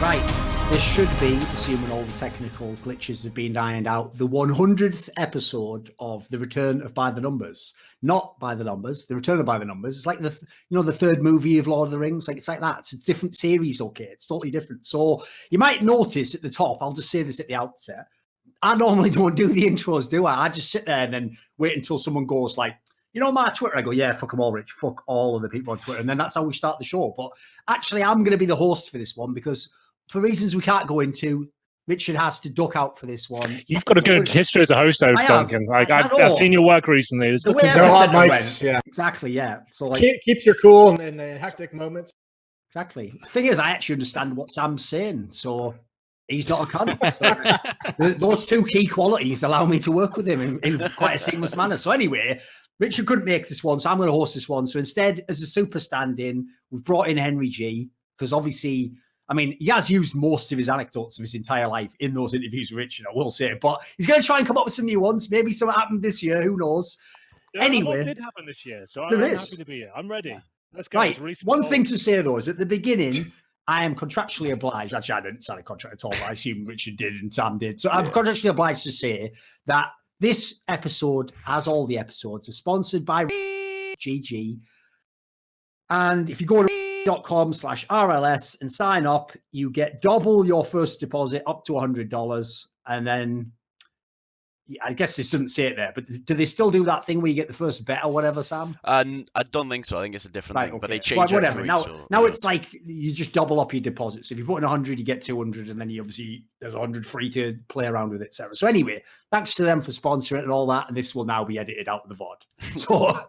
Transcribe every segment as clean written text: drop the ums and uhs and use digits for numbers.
Right, this should be, assuming all the technical glitches have been ironed out, the 100th episode of The Return of By the Numbers. Not By the Numbers, The Return of By the Numbers. It's like the third movie of Lord of the Rings. Like, it's like that. It's a different series, okay? It's totally different. So you might notice at the top, I'll just say this at the outset, I normally don't do the intros, do I? I just sit there and then wait until someone goes like, you know, my Twitter, I go, yeah, fuck them all, Rich. Fuck all of the people on Twitter. And then that's how we start the show. But actually, I'm going to be the host for this one because for reasons we can't go into, Richard has to duck out for this one. You've got to go into history as a host, though, Duncan. Like, I've seen your work recently. There's the way there are hot mics, yeah. Exactly, yeah. So like, keeps your cool in the hectic moments. Exactly. The thing is, I actually understand what Sam's saying, so he's not a cunt. So those two key qualities allow me to work with him in quite a seamless manner. So anyway, Richard couldn't make this one, so I'm going to host this one. So instead, as a super stand-in, we've brought in HenryG, because obviously, I mean, he has used most of his anecdotes of his entire life in those interviews with Richard, I will say, but he's going to try and come up with some new ones. Maybe something happened this year, who knows? Yeah, anyway. What did happen this year, so I'm happy to be here. I'm ready. Let's go. Right, one thing to say, though, is at the beginning, I am contractually obliged. Actually, I didn't sign a contract at all, but I assume Richard did and Sam did. So I'm contractually obliged to say that this episode, as all the episodes, are sponsored by GG. And if you go to .com/RLS and sign up, you get double your first deposit up to $100. And then I guess this doesn't say it there, but do they still do that thing where you get the first bet or whatever, Sam? I don't think so. I think it's a different thing, but they change it. Whatever. Now it's like you just double up your deposit. So if you put in 100, you get 200, and then you obviously there's 100 free to play around with, etc. So anyway, thanks to them for sponsoring and all that, and this will now be edited out of the VOD. So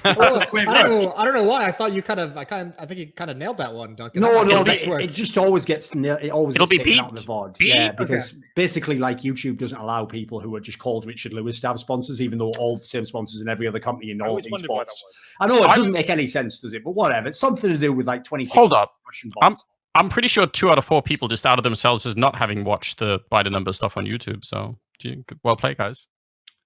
I don't know why. I thought you I think you kind of nailed that one, Duncan. No, it just always gets it'll be taken out of the VOD. Yeah, because basically, like, YouTube doesn't allow people who are just called Richard Lewis to have sponsors, even though all the same sponsors in every other company in all these spots. I know it doesn't make any sense, does it? But whatever. It's something to do with like 26. Hold up. I'm pretty sure 2 out of 4 people just outed themselves as not having watched the By the Numbers stuff on YouTube. So, well played, guys.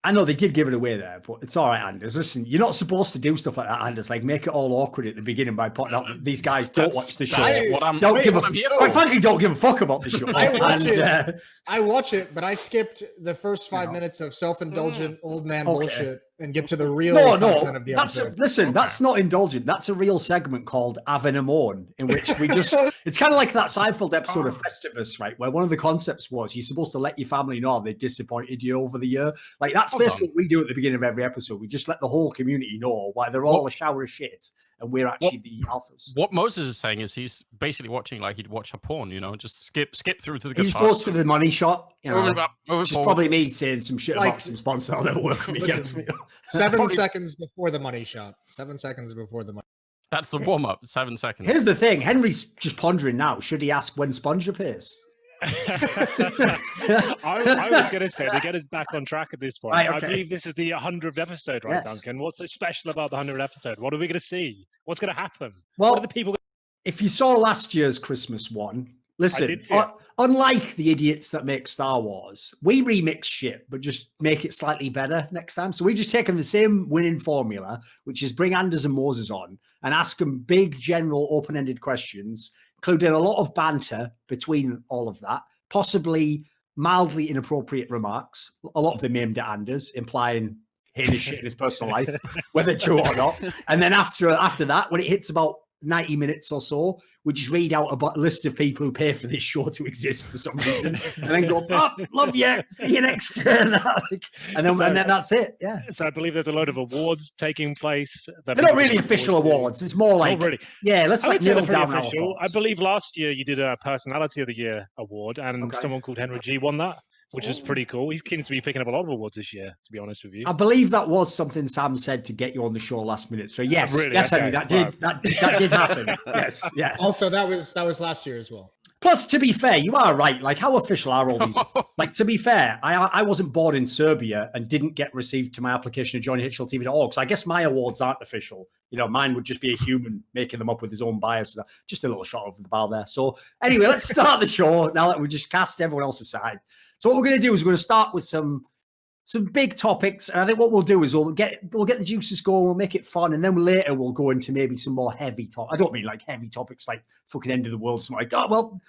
I know they did give it away there, but it's all right, Anders. Listen, you're not supposed to do stuff like that, Anders. Like, make it all awkward at the beginning by putting out that these guys don't watch the show. Quite frankly, don't give a fuck about the show. I watch it, but I skipped the first 5 minutes of self-indulgent old man bullshit and get to the real content of the episode. That's not indulgent. That's a real segment called Avin Amon, in which we just... It's kind of like that Seinfeld episode of Festivus, right? Where one of the concepts was you're supposed to let your family know they disappointed you over the year. Like, that's basically what we do at the beginning of every episode. We just let the whole community know why they're all a shower of shit, and we're actually the alphas. What Moses is saying is he's basically watching like he'd watch a porn, just skip through to the good He's supposed to the money shot, which is probably me saying some shit about some sponsor that'll never work for me. Listen, 7 seconds before the money shot. 7 seconds before the money. That's the warm-up, 7 seconds. Here's the thing. Henry's just pondering now. Should he ask when Sponge appears? I was going to say, to get us back on track at this point, right, okay. I believe this is the 100th episode, right, yes. Duncan? What's so special about the 100th episode? What are we going to see? What's going to happen? Well, what are the people? If you saw last year's Christmas one, listen, unlike the idiots that make Star Wars, we remix shit, but just make it slightly better next time. So we've just taken the same winning formula, which is bring Anders and Moses on and ask them big, general, open-ended questions, including a lot of banter between all of that, possibly mildly inappropriate remarks, a lot of them aimed at Anders, implying heinous shit in his personal life, whether true or not. And then after that, when it hits about 90 minutes or so, we just read out a list of people who pay for this show to exist for some reason, and then go, love you, see you next turn. and then that's it. Yeah. So I believe there's a load of awards taking place. They're not really official awards. It's more like, let's nail down our thoughts. I believe last year you did a Personality of the Year award, and someone called HenryG won that, which is pretty cool. He seems to be picking up a lot of awards this year, to be honest with you. I believe that was something Sam said to get you on the show last minute. So yes, really? Yes, Henry, that did happen. Yes, yeah. Also, that was last year as well. Plus, to be fair, you are right. Like, how official are all these? Like, to be fair, I wasn't born in Serbia and didn't get received to my application at johnnyhitchelltv.org. So I guess my awards aren't official. Mine would just be a human making them up with his own bias. Just a little shot over the bow there. So anyway, let's start the show now that we just cast everyone else aside. So what we're going to do is we're going to start with some some big topics, and I think what we'll do is we'll get the juices going, we'll make it fun, and then later we'll go into maybe some more heavy topics. I don't mean like heavy topics like fucking end of the world, something like, oh well,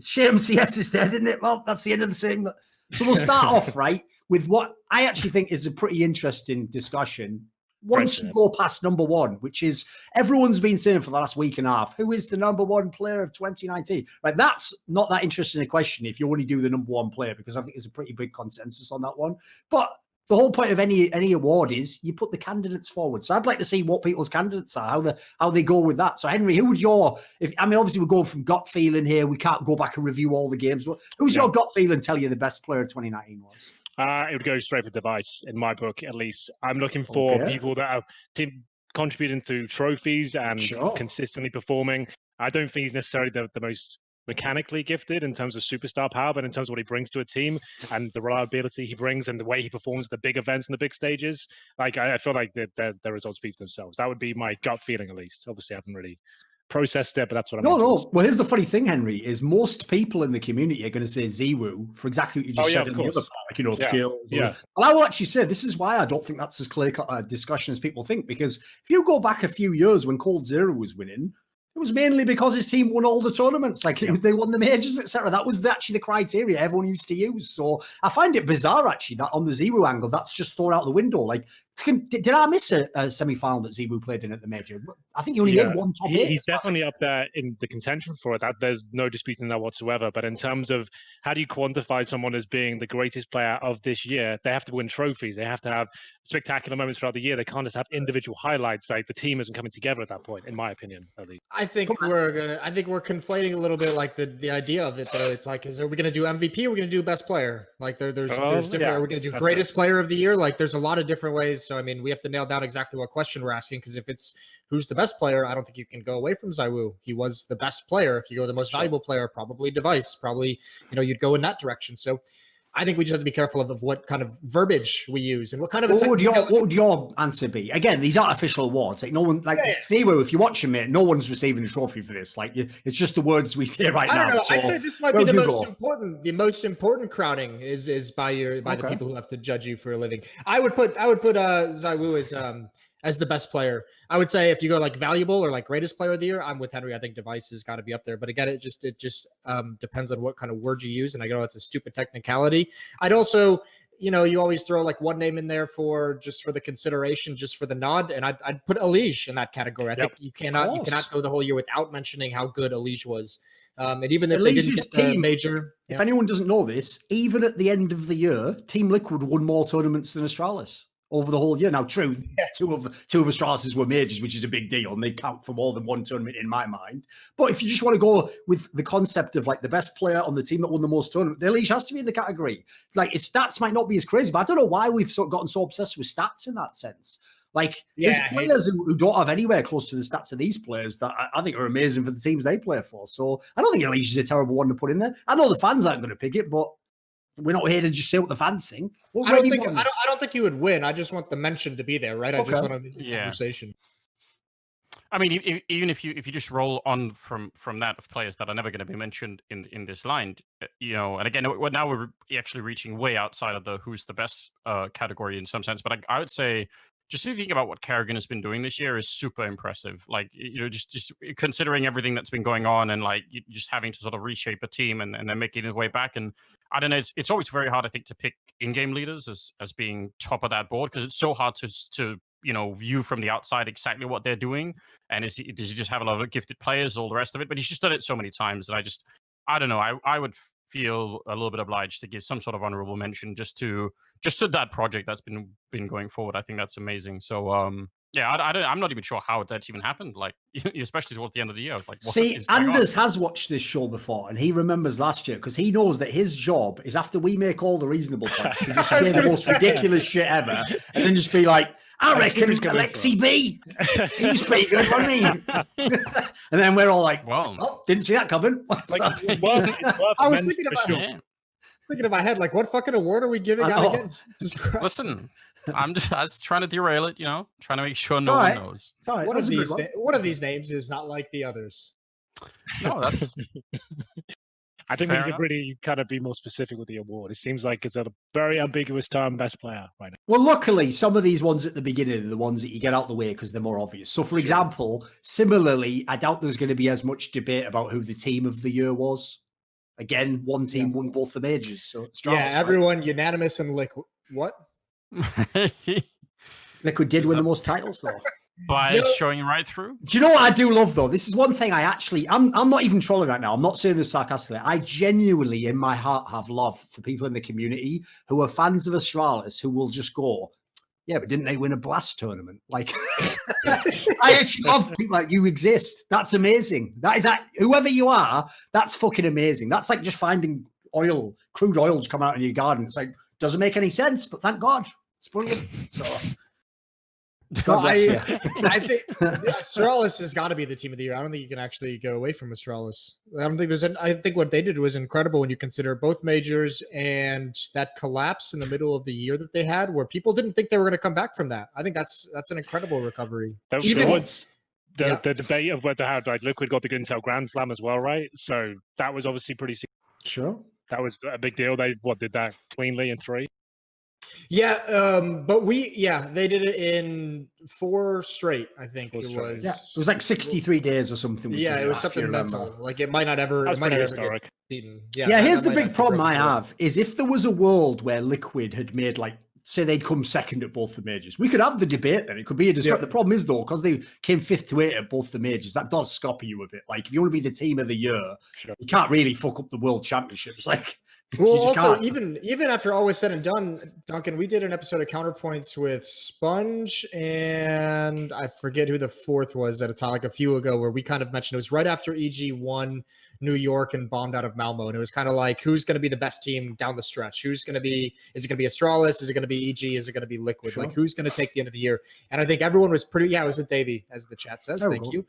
shame CS is dead, isn't it? Well, that's the end of the thing. So we'll start off right with what I actually think is a pretty interesting discussion. Once you go past number one, which is everyone's been saying for the last week and a half, who is the number one player of 2019? Right, that's not that interesting a question if you only do the number one player, because I think there's a pretty big consensus on that one. But the whole point of any award is you put the candidates forward. So I'd like to see what people's candidates are, how they go with that. So Henry, who would obviously we're going from gut feeling here. We can't go back and review all the games. Who's your gut feeling tell you the best player of 2019 was? It would go straight for Device, in my book, at least. I'm looking for people that are contributing to trophies and consistently performing. I don't think he's necessarily the most mechanically gifted in terms of superstar power, but in terms of what he brings to a team and the reliability he brings and the way he performs at the big events and the big stages, like I feel like the results speak for themselves. That would be my gut feeling, at least. Obviously, I haven't really processed it, but that's what I'm No. Well, here's the funny thing, Henry, is most people in the community are going to say ZywOo for exactly what you just said in the other part, skill. Yeah. And I will actually say this is why I don't think that's as clear-cut a discussion as people think, because if you go back a few years when Cold Zero was winning, it was mainly because his team won all the tournaments, like they won the majors, etc. That was actually the criteria everyone used to use. So I find it bizarre, actually, that on the ZywOo angle, that's just thrown out the window. Like, did I miss a semi-final that ZywOo played in at the major? I think he only made one top 8. He's definitely up there in the contention for it. That there's no disputing that whatsoever. But in terms of how do you quantify someone as being the greatest player of this year, they have to win trophies. They have to have spectacular moments throughout the year. They can't just have individual highlights. Like the team isn't coming together at that point, in my opinion, at least. I think we're conflating a little bit like the idea of it though. It's like, are we going to do MVP? Or are we going to do best player? Like there's different. Are we going to do greatest player of the year? Like there's a lot of different ways. So I mean, we have to nail down exactly what question we're asking, because if it's who's the best player, I don't think you can go away from ZywOo. He was the best player. If you go the most valuable player, probably Device. Probably you'd go in that direction. So I think we just have to be careful of what kind of verbiage we use and what kind of. What would your answer be? Again, these aren't official awards. Like no one, ZywOo, if you watch him, no one's receiving a trophy for this. Like it's just the words we say right now. I don't know. So, I'd say this might be the most important. The most important crowning is by the people who have to judge you for a living. I would put ZywOo as the best player. I would say if you go like valuable or like greatest player of the year, I'm with Henry. I think Device has got to be up there. But again, it just depends on what kind of word you use. And I know it's a stupid technicality. I'd also, you always throw like one name in there for the consideration, just for the nod. And I'd put Elige in that category. I think you cannot go the whole year without mentioning how good Elige was. And even if they didn't get the major. If anyone doesn't know this, even at the end of the year, Team Liquid won more tournaments than Astralis over the whole year. Now, true, two of Astralis's were majors, which is a big deal, and they count for more than one tournament in my mind. But if you just want to go with the concept of like the best player on the team that won the most tournament, the Elige has to be in the category. Like his stats might not be as crazy, but I don't know why we've gotten so obsessed with stats in that sense. Like there's players who don't have anywhere close to the stats of these players that I think are amazing for the teams they play for. So I don't think Elige is a terrible one to put in there. I know the fans aren't going to pick it, but we're not here to just say what the fans think. I don't think you would win. I just want the mention to be there, right? I just want to conversation. I mean, even if you just roll on from that of players that are never going to be mentioned in this line, and again, now we're actually reaching way outside of the who's the best category in some sense. But I would say, just to think about what Kerrigan has been doing this year is super impressive. Like, just considering everything that's been going on and like just having to sort of reshape a team and then making his way back. And I don't know, it's always very hard, I think, to pick in-game leaders as being top of that board, because it's so hard to view from the outside exactly what they're doing. And does he just have a lot of gifted players, all the rest of it? But he's just done it so many times. And I don't know. I would feel a little bit obliged to give some sort of honorable mention just to that project that's been going forward. I think that's amazing. So I'm not even sure how that's even happened. Like, especially towards the end of the year. Like, see, Anders has watched this show before, and he remembers last year because he knows that his job is after we make all the reasonable points, to just say the most ridiculous shit ever, and then just be like, I reckon Alexi B. He was pretty good, wasn't he? And then we're all like, "Oh, didn't see that coming." I was thinking in my head, like, what fucking award are we giving out again? Listen, I'm just trying to derail it, trying to make sure no one knows. One of these names is not like the others. No, that's I think we need to really kind of be more specific with the award. It seems like it's a very ambiguous term, best player right now. Well, luckily, some of these ones at the beginning are the ones that you get out the way because they're more obvious. So, for example, similarly, I doubt there's going to be as much debate about who the team of the year was. Again, one team won both the majors. So, everyone unanimous and Liquid. What? Liquid did win the most titles, though. By showing right through. Do you know what I do love, though? This is one thing I'm not even trolling right now. I'm not saying this sarcastically. I genuinely, in my heart, have love for people in the community who are fans of Astralis who will just go, yeah, but didn't they win a Blast tournament? Like, I actually love people like you exist. That's amazing. Whoever you are, that's fucking amazing. That's like just finding crude oils come out in your garden. It's like, doesn't make any sense, but thank God. It's brilliant. So... I think Astralis has got to be the team of the year. I don't think you can actually go away from Astralis. I think what they did was incredible when you consider both majors and that collapse in the middle of the year that they had, where people didn't think they were going to come back from that. I think that's an incredible recovery. The debate of whether how Liquid got the Intel Grand Slam as well, right? So that was obviously pretty. Sure, that was a big deal. They did that cleanly in 3. Yeah, but they did it in 4 straight. I think it was. Yeah, it was like 63 days or something. It was something mental. Like it might not ever. It might not ever get beaten. Yeah. Here's the big problem I have: is if there was a world where Liquid had made say they'd come second at both the majors, we could have the debate. Then it could be a discussion. The problem is though, because they came 5th to 8th at both the majors, that does scupper you a bit. Like if you want to be the team of the year, you can't really fuck up the world championships. Like. Well, also, even after all was said and done, Duncan, we did an episode of Counterpoints with Sponge, and I forget who the 4th was at a time, like a few ago, where we kind of mentioned it was right after EG won New York and bombed out of Malmo, and it was kind of like, who's going to be the best team down the stretch? Is it going to be Astralis? Is it going to be EG? Is it going to be Liquid? Like, who's going to take the end of the year? And I think everyone was pretty, it was with Davey, as the chat says. Thank you.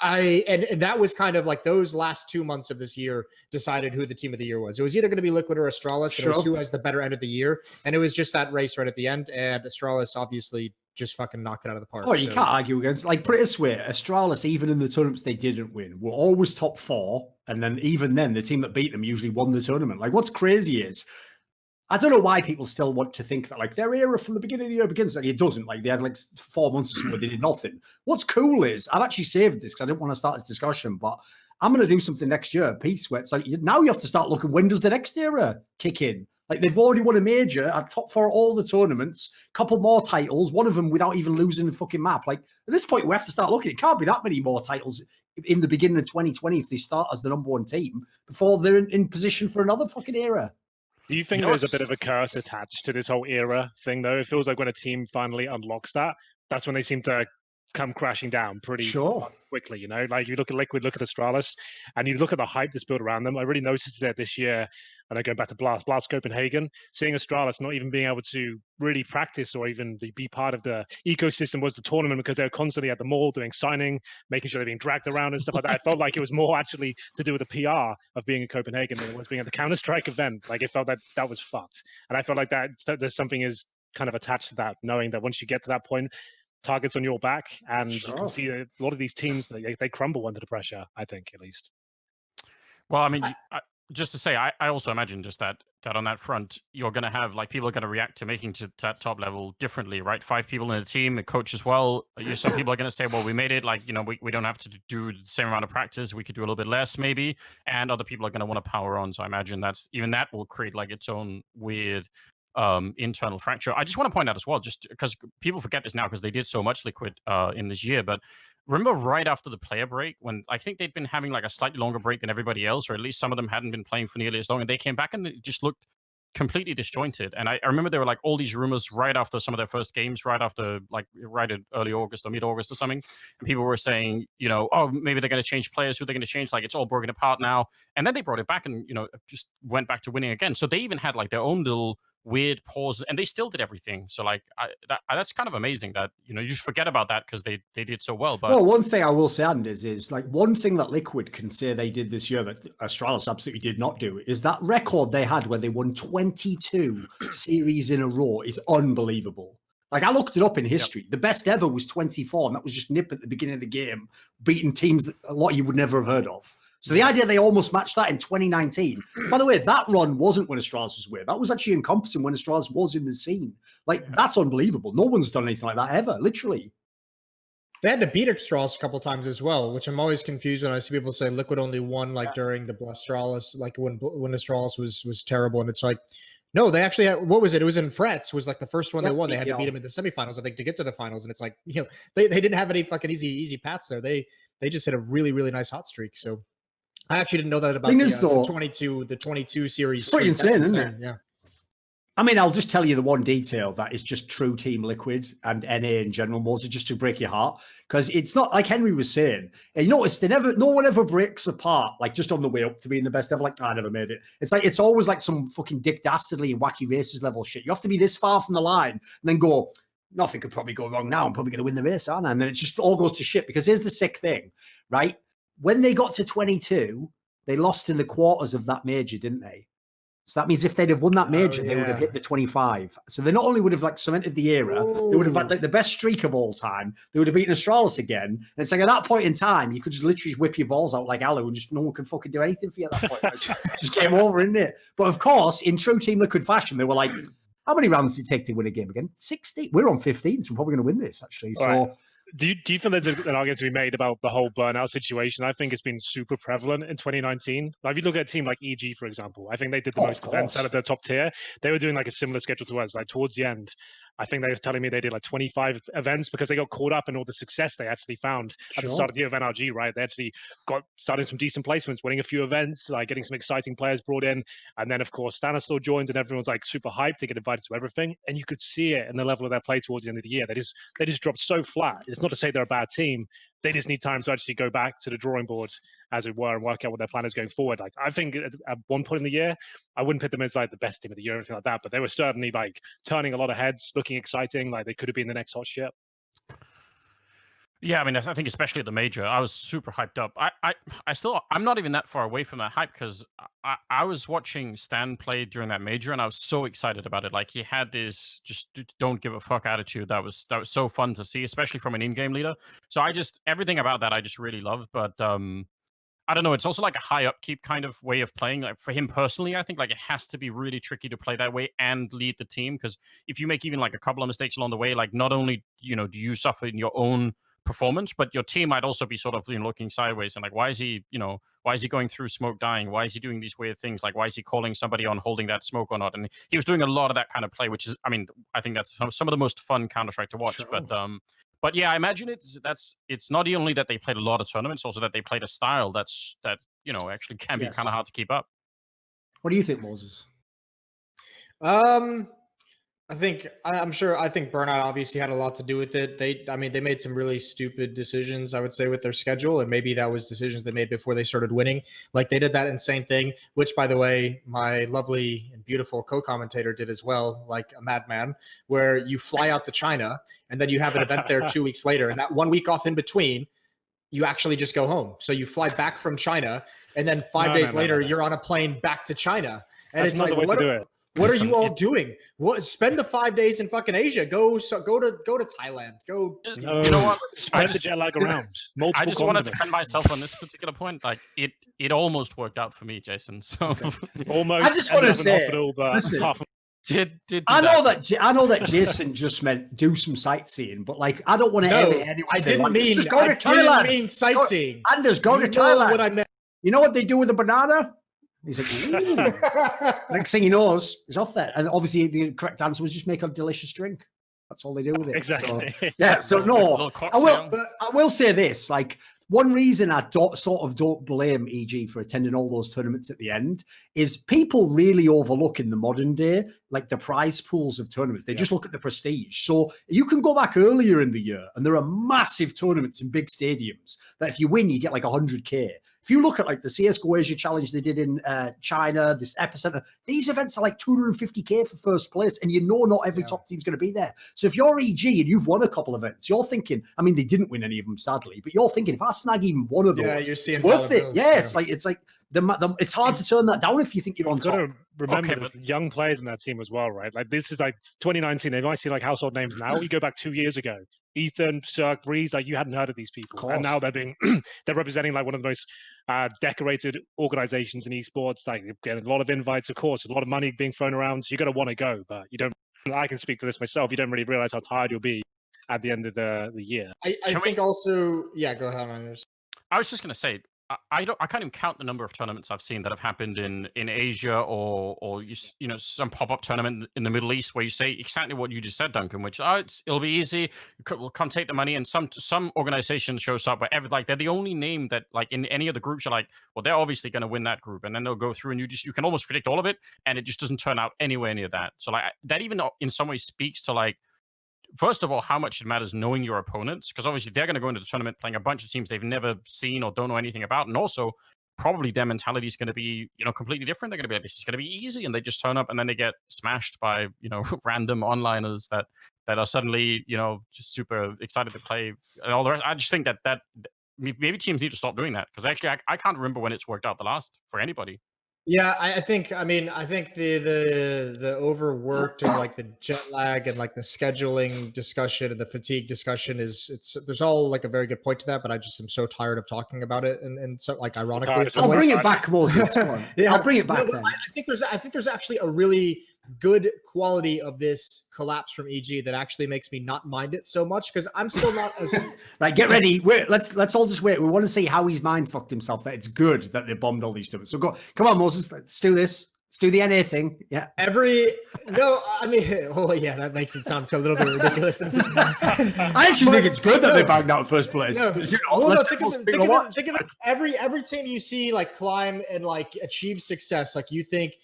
And that was kind of like those last 2 months of this year decided who the team of the year was. It was either going to be Liquid or Astralis. And it was who has the better end of the year. And it was just that race right at the end. And Astralis obviously just fucking knocked it out of the park. Oh, you can't argue against. Like, put it this way: Astralis, even in the tournaments they didn't win, were always top 4. And then even then, the team that beat them usually won the tournament. Like, what's crazy is, I don't know why people still want to think that like their era from the beginning of the year begins. Like it doesn't. Like they had like 4 months or something where they did nothing. What's cool is I've actually saved this because I didn't want to start this discussion, but I'm going to do something next year. Peace, where it's like now you have to start looking, when does the next era kick in? Like they've already won a major, at top 4 all the tournaments, couple more titles, one of them without even losing the fucking map. Like at this point, we have to start looking. It can't be that many more titles in the beginning of 2020 if they start as the #1 team before they're in position for another fucking era. Do you think there's a bit of a curse attached to this whole era thing, though? It feels like when a team finally unlocks that, that's when they seem to come crashing down pretty quickly, you know? Like you look at Liquid, look at Astralis, and you look at the hype that's built around them. I really noticed that this year, and I go back to Blast Copenhagen, seeing Astralis not even being able to really practice or even be part of the ecosystem was the tournament, because they were constantly at the mall doing signing, making sure they're being dragged around and stuff like that. It felt like it was more actually to do with the PR of being in Copenhagen than it was being at the Counter-Strike event. Like it felt that was fucked. And I felt like that there's something is kind of attached to that, knowing that once you get to that point, targets on your back, and you can see a lot of these teams, they crumble under the pressure, I think, at least. Well, I mean, just to say, I also imagine just that on that front, you're going to have, like, people are going to react to making to that top level differently, right? 5 people in a team, a coach as well. Some people are going to say, well, we made it, like, you know, we don't have to do the same amount of practice. We could do a little bit less, maybe. And other people are going to want to power on. So I imagine that will create, like, its own weird internal fracture. I just want to point out as well, just because people forget this now because they did so much Liquid in this year, but remember right after the player break, when I think they'd been having like a slightly longer break than everybody else, or at least some of them hadn't been playing for nearly as long, and they came back and it just looked completely disjointed. And I remember there were like all these rumors right after some of their first games, right in early August or mid-August or something. And people were saying, you know, oh, maybe they're going to change players, who they're going to change, like it's all broken apart now. And then they brought it back and, you know, just went back to winning again. So they even had like their own little weird pause, and they still did everything. So like that's kind of amazing that, you know, you just forget about that because they did so well. But one thing I will say, Anders, is like one thing that Liquid can say they did this year that Astralis absolutely did not do is that record they had where they won 22 series in a row is unbelievable. Like I looked it up in history. Yep. The best ever was 24, and that was just Nip at the beginning of the game, beating teams that a lot you would never have heard of. So the idea they almost matched that in 2019. By the way, that run wasn't when Astralis was weird. That was actually encompassing when Astralis was in the scene. Like, that's unbelievable. No one's done anything like that ever, literally. They had to beat Astralis a couple times as well, which I'm always confused when I see people say Liquid only won like during the Astralis, like when Astralis was terrible, and it's like, no, they actually had, what was it? It was in Frets was like the first one they won. They had to beat them in the semifinals, I think, to get to the finals, and it's like, you know, they didn't have any fucking easy paths there. They just hit a really nice hot streak. So I actually didn't know that about the 22 series. It's pretty insane, isn't it? Yeah. I mean, I'll just tell you the one detail that is just true Team Liquid and NA in general, Moses, just to break your heart, because it's not like Henry was saying. And you notice no one ever breaks apart, like just on the way up to being the best ever. Like, I never made it. It's like it's always like some fucking Dick Dastardly and Wacky Races level shit. You have to be this far from the line and then go, nothing could probably go wrong now. I'm probably going to win the race, aren't I? And then it just all goes to shit. Because here's the sick thing, right? When they got to 22, they lost in the quarters of that major, didn't they? So that means if they'd have won that major, they would have hit the 25. So they not only would have like cemented the era, they would have had like the best streak of all time. They would have beaten Astralis again. And it's like at that point in time, you could just literally whip your balls out like Alu and just no one could fucking do anything for you at that point. Like, just game over, isn't it? But of course, in true Team Liquid fashion, they were like, how many rounds did it take to win a game again? 60. We're on 15, so we're probably going to win this actually. So. Right. Do you think there's an argument to be made about the whole burnout situation? I think it's been super prevalent in 2019. Like if you look at a team like EG, for example, I think they did the most events out of their top tier. They were doing like a similar schedule to us. Like towards the end, I think they were telling me they did like 25 events because they got caught up in all the success they actually found at the start of the year of NRG, right? They actually got starting some decent placements, winning a few events, like getting some exciting players brought in. And then, of course, Stanislaw joined and everyone's like super hyped to get invited to everything. And you could see it in the level of their play towards the end of the year. They just dropped so flat. It's not to say they're a bad team. They just need time to actually go back to the drawing board, as it were, and work out what their plan is going forward. Like I think at one point in the year, I wouldn't put them as like the best team of the year or anything like that, but they were certainly like turning a lot of heads, looking exciting, like they could have been the next hot shit. Yeah, I mean, I think especially at the major, I was super hyped up. I'm not even that far away from that hype because I was watching Stan play during that major and I was so excited about it. Like he had this just don't give a fuck attitude that was so fun to see, especially from an in-game leader. So everything about that I just really loved. But I don't know, it's also like a high upkeep kind of way of playing. Like for him personally, I think like it has to be really tricky to play that way and lead the team because if you make even like a couple of mistakes along the way, like not only do you suffer in your own performance, but your team might also be sort of looking sideways and like why is he going through smoke dying, why is he doing these weird things, like why is he calling somebody on holding that smoke or not, and he was doing a lot of that kind of play, which is I think that's some of the most fun Counter-Strike to watch. Sure. But yeah, I imagine it's not only that they played a lot of tournaments, also that they played a style that actually can be kind of hard to keep up. What do you think, Moses? I think burnout obviously had a lot to do with it. They made some really stupid decisions, I would say, with their schedule, and maybe that was decisions they made before they started winning. Like they did that insane thing, which, by the way, my lovely and beautiful co-commentator did as well, like a madman, where you fly out to China and then you have an event there 2 weeks later, and that 1 week off in between, you actually just go home. So you fly back from China, and then 5 days later, you're on a plane back to China, and That's it's like, what are you all doing? Spend the 5 days in fucking Asia. Go to Thailand. Go. No, you know what? Spread the jet lag around. I just want to defend myself on this particular point. Like it almost worked out for me, Jason. So almost. I just want to say, listen, I know that Jason just meant do some sightseeing, but like I don't want to anyone. I didn't mean just go to Thailand. I didn't mean sightseeing. Anders, go to Thailand. What I meant. You know what they do with a banana? He's like, ooh. Next thing he knows, he's off there. And obviously, the correct answer was just make a delicious drink. That's all they do with it. Exactly. So, yeah. So no, I will say this: like one reason I don't blame EG for attending all those tournaments at the end is people really overlook in the modern day, like the prize pools of tournaments. They just look at the prestige. So you can go back earlier in the year, and there are massive tournaments in big stadiums that if you win, you get like 100K. If you look at like the CSGO Asia Challenge they did in China, this Epicenter, these events are like 250K for first place, and not every top team's going to be there. So if you're EG and you've won a couple of events, you're thinking, they didn't win any of them, sadly, but you're thinking, if I snag even one of those, you're seeing it's worth it. It's like it's hard to turn that down if you think you're on top. Got to remember the young players in that team as well, right? Like this is like 2019. They might seem like household names now. You go back 2 years ago, Ethan, Cirque, Breeze, like you hadn't heard of these people, and now they're being they're representing like one of the most decorated organizations in esports. Like they're getting a lot of invites, of course, a lot of money being thrown around. So you're gonna want to go, but you don't. I can speak to this myself. You don't really realize how tired you'll be at the end of the year. I think also, yeah. Go ahead, Anders. I was just gonna say. I can't even count the number of tournaments I've seen that have happened in Asia or some pop-up tournament in the Middle East where you say exactly what you just said, Duncan, which it'll be easy. We'll come take the money, and some organization shows up where they're the only name that like in any of the groups you're like, well, they're obviously going to win that group, and then they'll go through and you can almost predict all of it, and it just doesn't turn out anywhere near that. So like that even in some ways speaks to like, first of all, how much it matters knowing your opponents, because obviously they're going to go into the tournament playing a bunch of teams they've never seen or don't know anything about, and also probably their mentality is going to be completely different. They're going to be like, this is going to be easy, and they just turn up and then they get smashed by random onliners that are suddenly just super excited to play and all the rest. I just think that maybe teams need to stop doing that, because actually I can't remember when it's worked out the last for anybody. Yeah, I think the overworked and like the jet lag and like the scheduling discussion and the fatigue discussion there's all like a very good point to that, but I just am so tired of talking about it and so like ironically. I'll bring it back, Moses. Yeah, I'll bring it back. No, I think there's actually a really good quality of this collapse from EG that actually makes me not mind it so much, because I'm still not as right. Get ready. Let's all just wait. We want to see how he's mind fucked himself. That it's good that they bombed all these tournaments. So come on, Moses. Let's do this. Let's do the NA thing. Yeah. That makes it sound a little bit ridiculous. I actually think it's good that they bagged out in first place. No, think of it. Every team you see like climb and like achieve success, like you think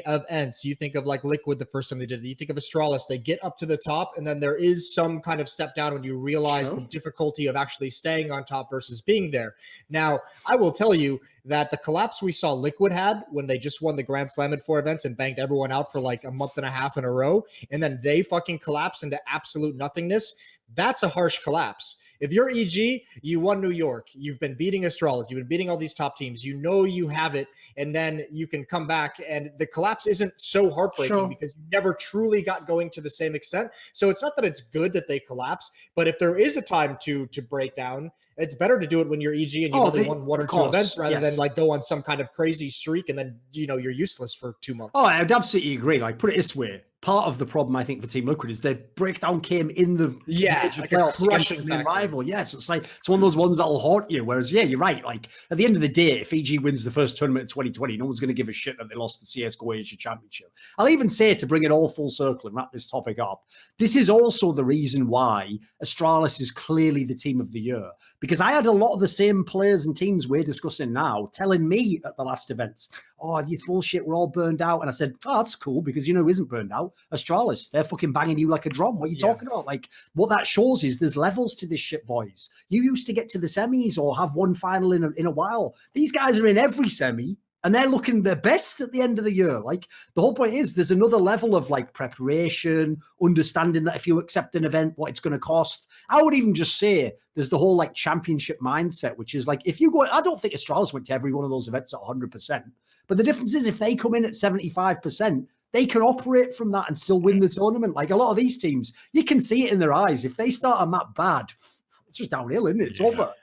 of ENCE, you think of like Liquid the first time they did it, you think of Astralis, they get up to the top, and then there is some kind of step down when you realize the difficulty of actually staying on top versus being there. Now, I will tell you that the collapse we saw Liquid had when they just won the Grand Slam in 4 events and banged everyone out for like a month and a half in a row, and then they fucking collapsed into absolute nothingness, that's a harsh collapse. If you're EG, you won New York, you've been beating Astralis, you've been beating all these top teams, you have it, and then you can come back, and the collapse isn't so heartbreaking because you never truly got going to the same extent. So it's not that it's good that they collapse, but if there is a time to break down, it's better to do it when you're EG and you only won 1 or 2 events rather than like go on some kind of crazy streak and then you're useless for 2 months. Oh, I'd absolutely agree. Like, put it this way. Part of the problem, I think, for Team Liquid is their breakdown came in the like a crushing rival. Yes, it's like it's one of those ones that'll haunt you. Whereas, yeah, you're right. Like at the end of the day, if EG wins the first tournament in 2020, no one's going to give a shit that they lost the CS:GO Asia Championship. I'll even say, to bring it all full circle and wrap this topic up, this is also the reason why Astralis is clearly the team of the year. Because I had a lot of the same players and teams we're discussing now telling me at the last events, "Oh, you bullshit, we're all burned out." And I said, "Oh, that's cool, because who isn't burned out? Astralis. They're fucking banging you like a drum. What are you talking about?" Like, what that shows is there's levels to this shit, boys. You used to get to the semis or have one final in a while. These guys are in every semi, and they're looking their best at the end of the year. Like, the whole point is there's another level of like preparation, understanding that if you accept an event, what it's going to cost. I would even just say there's the whole like championship mindset, which is like, if you go, I don't think Astralis went to every one of those events at 100%. But the difference is if they come in at 75%, they can operate from that and still win the tournament. Like a lot of these teams, you can see it in their eyes. If they start a map bad, it's just downhill, isn't it? It's over.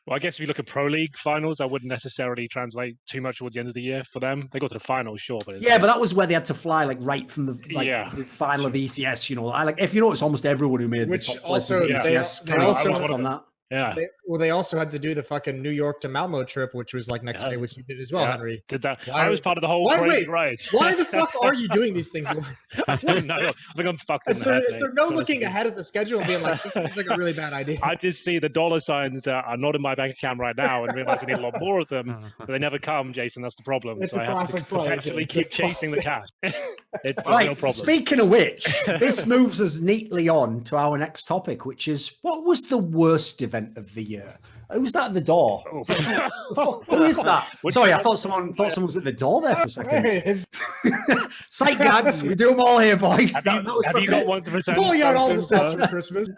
Well, I guess if you look at Pro League finals, that wouldn't necessarily translate too much towards the end of the year for them. They got to the finals, sure, but but that was where they had to fly like right from the final of ECS. I like, if you notice, almost everyone who made which the top also ECS they also on that. Yeah. They also had to do the fucking New York to Malmo trip, which was like next day, which you did as well, Henry. Did that? I was part of the whole crazy ride. Why the fuck are you doing these things? I don't know. I think I'm fucked in the head. Is there no looking ahead at the schedule and being like, this seems like a really bad idea? I did see the dollar signs that are not in my bank account right now and realize I need a lot more of them, but they never come, Jason. That's the problem. It's a classic play. Actually keep chasing the cash. It's right. No problem. Speaking of which, this moves us neatly on to our next topic, which is, what was the worst event of the year? Who's that at the door? Who is that? Sorry, I thought someone was at the door there for a second. Sight gags, we do them all here, boys. Have you got one for pulling out all the stuff for Christmas?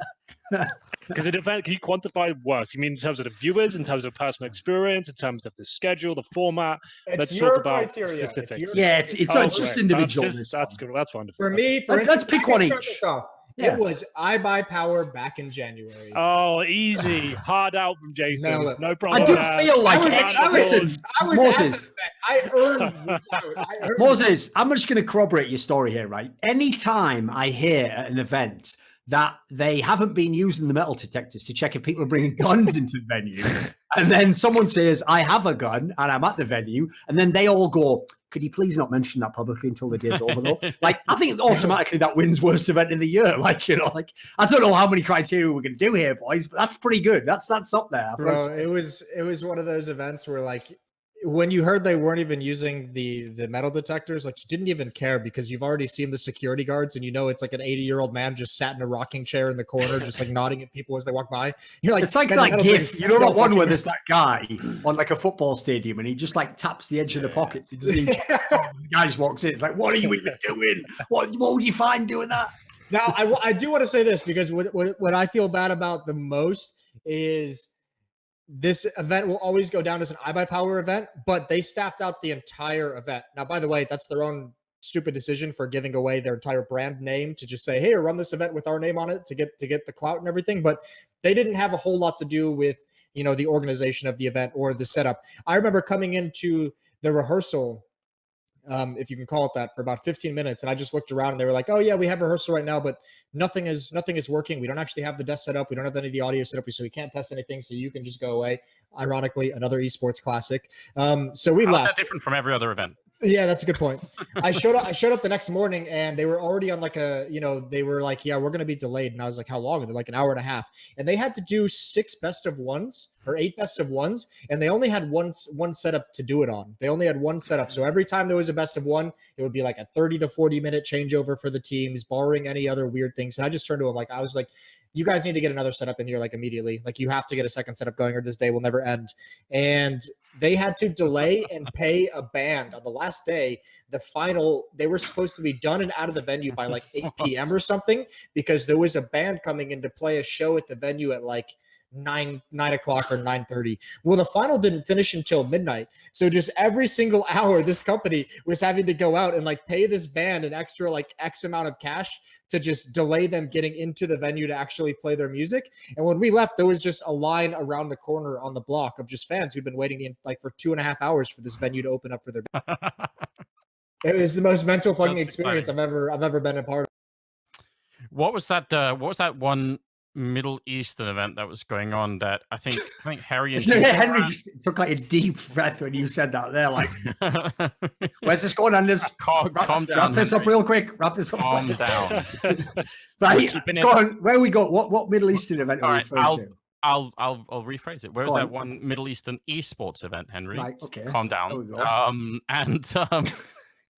Because an event, can you quantify what? You mean in terms of the viewers, in terms of personal experience, in terms of the schedule, the format? Let's talk about specifics. It's just individual. That's good. That's wonderful. For me, let's pick one each. Yeah. It was I Buy Power back in January. Oh, easy. Hard out from Jason. No problem. I do feel like Moses. I earned Moses, I'm just going to corroborate your story here, right? Anytime I hear at an event that they haven't been using the metal detectors to check if people are bringing guns into the venue, and then someone says, I have a gun and I'm at the venue, and then they all go, could you please not mention that publicly until the day's over though? Like, I think automatically that wins worst event of the year. Like, you know, like, I don't know how many criteria we're going to do here, boys, but that's pretty good. That's up there. Bro, it was one of those events where, like, when you heard they weren't even using the metal detectors, like, you didn't even care because you've already seen the security guards and you know it's like an 80-year-old man just sat in a rocking chair in the corner, just like nodding at people as they walk by. You're like, it's like that gif. You know that one where there's that guy on like a football stadium and he just like taps the edge of the pockets. He doesn't even the guy just walks in. It's like, what are you even doing? What would you find doing that? Now, I do want to say this because what I feel bad about the most is this event will always go down as an I Buy Power event, but they staffed out the entire event. Now, by the way, that's their own stupid decision for giving away their entire brand name to just say, hey, run this event with our name on it to get the clout and everything. But they didn't have a whole lot to do with, you know, the organization of the event or the setup. I remember coming into the rehearsal, if you can call it that, for about 15 minutes. And I just looked around and they were like, oh yeah, we have rehearsal right now, but nothing is working. We don't actually have the desk set up. We don't have any of the audio set up. So we can't test anything. So you can just go away. Ironically, another esports classic. So we left. How's that different from every other event? Yeah, that's a good point. I showed up the next morning and they were already on like they were like, yeah, we're going to be delayed. And I was like, how long? And they're like an hour and a half. And they had to do 6 best of ones or 8 best of ones. And they only had one setup to do it on. They only had one setup. So every time there was a best of one, it would be like a 30 to 40 minute changeover for the teams, barring any other weird things. And I just turned to them I was like, you guys need to get another setup in here like immediately. Like, you have to get a second setup going or this day will never end. And they had to delay and pay a band on the last day. The final, they were supposed to be done and out of the venue by like 8 p.m. or something, because there was a band coming in to play a show at the venue at like 9 o'clock or 9:30. Well, the final didn't finish until midnight. So just every single hour, this company was having to go out and like pay this band an extra like X amount of cash to just delay them getting into the venue to actually play their music. And when we left, there was just a line around the corner on the block of just fans who'd been waiting like for 2.5 hours for this venue to open up for their band. It was the most mental fucking experience I've ever been a part of. What was that one Middle Eastern event that was going on that I think Harry and Henry just took like a deep breath when you said that. They're like, where's this going on? Calm down. Wrap this up real quick. Wrap this up. Calm down. Right, go on. Where we go? What Middle Eastern event are we referring to? I'll rephrase it. Where was that one Middle Eastern esports event, Henry? Right, okay. Calm down.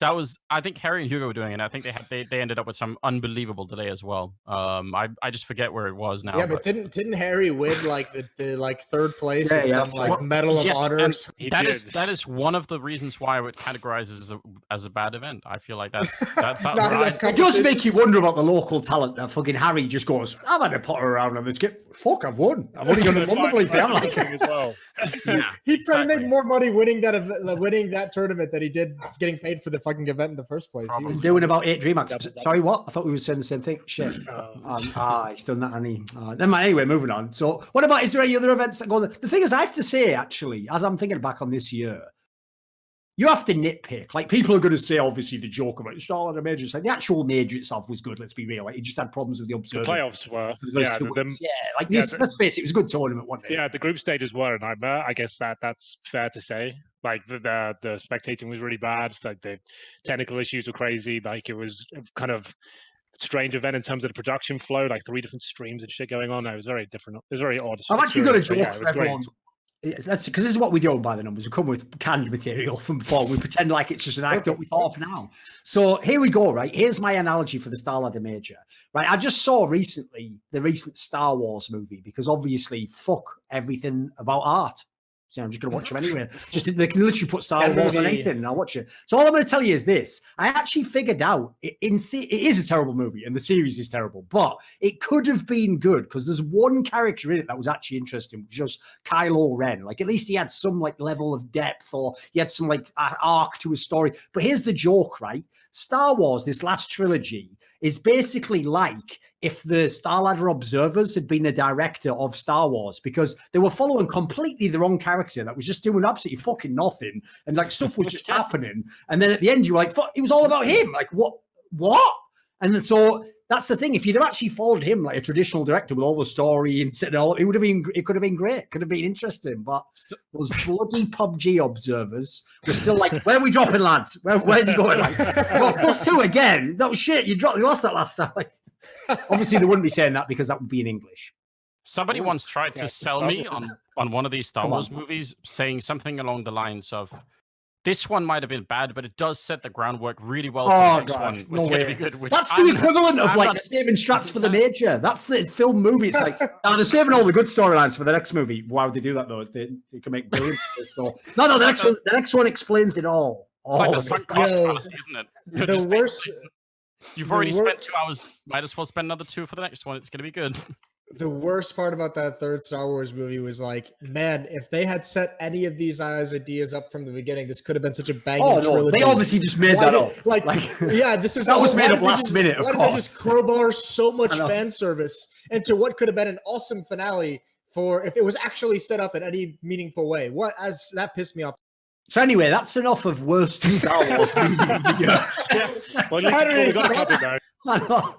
That was, I think Harry and Hugo were doing it. And I think they ended up with some unbelievable delay as well. I just forget where it was now. Yeah, but didn't Harry win like the like third place in some like Medal of Honors? That is one of the reasons why I would categorize as a bad event. I feel like that's not right. It does make you wonder about the local talent that fucking Harry just goes, I've had to potter around on this game. Fuck, I've won. I've only done it wonderfully. I'm like, as well. Yeah, he tried to make more money winning that tournament than he did getting paid for the fucking event in the first place. He's been doing about 8 DreamHacks. Sorry, what? I thought we were saying the same thing. Shit. He's done that, and never mind. Anyway, moving on. So, what about? Is there any other events that go on? The thing is, I have to say, actually, as I'm thinking back on this year, you have to nitpick. Like, people are going to say, obviously, the joke about Star the major. Like, the actual major itself was good. Let's be real. Like, it just had problems with the observers. The playoffs were. Let's face it, it was a good tournament, wasn't it? Yeah, the group stages were a nightmare. I guess that's fair to say. Like, the spectating was really bad. Like, the technical issues were crazy. Like, it was kind of strange event in terms of the production flow. Like, 3 different streams and shit going on. It was very different. It was very odd. I'm actually going to joke for everyone. That's because this is what we do by the numbers. We come with canned material from before. We pretend like it's just an anecdote we thought up now. So here we go, right? Here's my analogy for the Starladder Major. Right, I just saw recently the recent Star Wars movie because obviously fuck everything about art. So I'm just going to watch them anyway. They can literally put Star Wars on anything and I'll watch it. So all I'm going to tell you is this. I actually figured out, it is a terrible movie and the series is terrible, but it could have been good because there's one character in it that was actually interesting, which was Kylo Ren. Like, at least he had some, like, level of depth or he had some, like, arc to his story. But here's the joke, right? Star Wars, this last trilogy, is basically like if the Starladder Observers had been the director of Star Wars, because they were following completely the wrong character that was just doing absolutely fucking nothing, and like stuff was just happening. And then at the end, you were like, fuck, it was all about him. Like, what? And then, so that's the thing. If you'd have actually followed him like a traditional director with all the story and set it all, it could have been great. Could have been interesting. But those bloody PUBG observers were still like, where are we dropping, lads? Where's he going? Like, well, +2 again. That was shit. You lost that last time. Like, obviously, they wouldn't be saying that because that would be in English. Somebody once tried to sell me on one of these Star Wars movies, saying something along the lines of, this one might have been bad, but it does set the groundwork really well for the next one. Which is going to be good. That's the equivalent of like saving strats for the Major. That's the film movie. It's like, they're saving all the good storylines for the next movie. Why would they do that though? They can make billions. So no, the next one explains it all. It's like a sunk cost fallacy, isn't it? The worst. You've already spent 2 hours. Might as well spend another 2 for the next one. It's going to be good. The worst part about that third Star Wars movie was like, man, if they had set any of these ideas up from the beginning, this could have been such a banging trilogy. They obviously just made that up. That was made up last minute. Why did they just crowbar so much fan service into what could have been an awesome finale for if it was actually set up in any meaningful way? That pissed me off. So anyway, that's enough of worst Star Wars movie of the year. Well, we got a couple now.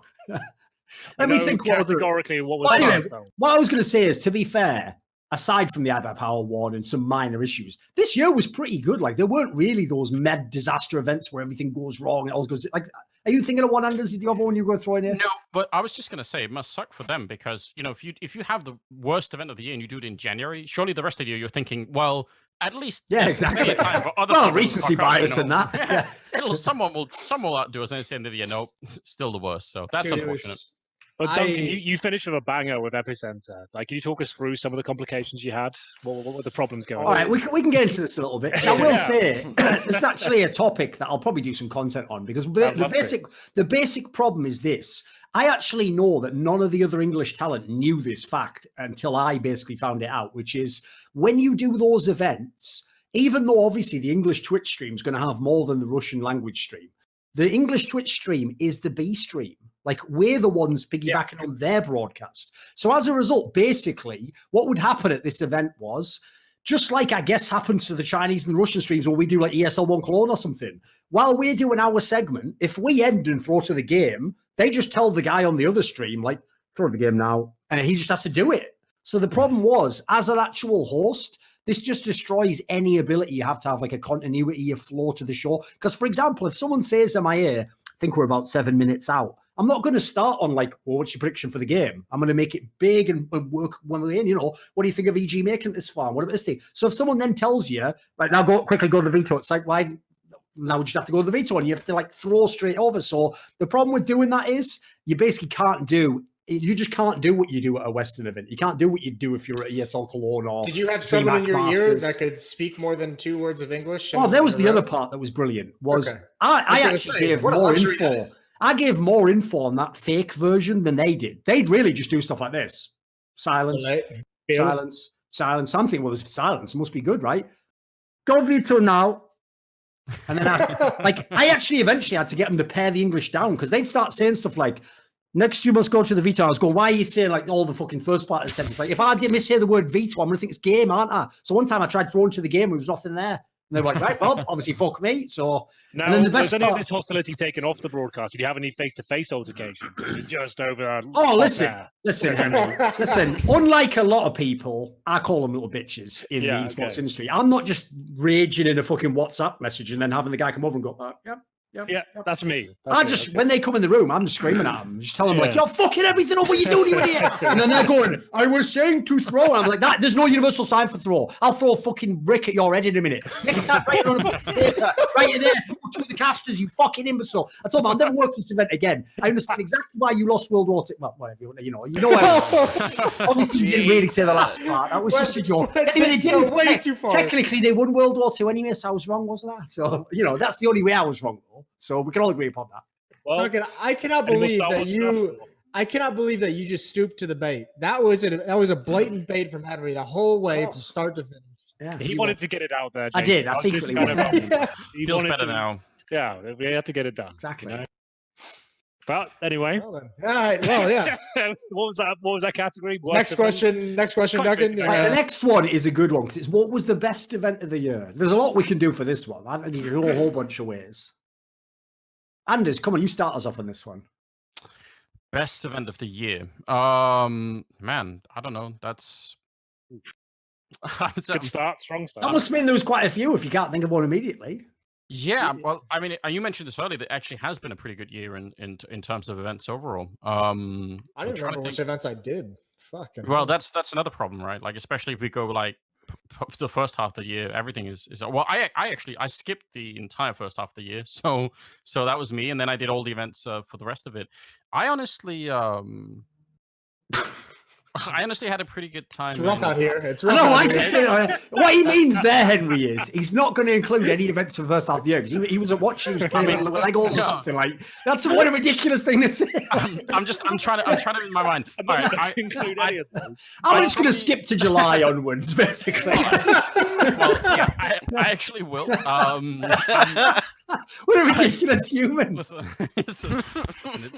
Let me think categorically what was anyway, what I was going to say is, to be fair, aside from the iPad Power One and some minor issues, this year was pretty good. Like, there weren't really those mad disaster events where everything goes wrong. It all goes like. Are you thinking of one, Anders? Did you have one you were throwing in? No, but I was just going to say it must suck for them because, you know, if you have the worst event of the year and you do it in January, surely the rest of the year you're thinking, well, at least exactly. Time for other recency bias and that. Someone will outdo us, and it's the end of the year. No, still the worst. So that's unfortunate. But Duncan, you finished with a banger with Epicenter. Like, can you talk us through some of the complications you had? What were the problems going on? All right, we can get into this a little bit. I will say, it's actually a topic that I'll probably do some content on, because the basic problem is this. I actually know that none of the other English talent knew this fact until I basically found it out, which is when you do those events, even though obviously the English Twitch stream is going to have more than the Russian language stream, the English Twitch stream is the B stream. Like, we're the ones piggybacking on their broadcast. So as a result, basically, what would happen at this event was, just like I guess happens to the Chinese and the Russian streams when we do like ESL1 Clone or something, while we're doing our segment, if we end and throw to the game, they just tell the guy on the other stream, like, throw the game now, and he just has to do it. So the problem was, as an actual host, this just destroys any ability you have to have like a continuity of flow to the show. Because, for example, if someone says in my ear, I think we're about 7 minutes out, I'm not going to start on like, well, what's your prediction for the game? I'm going to make it big and work when we're in, you know, what do you think of EG making it this far? What about this thing? So if someone then tells you, right, now quickly go to the veto, it's like, why? Now we just have to go to the veto and you have to like throw straight over. So the problem with doing that is you basically you just can't do what you do at a Western event. You can't do what you do if you're at ESL Cologne or. Did you have someone in your ear that could speak more than 2 words of English? Oh, there was the other part that was brilliant. I actually gave more info. I gave more info on that fake version than they did. They'd really just do stuff like this: silence, silence, silence. Something was silence. It must be good, right? Go veto now. And then I actually eventually had to get them to pare the English down, because they'd start saying stuff like, next you must go to the veto. I was going, why are you saying like all the fucking first part of the sentence? Like, if I didn't say the word veto, I'm going to think it's game, aren't I? So one time I tried throwing to the game, there was nothing there. And they were like, right, well, obviously fuck me. So now, and then the best was any of this hostility taken off the broadcast? Did you have any face-to-face altercations? Was it just over? Oh, listen, Henry. Listen, unlike a lot of people, I call them little bitches in the esports industry. I'm not just raging in a fucking WhatsApp message and then having the guy come over and go, yeah, that's me. When they come in the room, I'm just screaming at them, just telling them like, you're fucking everything up. What are you doing, you idiot? And then they're going, I was saying to throw. And I'm like, there's no universal sign for throw. I'll throw a fucking brick at your head in a minute. Make that right in there. to the casters, you fucking imbecile. I told him I'll never work this event again. I understand exactly why you lost World War II. Well, whatever, you know. Obviously, you didn't really say the last part. That was just a joke. Anyway, they didn't. Way too far. Technically, they won World War II anyway, so I was wrong, wasn't I? So, you know, that's the only way I was wrong, though. So we can all agree upon that. Well, I cannot believe that you. I cannot believe that you just stooped to the bait. That was a blatant bait from Henry the whole way from start to finish. Yeah, he wanted to get it out there. James. I did. I secretly He feels better now. Yeah, we had to get it done. Exactly. You know? But anyway. All right. Well, yeah. What was that category? Next question, Duncan. Right, the next one is a good one because it's what was the best event of the year. There's a lot we can do for this one. I think you can go a whole bunch of ways. Anders, come on, you start us off on this one. Best event of the year. Man, I don't know. That's good start, strong start. That must mean there was quite a few if you can't think of one immediately. Yeah, well, I mean, you mentioned this earlier. That actually has been a pretty good year in terms of events overall. I don't remember which events I did. Fucking. Well, that's another problem, right? Like, especially if we go like the first half of the year, everything is well. I skipped the entire first half of the year, so that was me, and then I did all the events for the rest of it. I honestly had a pretty good time. It's rough out here. It's rough. I don't like to say what he means there, Henry, is he's not going to include any events for the first half of the year because he was watching. He was playing with Legos or something like. That's what a ridiculous thing to say. I'm trying to in my mind. I'm just going to skip to July onwards, basically. Well, yeah, I actually will. What a ridiculous human. Listen, it's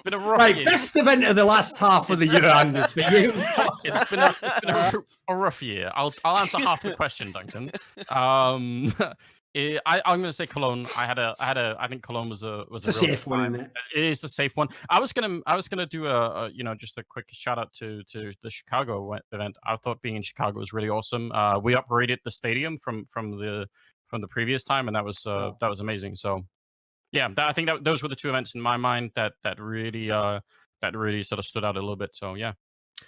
been a rough year. Best event of the last half of the year, Anders, for you. It's been a rough year. I'll answer half the question, Duncan. I'm going to say Cologne. I think Cologne was a safe one, isn't it? It is a safe one. I was gonna do just a quick shout out to the Chicago event. I thought being in Chicago was really awesome. We upgraded the stadium from the previous time, and that was amazing. So, yeah, I think that those were the two events in my mind that really sort of stood out a little bit. So, yeah.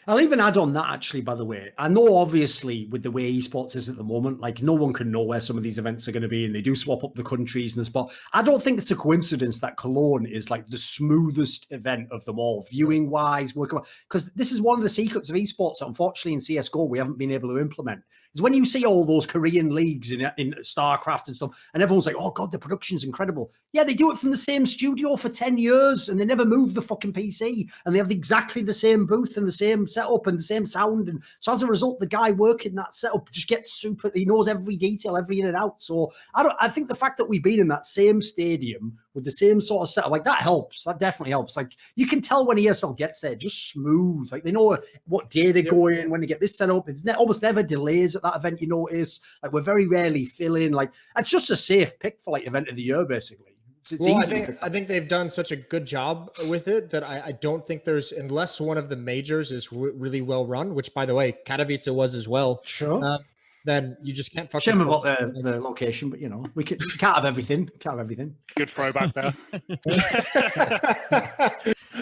I'll even add on that, actually, by the way. I know, obviously, with the way esports is at the moment, like, no one can know where some of these events are going to be, and they do swap up the countries and the spot. I don't think it's a coincidence that Cologne is, like, the smoothest event of them all, viewing-wise, because this is one of the secrets of esports that, unfortunately, in CSGO, we haven't been able to implement. Is when you see all those Korean leagues in StarCraft and stuff, and everyone's like, oh, God, the production's incredible. Yeah, they do it from the same studio for 10 years, and they never move the fucking PC, and they have exactly the same booth and the same setup and the same sound. And so as a result, the guy working that setup just gets super, he knows every detail, every in and out. So I think the fact that we've been in that same stadium with the same sort of setup, like that helps. That definitely helps. Like you can tell when ESL gets there, just smooth. Like they know what day they're going when they get this set up. It's almost never delays at that event, you notice. Like we're very rarely filling. Like it's just a safe pick for like event of the year, basically. It's easy. I think they've done such a good job with it that I don't think there's, unless one of the majors is really well run, which by the way, Katowice was as well. Sure. Then you just can't fucking. Shame about the location, but you know, we can't have everything. Can't have everything. Good throwback there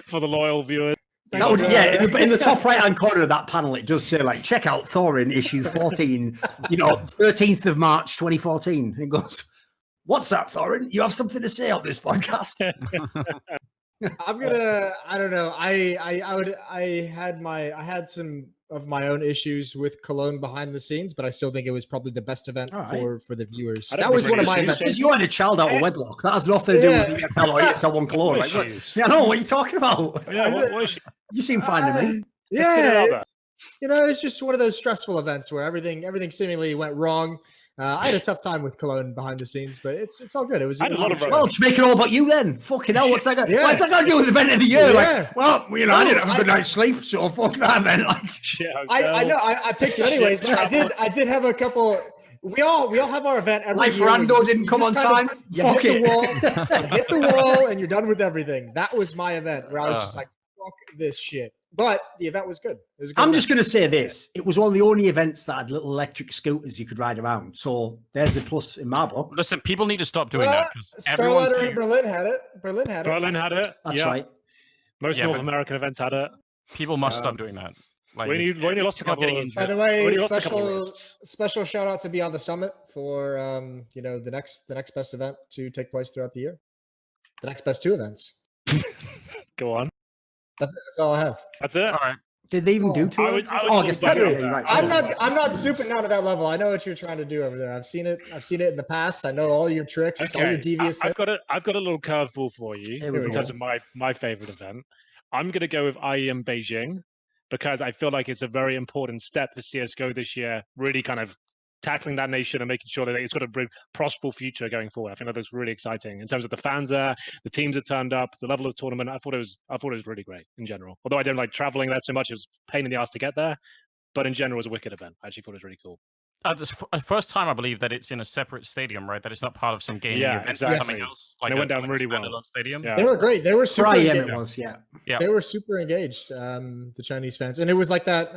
for the loyal viewers. In the top right-hand corner of that panel, it does say like, check out Thorin issue 14, 13th of March, 2014. It goes, what's that, Thorin? You have something to say on this podcast? I don't know. I had some of my own issues with Cologne behind the scenes, but I still think it was probably the best event for the viewers. That was one of my events. Because you had a child out of wedlock. That has nothing to do with ESL or ESL 1 Cologne. Right? Yeah, no, what are you talking about? Yeah, you seem fine to me. Yeah. It's just one of those stressful events where everything seemingly went wrong. I had a tough time with Cologne behind the scenes, but it's all good. It was well, just make it all about you then. Fucking hell, what's that got? What's that got to do with the event of the year? Yeah. Like, well, I didn't have a good night's sleep, so fuck that, man. Like, I know I picked it anyways, but I did have a couple. We all have our event every year. Rando didn't come on time. You hit the wall, and you're done with everything. That was my event where I was just like, fuck this shit. But the event was good. I'm just going to say this. It was one of the only events that had little electric scooters you could ride around. So there's a plus in my book. Listen, people need to stop doing that. Starlighter in Berlin had it. Berlin had it. That's right. Most North American events had it. People must stop doing that. Like, we only lost a couple of. By the way, special shout out to Beyond the Summit for the next best event to take place throughout the year. The next best 2 events. Go on. That's all I have. That's it. All right. Did they even do 2 events? I guess right. I'm not stooping down to that level. I know what you're trying to do over there. I've seen it in the past. I know all your tricks, all your devious. I've got a little curveball for you in terms of my favorite event. I'm going to go with IEM Beijing because I feel like it's a very important step for CS:GO this year. Really kind of tackling that nation and making sure that it's got a prosperous future going forward. I think that looks really exciting in terms of the fans there, the teams that turned up, the level of tournament. I thought it was really great in general. Although I didn't like traveling there so much, it was a pain in the ass to get there. But in general, it was a wicked event. I actually thought it was really cool. This first time, I believe that it's in a separate stadium, right? That it's not part of some gaming event exactly. or something else. Like it went down really well. Stadium. Yeah. They were great. They were super engaged. It was, yeah. They were super engaged, the Chinese fans. And it was like that,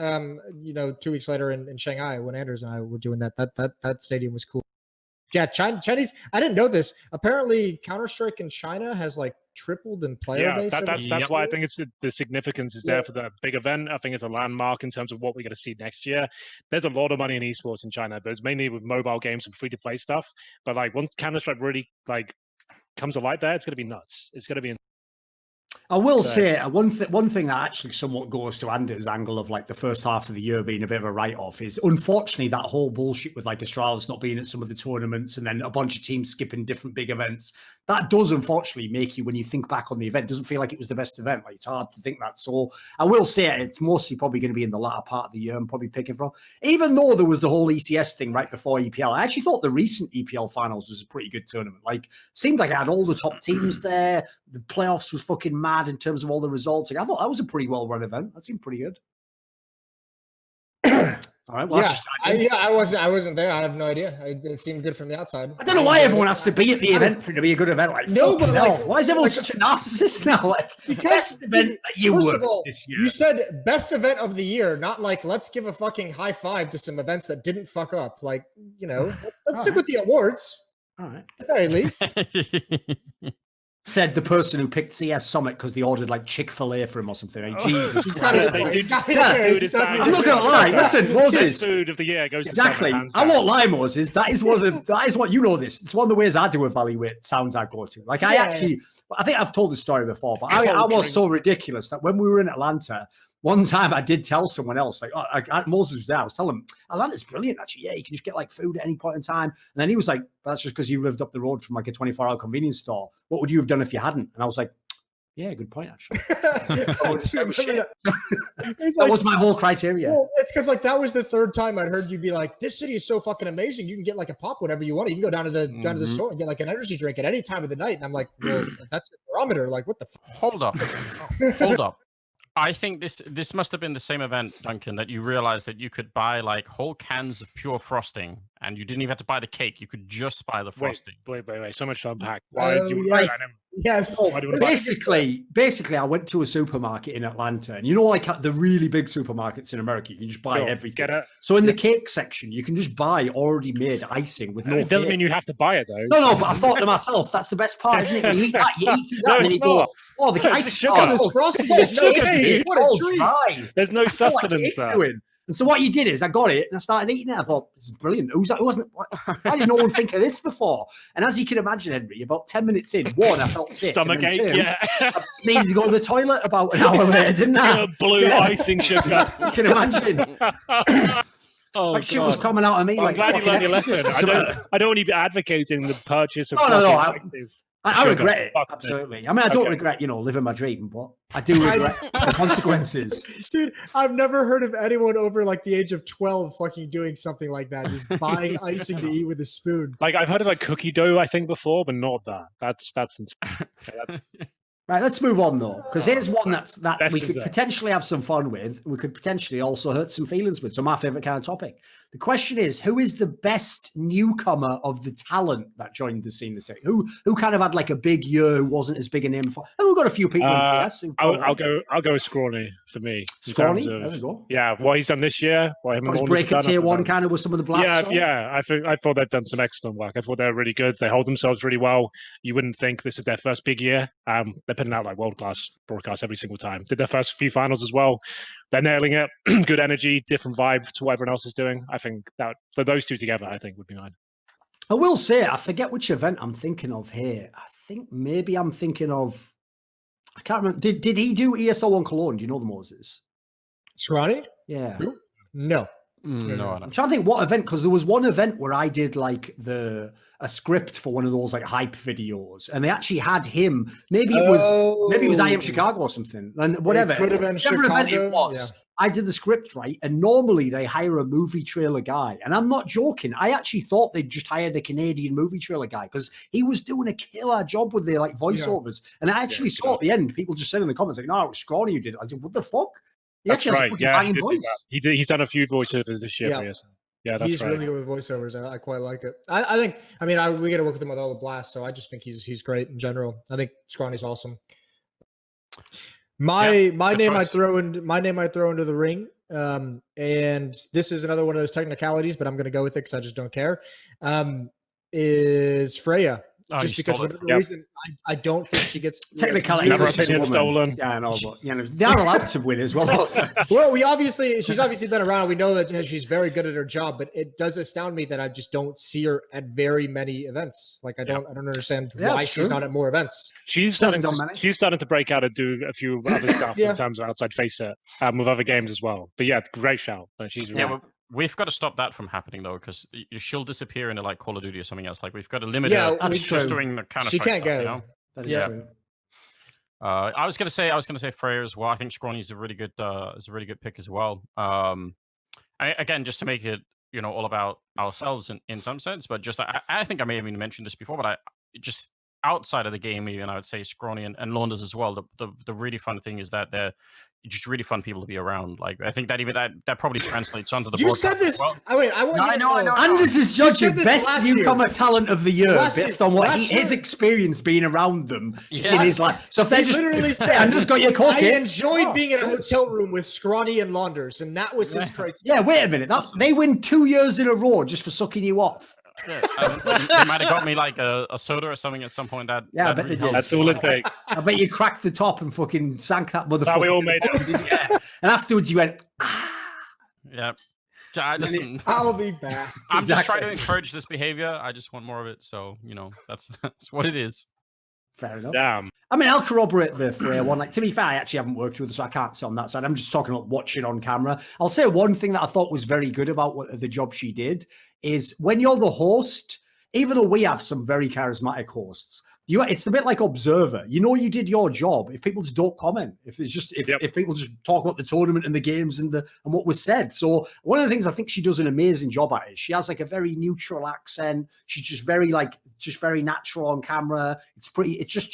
2 weeks later in Shanghai when Anders and I were doing that. That stadium was cool. Yeah, Chinese. I didn't know this. Apparently, Counter-Strike in China has like tripled in player base. That's why I think it's the significance is there for the big event. I think it's a landmark in terms of what we're going to see next year. There's a lot of money in esports in China, but it's mainly with mobile games and free-to-play stuff. But like once Counter-Strike really like comes to light there, it's going to be nuts. It's going to be. I will say one thing that actually somewhat goes to Anders' angle of like the first half of the year being a bit of a write-off is unfortunately that whole bullshit with like Astralis not being at some of the tournaments and then a bunch of teams skipping different big events. That does unfortunately make you, when you think back on the event, doesn't feel like it was the best event. Like it's hard to think that. So I will say it's mostly probably going to be in the latter part of the year I'm probably picking from. Even though there was the whole ECS thing right before EPL, I actually thought the recent EPL finals was a pretty good tournament. Like seemed like I had all the top teams there. The playoffs was fucking mad in terms of all the results. Like, I thought that was a pretty well-run event. That seemed pretty good. All right. Well, I wasn't there. I have no idea. It seemed good from the outside. I don't know why everyone has to be at the event for it to be a good event. Like, no, but like, why is everyone such a narcissist now? Like, best event that you first were of all, this year. You said best event of the year, not like let's give a fucking high five to some events that didn't fuck up. Like, let's stick with the awards. All right. At the very least. Said the person who picked CS Summit because they ordered like Chick-fil-A for him or something. Like, Jesus Christ. I'm not gonna lie. Listen, Moses. Food of the year goes exactly. I won't lie, Moses. That is what you know this. It's one of the ways I do evaluate sounds I go to. Like I think I've told this story before, but I was so ridiculous that when we were in Atlanta, one time I did tell someone else, like Moses was there, I was telling him, Atlanta's brilliant, actually. Yeah, you can just get like food at any point in time. And then he was like, that's just because you lived up the road from like a 24-hour convenience store. What would you have done if you hadn't? And I was like, yeah, good point, actually. That was my whole criteria. Well, it's because like that was the third time I'd heard you be like, this city is so fucking amazing. You can get like a pop whatever you want. You can go down to the store and get like an energy drink at any time of the night. And I'm like, well, if that's your barometer, like what the Hold up. I think this must have been the same event, Duncan, that you realized that you could buy like whole cans of pure frosting and you didn't even have to buy the cake. You could just buy the frosting. Wait. So much to unpack. Why did you Yes. Basically, I went to a supermarket in Atlanta, and you know, like the really big supermarkets in America, you can just buy everything. So in the cake section, you can just buy already made icing with no. It doesn't mean you have to buy it though. No, but I thought to myself, that's the best part, isn't it? When you eat that, you eat through that, and then you go, oh, the icing. What a treat! There's no sustenance there. And so what you did is I got it and I started eating it. I thought, this is brilliant. Why did no one think of this before? And as you can imagine, Henry, about 10 minutes in, one, I felt sick. Stomachache, I needed to go to the toilet about an hour later, didn't I? Blue icing sugar. You can imagine. Shit was coming out of me. I'm glad you learned your lesson. I don't want you to be advocating the purchase of I regret it. Absolutely. I mean, I don't regret, living my dream, but I do regret the consequences. Dude, I've never heard of anyone over like the age of 12 fucking doing something like that. Just buying icing to eat with a spoon. Like I've heard of like cookie dough, I think before, but not that. That's insane. Okay, Right, let's move on though, because here's one that we could potentially have some fun with. We could potentially also hurt some feelings with. So my favorite kind of topic. The question is, who is the best newcomer of the talent that joined the scene this year? Who kind of had like a big year, who wasn't as big a name for? And we've got a few people. I'll go with Scrawny for me. Scrawny, there we go. Yeah, what he's done this year. His break at tier 1 kind of with some of the blasts. Yeah. I thought they've done some excellent work. I thought they're really good. They hold themselves really well. You wouldn't think this is their first big year. They're putting out like world-class broadcasts every single time. Did their first few finals as well. they're nailing it. Good energy, different vibe to what everyone else is doing. I think that for those two together, I think would be mine. I will say, I forget which event I'm thinking of here. I think maybe I'm thinking of, I can't remember. Did he do ESL 1 Cologne? Do you know the Moses? Scrawny? Yeah. No. No, I'm trying to think what event, because there was one event where I did like a script for one of those like hype videos, and they actually had him. Maybe it was I Am Chicago or something, and whatever. It could have been Chicago. Event it was. Yeah. I did the script, right? And normally they hire a movie trailer guy. And I'm not joking. I actually thought they'd just hired a Canadian movie trailer guy because he was doing a killer job with their like voiceovers. Yeah. And I actually saw at the end, people just said in the comments, like, no, it was Scrawny who did it. I said, what the fuck? That's right. Yeah, he's done a few voiceovers this year. Yeah, that's he's really good with voiceovers. I quite like it. I think, we got to work with him with all the blasts. So I just think he's great in general. I think Scrawny's awesome. My name I throw into the ring, and this is another one of those technicalities, but I'm going to go with it because I just don't care. Is Freya? Just because for whatever reason, I don't think she gets technically stolen. Yeah, I know, but they're allowed to win as well. Well, she's obviously been around. We know that she's very good at her job, but it does astound me that I just don't see her at very many events. Like I don't understand why she's not at more events. She's starting to break out and do a few other stuff in terms of outside Faceit with other games as well. But yeah, great shout. She's really we've got to stop that from happening though, because she'll disappear into like Call of Duty or something else. Like we've got to limit her just doing the kind of she can't go. You know? That is true. I was gonna say Freya as well. I think Scrawny's a really good pick as well. Again, just to make it all about ourselves in some sense, but just I think I may have even mentioned this before, but I just outside of the game, even I would say Scrawny and Launders as well. The really fun thing is that they're just really fun people to be around. Like I think that even that probably translates onto the. You said this. Well. I know. Anders is judging best newcomer talent of the year based on what his experience being around them in his life. So if they just literally said, Anders got your cookie. I enjoyed being in a hotel room with Scrawny and Launders, and that was his criteria. Yeah, wait a minute. They win 2 years in a row just for sucking you off. Yeah, they might have got me like a soda or something at some point. I bet they did. That's all it takes. I bet you cracked the top and fucking sank that motherfucker. That we all made it. Yeah. And afterwards you went. Yeah. Listen, I'll be back. I'm just trying to encourage this behavior. I just want more of it. So that's what it is. Fair enough. Damn. I'll corroborate the Freya one. Like, to be fair, I actually haven't worked with her, so I can't say on that side. I'm just talking about watching on camera. I'll say one thing that I thought was very good about the job she did is when you're the host, even though we have some very charismatic hosts, it's a bit like Observer. You did your job if people just don't comment. If people just talk about the tournament and the games and what was said. So one of the things I think she does an amazing job at is she has like a very neutral accent. She's just very natural on camera. She just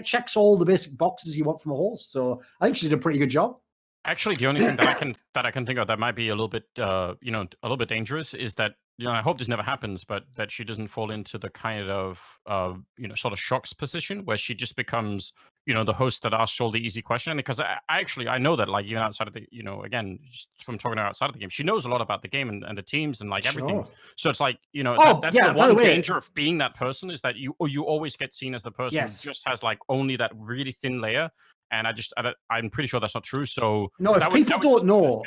checks all the basic boxes you want from a host. So I think she did a pretty good job. Actually, the only thing that I can think of that might be a little bit a little bit dangerous is that I hope this never happens, but that she doesn't fall into the kind of sort of shocks position where she just becomes the host that asks all the easy questions. Because I know that like even outside of the again just from talking to her outside of the game, she knows a lot about the game and the teams and like everything. So it's like that's the one danger of being that person is that you always get seen as the person who just has like only that really thin layer. And I'm pretty sure that's not true. So no, if people don't know,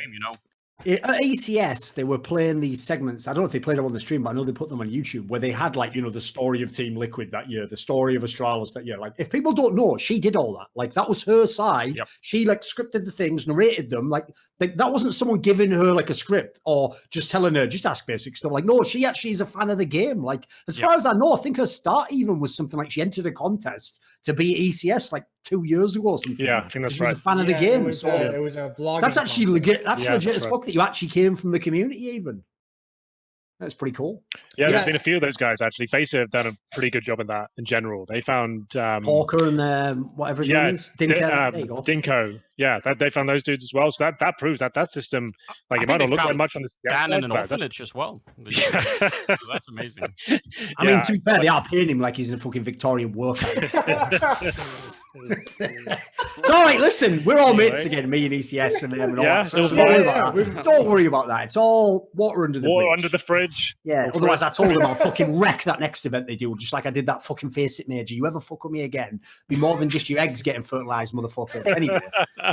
at ACS they were playing these segments. I don't know if they played them on the stream, but I know they put them on YouTube where they had like the story of Team Liquid that year, the story of Astralis that year. Like if people don't know, she did all that. Like that was her side. Yep. She like scripted the things, narrated them. Like that wasn't someone giving her like a script or just telling her just ask basic stuff. Like no, she actually is a fan of the game. Like as far as I know, I think her start even was something like she entered a contest to be at ECS like 2 years ago or something. Yeah, I think that's right. She was a fan of the game. It was a vlog. That's actually legit. That's legit as fuck that you actually came from the community even. That's pretty cool. Yeah, there's been a few of those guys actually. Faceit have done a pretty good job in that in general. They found Hawker and whatever his name is. Dinko. Yeah, they found those dudes as well. So that proves that system, like it might not look like much on this. Dan in an orphanage as well. That's amazing. I mean, to be fair, they are paying him like he's in a fucking Victorian workout. It's all right. Listen, we're all mates again, me and ECS and them and all that. So don't worry about that. It's all water under the bridge. Under the fridge. Yeah. Otherwise, I told them I'll fucking wreck that next event they do, just like I did that fucking Face It Major. You ever fuck with me again? Be more than just your eggs getting fertilized, motherfuckers. Anyway,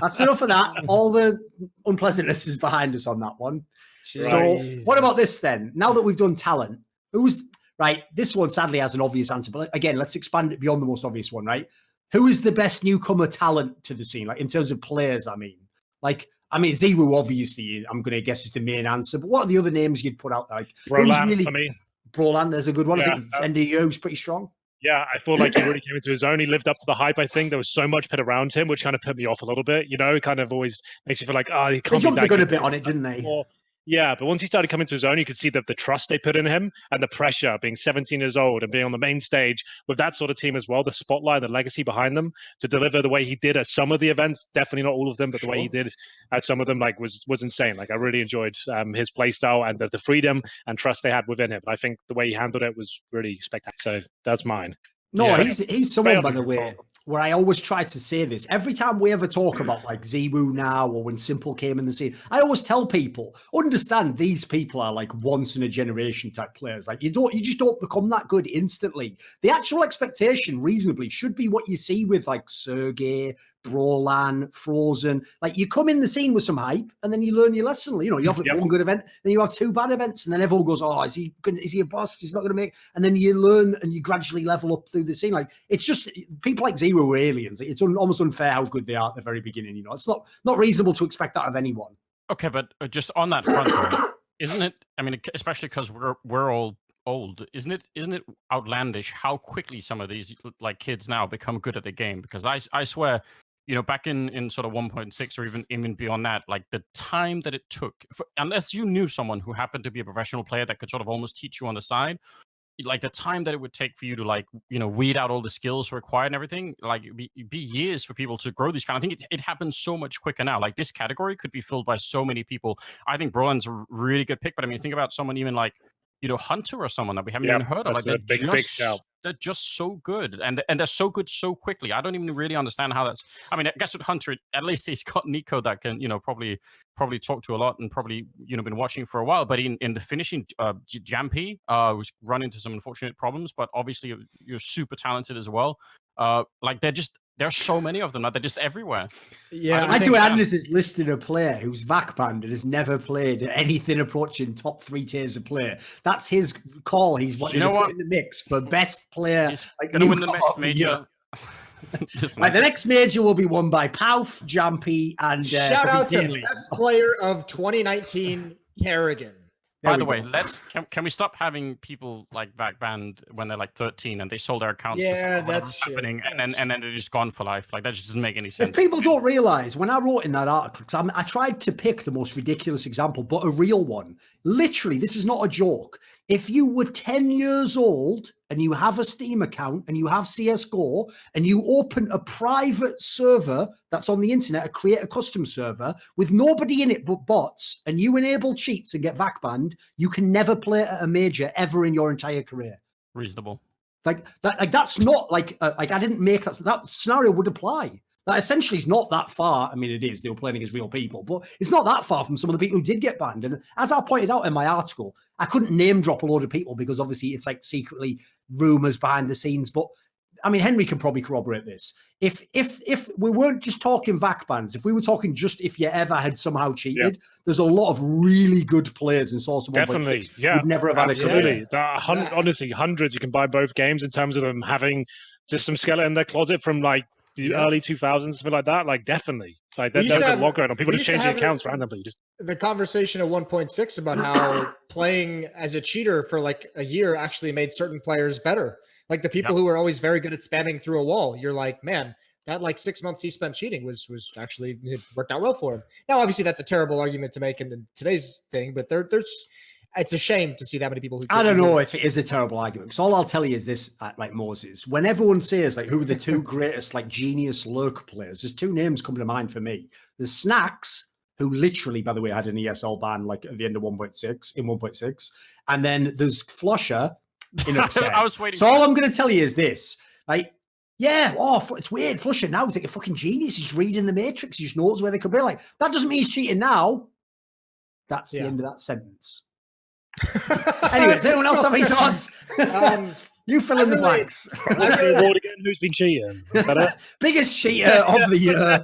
that's enough of that. All the unpleasantness is behind us on that one. So, what about this then? Now that we've done talent, who's right? This one sadly has an obvious answer, but again, let's expand it beyond the most obvious one, right? Who is the best newcomer talent to the scene? Like in terms of players, I mean, Ziwu, obviously, I'm going to guess is the main answer. But what are the other names you'd put out? Like, Brolan, for me. Brolan, there's a good one. Yeah, I think NDU's pretty strong. Yeah, I feel like he really came into his own. He lived up to the hype. I think there was so much put around him, which kind of put me off a little bit. You know, it kind of always makes you feel like, he can't. They jumped the gun a bit on it, didn't they? Yeah, but once he started coming to his own, you could see the trust they put in him and the pressure, being 17 years old and being on the main stage with that sort of team as well, the spotlight, the legacy behind them to deliver the way he did at some of the events, definitely not all of them, but the way he did at some of them, like was insane. Like I really enjoyed his play style and the freedom and trust they had within him. I think the way he handled it was really spectacular. So that's mine. No, he's someone, by the way, where I always try to say this. Every time we ever talk about like Ziwu now or when Simple came in the scene, I always tell people, understand these people are like once in a generation type players. Like you just don't become that good instantly. The actual expectation reasonably should be what you see with like Sergey, Brolan, Frozen. Like you come in the scene with some hype and then you learn your lesson. You know, you have one good event, then you have two bad events, and then everyone goes, "Oh, is he a boss? He's not going to make." And then you learn and you gradually level up through the scene. Like it's just people like Zero were aliens. It's almost unfair how good they are at the very beginning. You know, it's not reasonable to expect that of anyone. Okay, but just on that front, right, isn't it? I mean, especially because we're all old, isn't it outlandish how quickly some of these like kids now become good at the game? Because I swear, you know, back in sort of 1.6 or even beyond that, like the time that it took, unless you knew someone who happened to be a professional player that could sort of almost teach you on the side, like the time that it would take for you to like, you know, weed out all the skills required and everything, like it'd be years for people to grow these kind of things. It happens so much quicker now. Like this category could be filled by so many people. I think Brolan's a really good pick, but I mean, think about someone even like, you know, Hunter or someone that we haven't even heard of. Like they're just so good, and they're so good so quickly. I don't even really understand how that's. I mean, I guess with Hunter, at least he's got Nico that can, you know, probably talk to a lot and probably, you know, been watching for a while. But in the finishing, Jampy was run into some unfortunate problems, but obviously you're super talented as well. Like there's so many of them. Like they're just everywhere. Yeah, I do Anders is listed a player who's VAC banned and has never played anything approaching top 3 tiers of player. That's his call. He's wanting to put in the mix for best player. He's going to win the next major. Like the next major will be won by Pauf, Jampy, and shout out to best player of 2019, Kerrigan. By the way, can we stop having people like VAC banned when they're like 13 and they sold their accounts? Yeah, that's happening, and then they're just gone for life. Like that just doesn't make any sense. If people don't realize, when I wrote in that article, because I tried to pick the most ridiculous example, but a real one. Literally, this is not a joke. If you were 10 years old and you have a Steam account and you have CSGO and you open a private server that's on the internet, create a custom server with nobody in it but bots, and you enable cheats and get VAC banned, you can never play at a major ever in your entire career. Reasonable. Like that's not like I didn't make that scenario would apply. That essentially is not that far. I mean, it is. They were playing against real people, but it's not that far from some of the people who did get banned. And as I pointed out in my article, I couldn't name drop a load of people because obviously it's like secretly rumors behind the scenes. But I mean, Henry can probably corroborate this. If we weren't just talking VAC bans, if we were talking just if you ever had somehow cheated, there's a lot of really good players in Source 1.6 definitely, who'd never have had a career. Honestly, hundreds you can buy both games in terms of them having just some skeleton in their closet from like the early 2000s, something like that. Like definitely, like there's a lot going on. People just changing accounts randomly. Just the conversation at 1.6 about how playing as a cheater for like a year actually made certain players better. Like the people who were always very good at spamming through a wall. You're like, man, that like 6 months he spent cheating was actually, it worked out well for him. Now, obviously, that's a terrible argument to make in today's thing, but there's. It's a shame to see that many people who. I don't know if it is a terrible argument. Because all I'll tell you is this: like Moses, when everyone says like who are the 2 greatest like genius lurk players, there's 2 names come to mind for me. There's Snacks, who literally, by the way, had an ESL ban like at the end of 1.6, and then there's Flosher in Upset. I was waiting. So all I'm going to tell you is this: like Yeah, it's weird. Flusher now is like a fucking genius. He's reading the Matrix. He just knows where they could be. Like, that doesn't mean he's cheating now. That's the end of that sentence. Anyway, does anyone else have any thoughts? You fill in the blanks. What's the award again? Who's been cheating? Is that it? Biggest cheater of the year.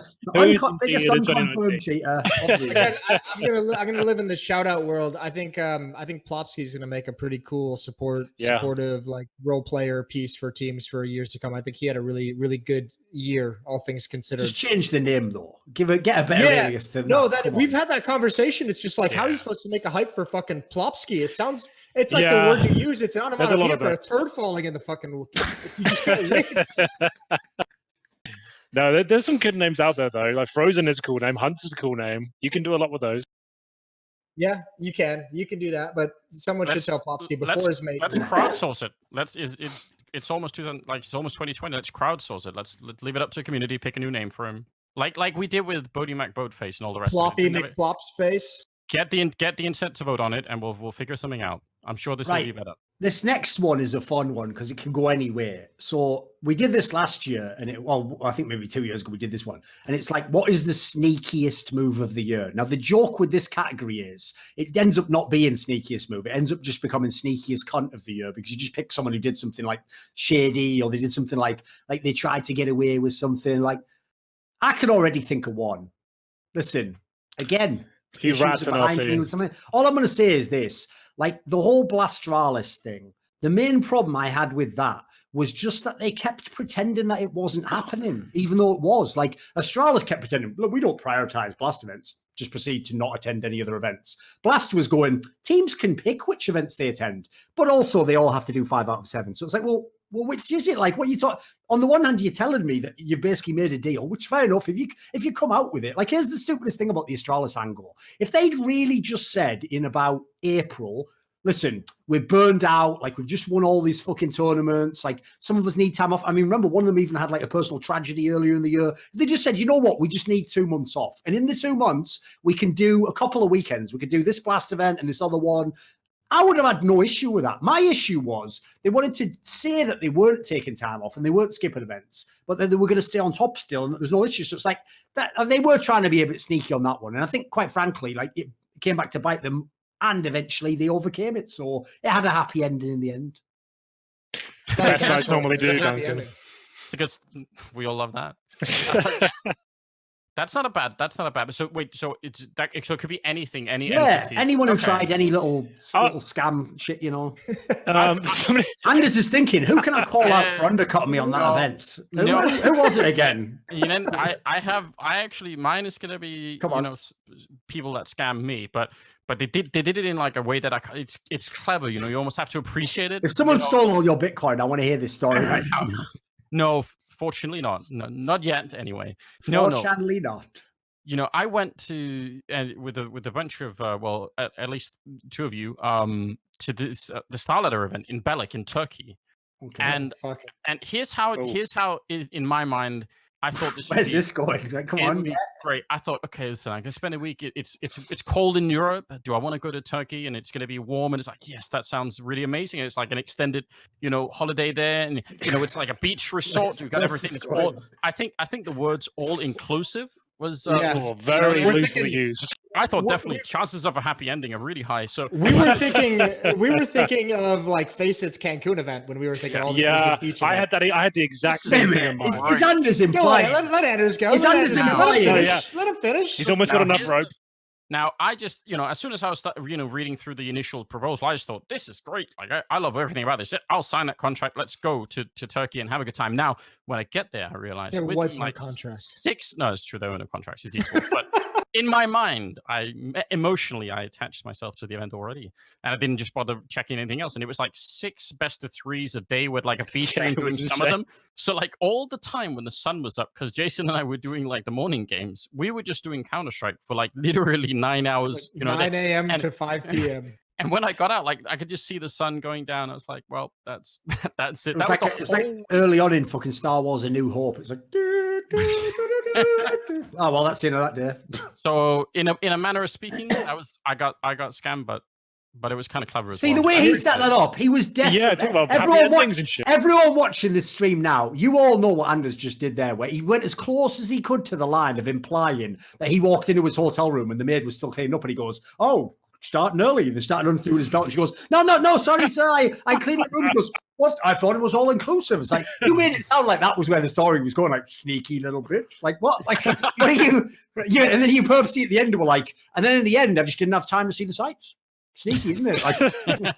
Biggest unconfirmed cheater of the year. I'm gonna live in the shout out world. I think Plopsky's gonna make a pretty cool supportive like role player piece for teams for years to come. I think he had a really, really good year, all things considered. Just change the name though. Get a better alias than that. We've had that conversation. It's just like how are you supposed to make a hype for fucking Plopsky? It's like the word you use. It's an onomatopoeia for a turd falling in the fucking. You just can't wait. No, there's some good names out there though. Like Frozen is a cool name. Hunt is a cool name. You can do a lot with those. Yeah, you can do that, but someone should tell Plopsky before his mate. Let's crowdsource it. It's almost 2020. Let's crowdsource it. Let's leave it up to the community. Pick a new name for him, like we did with Bodie McBoatface and all the rest. Floppy McFlopsface. Get the intent to vote on it, and we'll figure something out. I'm sure this will be better. This next one is a fun one because it can go anywhere. So we did this last year, and I think maybe 2 years ago we did this one, and it's like, what is the sneakiest move of the year? Now the joke with this category is it ends up not being sneakiest move. It ends up just becoming sneakiest cunt of the year because you just pick someone who did something like shady, or they did something like they tried to get away with something. Like, I could already think of one. Listen, again. All I'm going to say is this, like the whole Blastralis thing, the main problem I had with that was just that they kept pretending that it wasn't happening, even though it was. Like Astralis kept pretending, look, we don't prioritize Blast events, just proceed to not attend any other events. Blast was going, teams can pick which events they attend, but also they all have to do 5 out of 7. So it's like, well, which is it? Like, what you thought? On the one hand, you're telling me that you've basically made a deal, which fair enough. If you come out with it, like, here's the stupidest thing about the Astralis angle. If they'd really just said in about April, listen, we're burned out. Like, we've just won all these fucking tournaments. Like, some of us need time off. I mean, remember, one of them even had like a personal tragedy earlier in the year. They just said, you know what? We just need 2 months off. And in the 2 months, we can do a couple of weekends. We could do this Blast event and this other one. I would have had no issue with that. My issue was they wanted to say that they weren't taking time off and they weren't skipping events, but that they were going to stay on top still and there's no issue. So it's like that they were trying to be a bit sneaky on that one. And I think, quite frankly, like it came back to bite them, and eventually they overcame it. So it had a happy ending in the end. That's what I normally do, Duncan. It's a good. We all love that. That's not a bad. So wait, so it could be anything, any entity. Anyone who tried any little scam shit, you know. Anders is thinking, who can I call out for undercutting me on that event? Who was it again? You know, mine is gonna be people that scam me, but they did it in like a way that it's clever. You know, you almost have to appreciate it. If someone stole all your Bitcoin, I want to hear this story right now. No. Fortunately not. No, not yet anyway. Fortunately not. You know, I went to with a bunch of at least 2 of you to this the Starletter event in Belek in Turkey. Okay. And here's how in my mind I thought this. Where's this going? Like, come on. Great. I thought, okay, listen, I'm gonna spend a week. It's cold in Europe. Do I want to go to Turkey? And it's gonna be warm. And it's like, yes, that sounds really amazing. And it's like an extended, holiday there. And it's like a beach resort. You've got everything. It's all. I think the words all inclusive was very loosely used. I thought definitely chances of a happy ending are really high. So we were thinking of like Face It's Cancun event when we were thinking all this beach event. I had the exact same thing in mind. Is Anders implying? Let Anders go. Is Anders implying? Let him finish. He's almost got enough rope. Now, I just, as soon as I was, reading through the initial proposal, I just thought, this is great. Like, I love everything about this. I'll sign that contract. Let's go to Turkey and have a good time. Now, when I get there, I realized there was no contract. No, it's true. There were no contracts. It's easy. But in my mind, emotionally, I attached myself to the event already. And I didn't just bother checking anything else. And it was like 6 best of 3s a day with like a B stream doing some of them. So like all the time when the sun was up, because Jason and I were doing like the morning games, we were just doing Counter-Strike for like literally 9 hours. Like 9 a.m. to 5 p.m. And when I got out, like I could just see the sun going down. I was like, well, that's it. It's like early on in fucking Star Wars: A New Hope. It's like, oh well, that's the end of that day. So in a manner of speaking, I got scammed, but but it was kind of clever as well. See, the way he set that up, he was definitely... Everyone watching this stream now, you all know what Anders just did there, where he went as close as he could to the line of implying that he walked into his hotel room and the maid was still cleaning up, and he goes, oh, starting early. They started undoing his belt. And she goes, no, sorry, sir. I cleaned the room. He goes, what? I thought it was all inclusive. It's like, you made it sound like that was where the story was going, like, sneaky little bitch. Like, what? Like, what are you? Yeah, and then you purposely at the end were like, and then in the end, I just didn't have time to see the sights. Sneaky, isn't it? Like,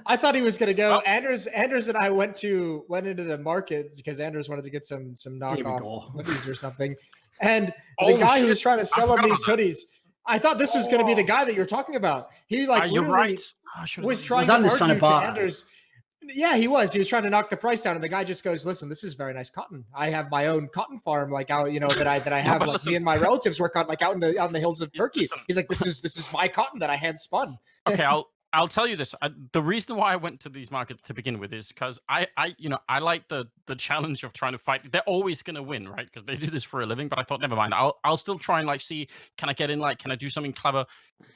I thought he was going to go. Anders and I went into the market because Anders wanted to get some knockoff hoodies or something. And the guy who was trying to sell him these hoodies, I thought this was going to be the guy that you're talking about. He you're right. Was trying to buy Anders. Yeah, he was. He was trying to knock the price down, and the guy just goes, "Listen, this is very nice cotton. I have my own cotton farm, like out, that I have. Like me and my relatives work on, like out in the hills of Turkey." He's like, "This is my cotton that I hand spun." Okay, I'll tell you this. The reason why I went to these markets to begin with is because I like the challenge of trying to fight. They're always going to win, right? Because they do this for a living. But I thought, never mind. I'll still try and see, can I get in? Can I do something clever?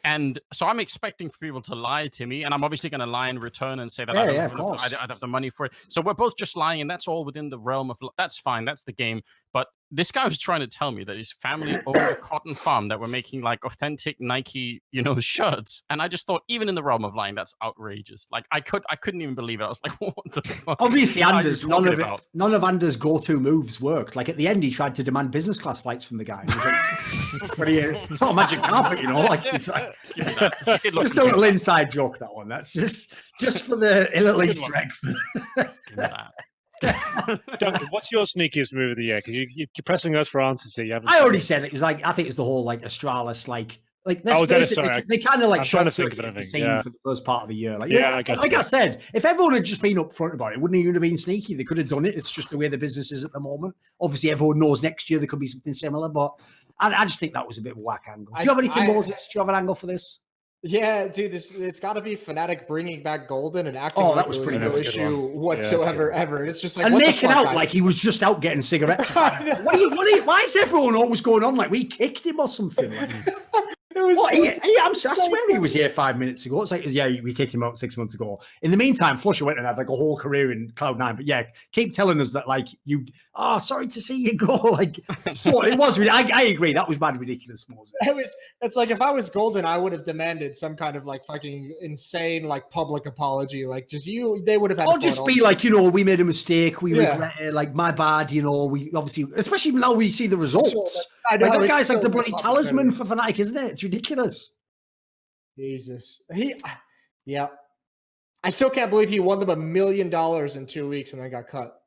And so I'm expecting for people to lie to me, and I'm obviously going to lie in return and say that I don't have the money for it. So we're both just lying, and that's all within the realm of. That's fine. That's the game. But this guy was trying to tell me that his family owned a cotton farm that were making authentic Nike, shirts. And I just thought, even in the realm of lying, that's outrageous. I couldn't even believe it. I was like, what the fuck? Obviously, Anders, none of Anders' go-to moves worked. At the end, he tried to demand business class flights from the guy. He was like, it's not a magic carpet, just a little inside joke, that one. That's just for the little Easter egg. Duncan, what's your sneakiest move of the year? Because you're pressing us for answers here. I already said it was I think it's the whole Astralis they kind of short circuited the scene for the first part of the year. I said, if everyone had just been upfront about it, wouldn't even have been sneaky. They could have done it. It's just the way the business is at the moment. Obviously, everyone knows next year there could be something similar, but I just think that was a bit of a whack angle. Do you have anything, Moses? Do you have an angle for this? Yeah, dude, it's got to be Fnatic bringing back Golden and acting like that was pretty no issue whatsoever ever. It's just and making out like he was just out getting cigarettes. Why is everyone always going on like we kicked him or something? I swear he was here 5 minutes ago. It's we kicked him out 6 months ago. In the meantime, Flusher went and had a whole career in Cloud9. But keep telling us that sorry to see you go. So it was. I agree. That was bad, ridiculous. It's like if I was Golden, I would have demanded some kind of fucking insane public apology. They would have had. Or just be we made a mistake. We regret it. My bad. We obviously, especially now we see the results. That guy's the bloody talisman for Fnatic, isn't it? It's ridiculous. Jesus. I still can't believe he won them $1 million in 2 weeks and then got cut.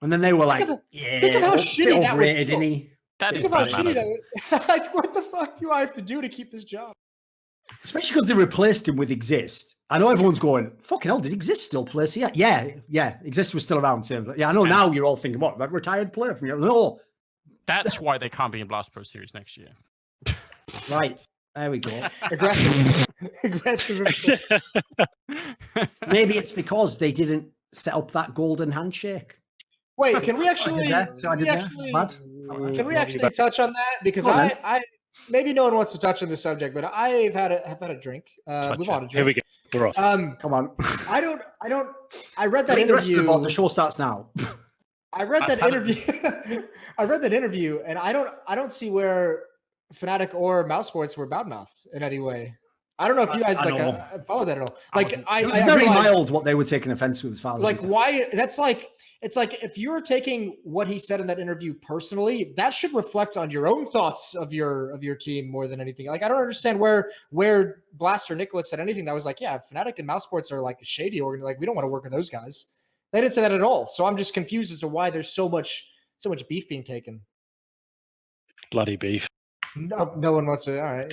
And then they were think of how shitty that would feel. That is bad. What the fuck do I have to do to keep this job? Especially because they replaced him with Exist. I know everyone's going, fucking hell, did Exist still play? So yeah, Exist was still around. I know now you're all thinking, what, that retired player from you? No. That's why they can't be in Blast Pro Series next year. Right. There we go. Aggressive. Maybe it's because they didn't set up that golden handshake. Wait, can we actually touch on that? Because I maybe no one wants to touch on the subject, but I've had a drink. Move on to drink. Here we go. We're off. Come on. I read that interview. The show starts now. I read that interview, and I don't see where Fnatic or Mouse Sports were badmouthed in any way. I don't know if you guys follow that at all. It was very mild what they were taking offense with as far as why that's it's if you're taking what he said in that interview personally, that should reflect on your own thoughts of your team more than anything. I don't understand where Blast or Nicholas said anything that was Fnatic and Mouse Sports are a shady organ. We don't want to work with those guys. They didn't say that at all. So I'm just confused as to why there's so much beef being taken. Bloody beef. No one wants to. All right.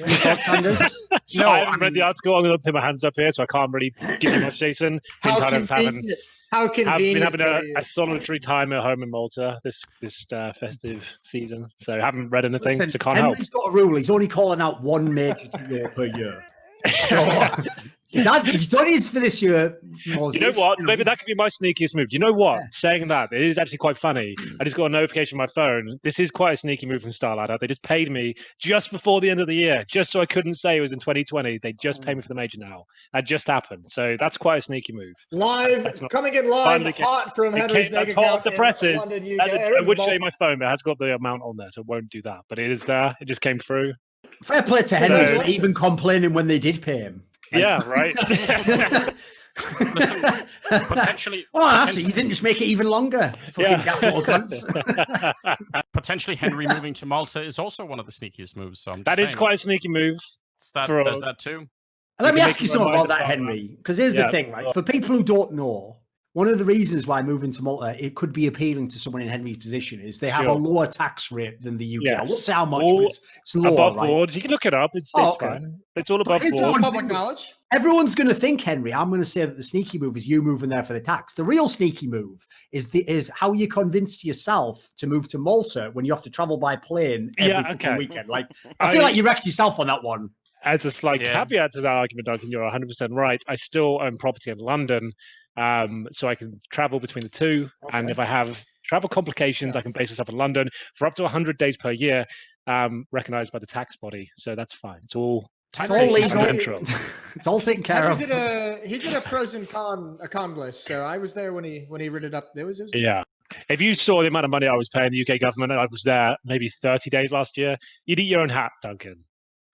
No, I haven't read the article. I'm going to put my hands up here, so I can't really give you much, Jason. How convenient. I've been having a solitary time at home in Malta this festive season, so I haven't read anything. So can't help. Henry's got a rule. He's only calling out one major per year. He's done his for this year. Moses. You know what? Maybe that could be my sneakiest move. You know what? Yeah. Saying that, it is actually quite funny. I just got a notification on my phone. This is quite a sneaky move from Starladder. They just paid me just before the end of the year, just so I couldn't say it was in 2020. They just paid me for the major now. That just happened. So that's quite a sneaky move. Coming in live, hot from Henry's bank account the presses. London, I would show you my phone, but it has got the amount on there, so it won't do that. But it is there. It just came through. Fair play to Henry for even complaining when they did pay him. Yeah, right. Listen, potentially. Oh, that's it. You didn't just make it even longer. Fucking daft little cunts. Potentially, Henry moving to Malta is also one of the sneakiest moves. So that is quite a sneaky move. Does that too. Let me ask you something about that, Henry. Because here's the thing, right? For people who don't know, one of the reasons why moving to Malta it could be appealing to someone in Henry's position is they have a lower tax rate than the UK. Yes. I won't say how much, but it's lower, above right? board. You can look it up. It's fine. It's all above board. Public knowledge. Everyone's going to think, Henry, I'm going to say that the sneaky move is you moving there for the tax. The real sneaky move is how you convinced yourself to move to Malta when you have to travel by plane every weekend. Like, I feel like you wrecked yourself on that one. As a slight caveat to that argument, Duncan, you're 100% right. I still own property in London. So I can travel between the two, and if I have travel complications, I can base myself in London for up to 100 days per year, recognized by the tax body. So that's fine. It's all legal. It's all taken care of. He did a pros and con list. So I was there when he wrote it up. Yeah. If you saw the amount of money I was paying the UK government, and I was there maybe 30 days last year, you'd eat your own hat, Duncan.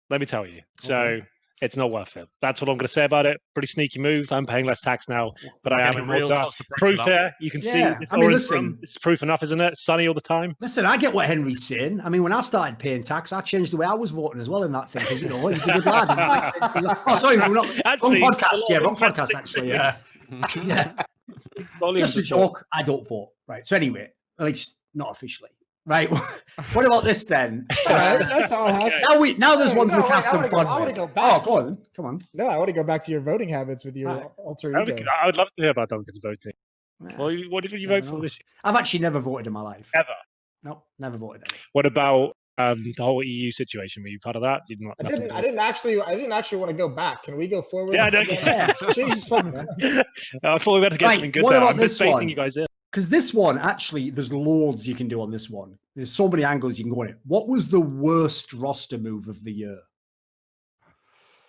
Let me tell you. So. It's not worth it. That's what I'm going to say about it. Pretty sneaky move. I'm paying less tax now, but I am in Malta. Proof here. You can see it's it's proof enough, isn't it? Sunny all the time. Listen, I get what Henry's saying. I mean, when I started paying tax, I changed the way I was voting as well in that thing because, he's a good lad. Oh, sorry, we're not. Actually, wrong podcast. Wrong podcast, actually. Yeah. Just a joke. I don't vote. Right. So anyway, at least not officially. Right. What about this then? That's all. Now there's ones we can have some fun. I want to go back. Oh, go on. Come on. No, I want to go back to your voting habits with your alter ego. I would love to hear about Duncan's voting. Yeah. Well, what did you vote for this year? I've actually never voted in my life. Ever? No, never voted. What about the whole EU situation? Were you part of that? I didn't actually want to go back. Can we go forward? Yeah. Jesus fucking Christ. I thought we had to get something good. What there. about this one? You guys in. Because this one, actually, there's loads you can do on this one. There's so many angles you can go on it. What was the worst roster move of the year?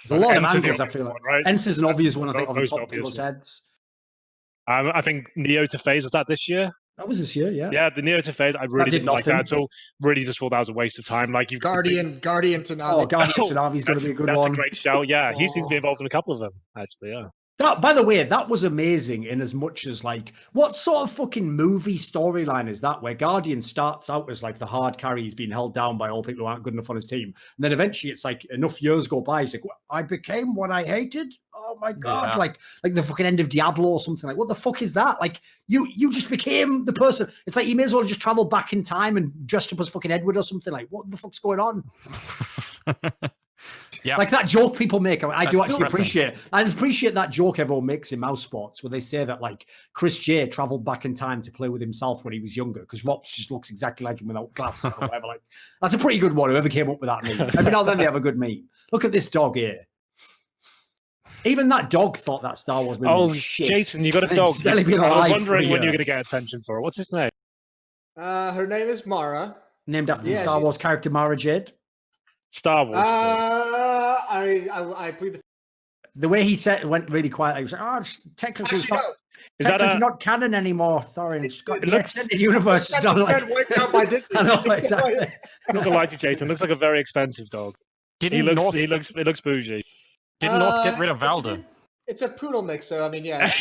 There's a lot of angles, I feel like. Right? Enter's an obvious one, I think, on the top of people's heads. I think Neo to Phase, was that this year? That was this year, yeah. Yeah, the Neo to Phase, I really didn't like that at all. Really just thought that was a waste of time. Like Guardian to Navi. Oh, Guardian to Navi's going to be a good one. That's a great show, yeah. He seems to be involved in a couple of them, actually, yeah. That, by the way, that was amazing in as much as, like, what sort of fucking movie storyline is that where Guardian starts out as, like, the hard carry, he's being held down by all people who aren't good enough on his team. And then eventually it's like enough years go by, he's like, I became what I hated? Oh my God. Yeah. Like the fucking end of Diablo or something. Like, what the fuck is that? Like, you just became the person. It's like you may as well just travel back in time and dressed up as fucking Edward or something. Like, what the fuck's going on? Yeah, like that joke people make. I do actually appreciate. I appreciate that joke everyone makes in Mouse Sports, where they say that like Chris J traveled back in time to play with himself when he was younger because Rops just looks exactly like him without glasses or whatever. Like that's a pretty good one. Whoever came up with that meme. Every now and then they have a good meme. Look at this dog here. Even that dog thought that Star Wars movie was shit. Jason, you got a dog. I was wondering when you're going to get attention for her. What's his name? Her name is Mara. Named after the Star Wars character Mara Jade. Star Wars. I plead the way he said it went really quiet. He was like, "Oh, it's technically not canon anymore." Sorry, it's got the extended universe. Is not like by Disney. I know, exactly. I'm not gonna lie to you, Jason. Looks like a very expensive dog. He looks bougie. Didn't North get rid of Valda? It's a poodle mix, so I mean, yeah.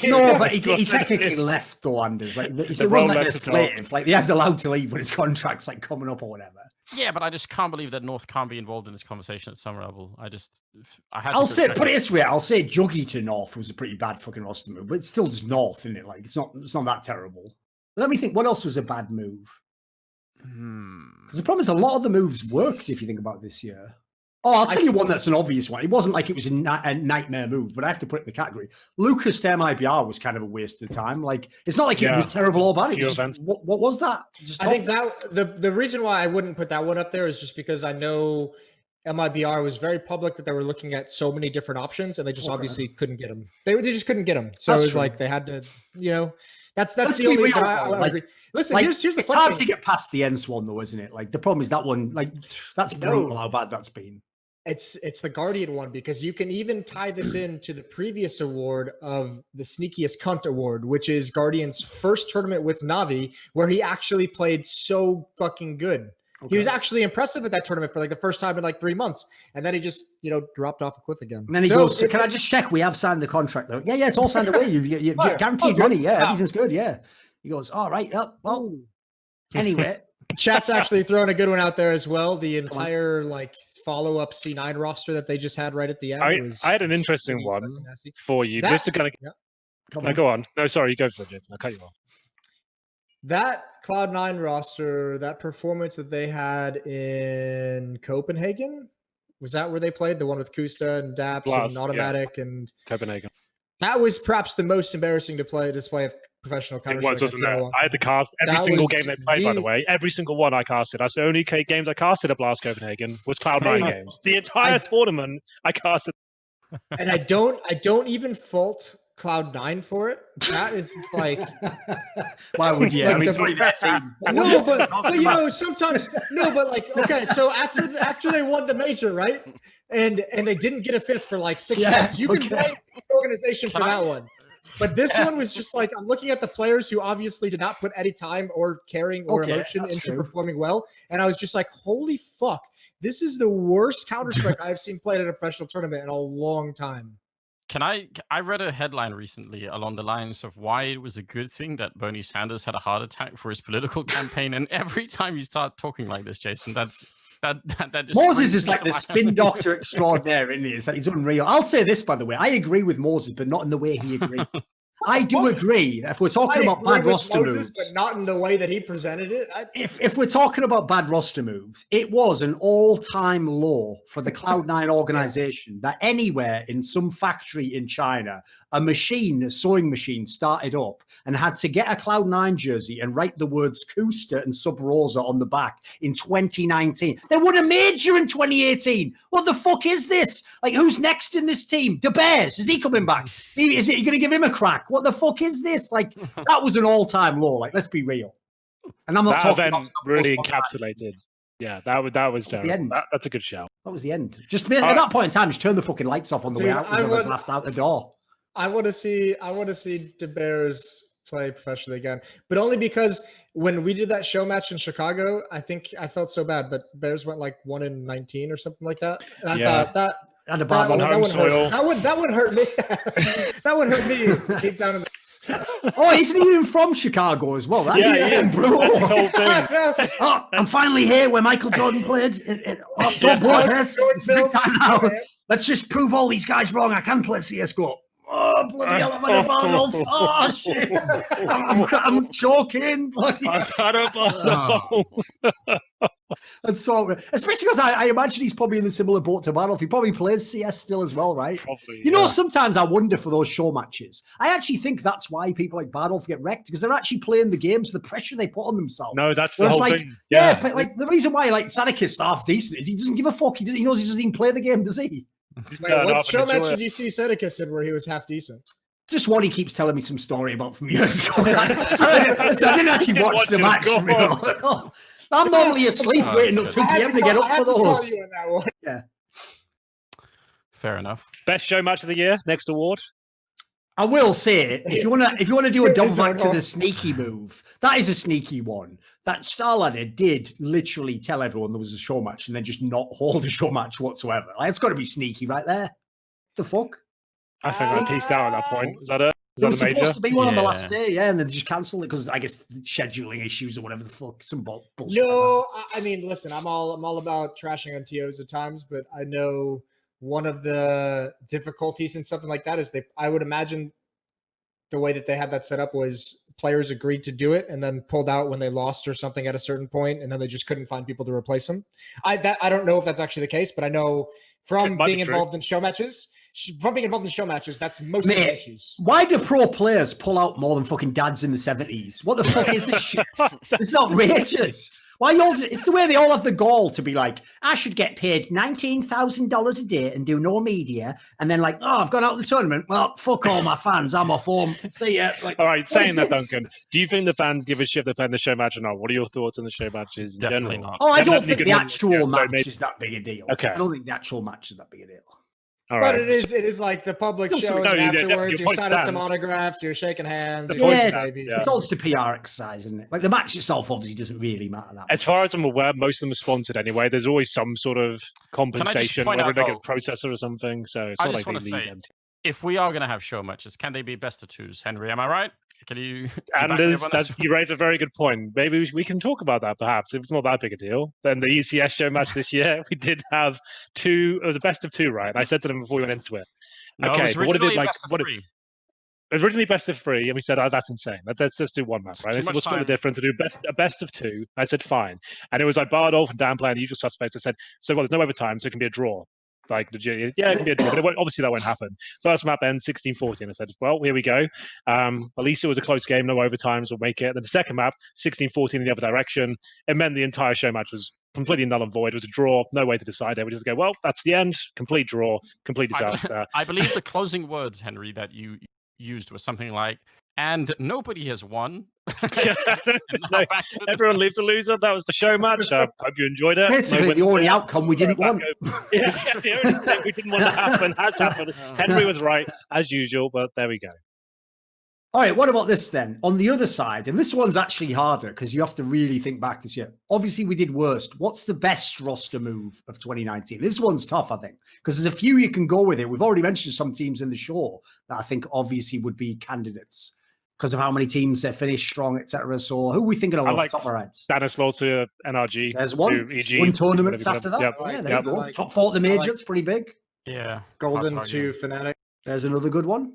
No, but he technically left though, Anders. Like, it wasn't like a slave. Like, he has allowed to leave when his contract's like coming up or whatever. Yeah, but I just can't believe that North can't be involved in this conversation at some level. I'll say, put it this way, I'll say Juggy to North was a pretty bad fucking roster move, but it's still just North, isn't it? Like, it's not that terrible. Let me think, what else was a bad move? Because the problem is a lot of the moves worked if you think about this year. Oh, I'll tell you one that's an obvious one. It wasn't like it was a nightmare move, but I have to put it in the category. Lucas to MIBR was kind of a waste of time. Like, it's not like it was terrible or bad. What was that? I think that the reason why I wouldn't put that one up there is just because I know MIBR was very public that they were looking at so many different options, and they just obviously couldn't get them. They just couldn't get them. So it was like they had to, that's the only reason I agree. Listen, here's the it's hard to get past the Ents one though, isn't it? Like the problem is that one, like that's brutal how bad that's been. It's the Guardian one, because you can even tie this into the previous award of the Sneakiest Cunt Award, which is Guardian's first tournament with Navi, where he actually played so fucking good. Okay. He was actually impressive at that tournament for like the first time in like 3 months, and then he just dropped off a cliff again. And then he goes, "Can I just check? We have signed the contract though." Yeah, it's all signed away. You guaranteed money. Yeah, everything's good. Yeah. He goes, "All right, well, anyway." Chat's actually throwing a good one out there as well. The entire follow-up C9 roster that they just had right at the end. I had an interesting one for you. Go on. No, sorry, you go for it, Jason. I'll cut you off. That Cloud9 roster, that performance that they had in Copenhagen, was that where they played? The one with Kusta and Daps and Automatic and Copenhagen. That was perhaps the most embarrassing display of professional Counter-Strike. It was, wasn't it? I had to cast every single game they played, by the way. Every single one I casted. That's the only games I casted at Blast Copenhagen was Cloud9 games. The entire tournament I casted. And I don't even fault Cloud9 for it. That is like, why would you? I mean, it's only that team. No, but sometimes okay. So after they won the major, right, and they didn't get a fifth for like 6 months, you can blame the organization for that one. But this one was just like, I'm looking at the players who obviously did not put any time or caring or emotion into performing well, and I was just like, holy fuck, this is the worst Counter-Strike I've seen played at a professional tournament in a long time. I read a headline recently along the lines of why it was a good thing that Bernie Sanders had a heart attack for his political campaign. And every time you start talking like this, Jason, that just Moses is like the spin doctor extraordinaire, isn't he? It's like, he's unreal. I'll say this, by the way. I agree with Moses, but not in the way he agreed. I do agree. If we're talking about bad roster moves, but not in the way that he presented it. If we're talking about bad roster moves, it was an all-time low for the Cloud9 organization that anywhere in some factory in China, a sewing machine started up and had to get a Cloud9 jersey and write the words Kusta and Sub Rosa on the back in 2019. They won a major in 2018. What the fuck is this? Like, who's next in this team? The Bears. Is he coming back? Is it going to give him a crack? What the fuck is this? Like, that was an all-time low. Like, let's be real. And I'm not talking about really encapsulated. Yeah, that was the end. That's a good shout. That was the end. Just at that point in time, just turn the fucking lights off on the way out. I was laughed out the door. I want to see the Bears play professionally again, but only because when we did that show match in Chicago, I think I felt so bad, but Bears went like 1-19 or something like that, and I thought that. And a bad one. That would hurt me. That would hurt me deep down in the. Oh, isn't he even from Chicago as well? That's brutal. Oh, I'm finally here where Michael Jordan played. Don't protest. It's big time now. Let's just prove all these guys wrong. I can play CSGO. Oh, bloody hell, I'm on a bottle. Oh, shit. I'm choking. Bloody And so, especially because I imagine he's probably in the similar boat to Battlefield. He probably plays CS still as well, right? Probably, sometimes I wonder for those show matches. I actually think that's why people like Battlefield get wrecked, because they're actually playing the games, the pressure they put on themselves. No, that's the whole thing. Yeah, but like the reason why Sadikist half decent is he doesn't give a fuck. He knows he doesn't even play the game, does he? Wait, what show match did you see Sadikist in where he was half decent? Just one he keeps telling me some story about from years ago. I didn't actually watch the match. I'm normally asleep waiting up 2 p.m. to get up for those. Yeah. Fair enough. Best show match of the year. Next award. I will say, if you want to do a dump back to the sneaky move, that is a sneaky one. That Starladder did literally tell everyone there was a show match and then just not hold a show match whatsoever. Like, it's got to be sneaky right there. The fuck? I think I pieced out at that point. Is that it? It was supposed to be one on the last day, and then they just cancelled it because I guess scheduling issues or whatever the fuck. Some bullshit. No, I mean, listen, I'm all about trashing on TOs at times, but I know one of the difficulties in something like that is I would imagine the way that they had that set up was players agreed to do it and then pulled out when they lost or something at a certain point, and then they just couldn't find people to replace them. I don't know if that's actually the case, but I know from being involved in show matches. That's most of the issues. Why do pro players pull out more than fucking dads in the 70s? What the fuck is this shit? This is outrageous. Why all? It's the way they all have the gall to be like, I should get paid $19,000 a day and do no media, and then like, oh, I've gone out of the tournament. Well, fuck all my fans. I'm off home. See ya. Like, all right, saying that, Duncan, do you think the fans give a shit if they're playing the show match or not? What are your thoughts on the show matches in Definitely general? not. Oh, I don't think the actual match is that big a deal. Okay. I don't think the actual match is that big a deal. All right. But it is like the public show afterwards. You're signing some autographs. You're shaking hands. It's all just a PR exercise, isn't it? Like the match itself obviously doesn't really matter that much. As far as I'm aware, most of them are sponsored anyway. There's always some sort of compensation, whether they get a processor or something. So it's not like they need them. If we are going to have show matches, can they be best of twos? Henry, am I right? Can you? You raise a very good point. Maybe we can talk about that perhaps. If it's not that big a deal, then the ECS show match this year, we did have two. It was a best of two, right? I said to them before we went into it. No, okay, it was originally best of three. Originally best of three, and we said, "Oh, that's insane. Let's just do one match, right? We'll split the difference to do a best of two." I said, "Fine," and it was like Bardolph and Dan playing the usual suspects. I said, "So there's no overtime, so it can be a draw." Like, yeah, it can be a draw, but obviously that won't happen. First map ends 16-14. I said, well, here we go. At least it was a close game, no overtimes, we'll make it. Then the second map, 16-14 in the other direction. It meant the entire show match was completely null and void. It was a draw, no way to decide it. We just go, well, that's the end. Complete draw, complete disaster. I believe the closing words, Henry, that you used was something like, and nobody has won. No, everyone leaves a loser. That was the show match. Hope you enjoyed it. Basically, the only outcome we didn't want. The only thing we didn't want to happen has happened. Henry was right, as usual, but there we go. All right, what about this then? On the other side, and this one's actually harder because you have to really think back this year. Obviously, we did worst. What's the best roster move of 2019? This one's tough, I think, because there's a few you can go with it. We've already mentioned some teams in the show that I think obviously would be candidates because of how many teams they finished strong, etc. So who are we thinking of off the top of our heads? Stanislaw to NRG. There's one. To EG, one tournaments after that. Yep. Yeah, there you go. Top 4 at the major. It's pretty big. Yeah. Golden to Fnatic. There's another good one.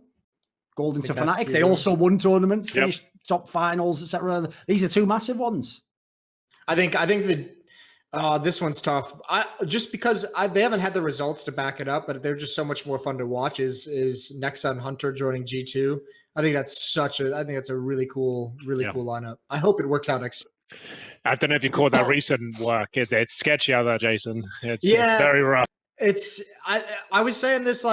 Golden to Fnatic. They also won tournaments, finished top finals, etc. These are two massive ones. I think this one's tough. Just because they haven't had the results to back it up, but they're just so much more fun to watch. Is Nexa and Hunter joining G2? I think that's a really cool lineup. I hope it works out next year. I don't know if you call that recent work. It's sketchy out there, Jason. It's very rough. I was saying this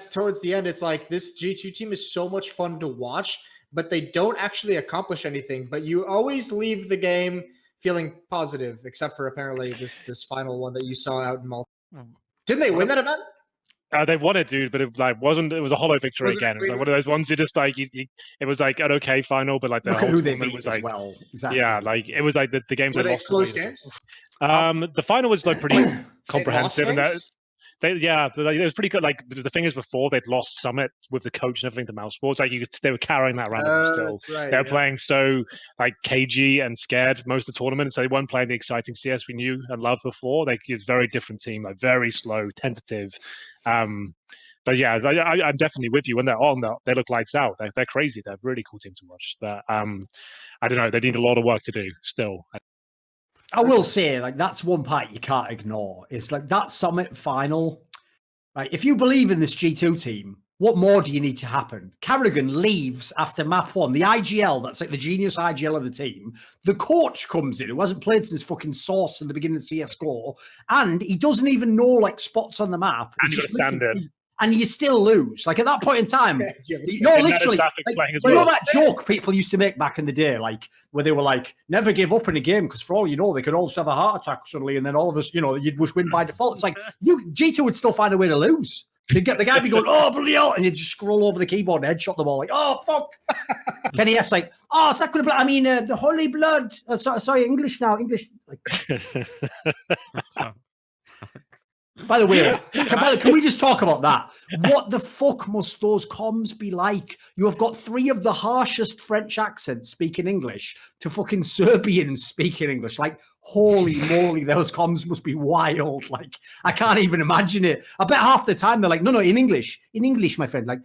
towards the end. It's like this G2 team is so much fun to watch, but they don't actually accomplish anything. But you always leave the game feeling positive, except for apparently this final one that you saw out in Malta. Didn't they win that event? They won it, dude, but it wasn't. It was a hollow victory again. It was like one of those ones you just like. It was like an okay final, but like the whole who they beat was as like, well. Exactly. Yeah, like it was like the games were they they lost. Close games. The final was like pretty comprehensive, and that. It was pretty good. Like the thing is, before they'd lost Summit with the coach and everything to Mouse Sports, like they were carrying that around still. Right, they were playing so like KG and scared most of the tournament, so they weren't playing the exciting CS we knew and loved before. Like it's a very different team, like very slow, tentative. But yeah, I'm definitely with you. When they're on, they look lights out. They're crazy. They're a really cool team to watch. But I don't know. They need a lot of work to do still. I will say, like, that's one part you can't ignore. It's like that Summit final. Like, if you believe in this G2 team, what more do you need to happen? Carrigan leaves after map 1. The IGL, that's like the genius IGL of the team. The coach comes in, who hasn't played since fucking Source in the beginning of CSGO, and he doesn't even know, like, spots on the map. And you stand it. And you still lose. Like, at that point in time, you're literally, you know that joke people used to make back in the day, like, where they were like, never give up in a game, because for all you know, they could all just have a heart attack suddenly, and then all of us, you'd just win by default. It's like, G2 would still find a way to lose. You'd get the guy be going, oh, bloody hell, and you'd just scroll over the keyboard and headshot the ball, like, oh, fuck. Kenny S, like, oh, sacred blood, the holy blood. Sorry, English now, English. Like, By the way, can we just talk about that? What the fuck must those comms be like? You have got 3 of the harshest French accents speaking English to fucking Serbians speaking English. Like, holy moly, those comms must be wild. Like, I can't even imagine it. I bet half the time they're like, no, in English, my friend. Like,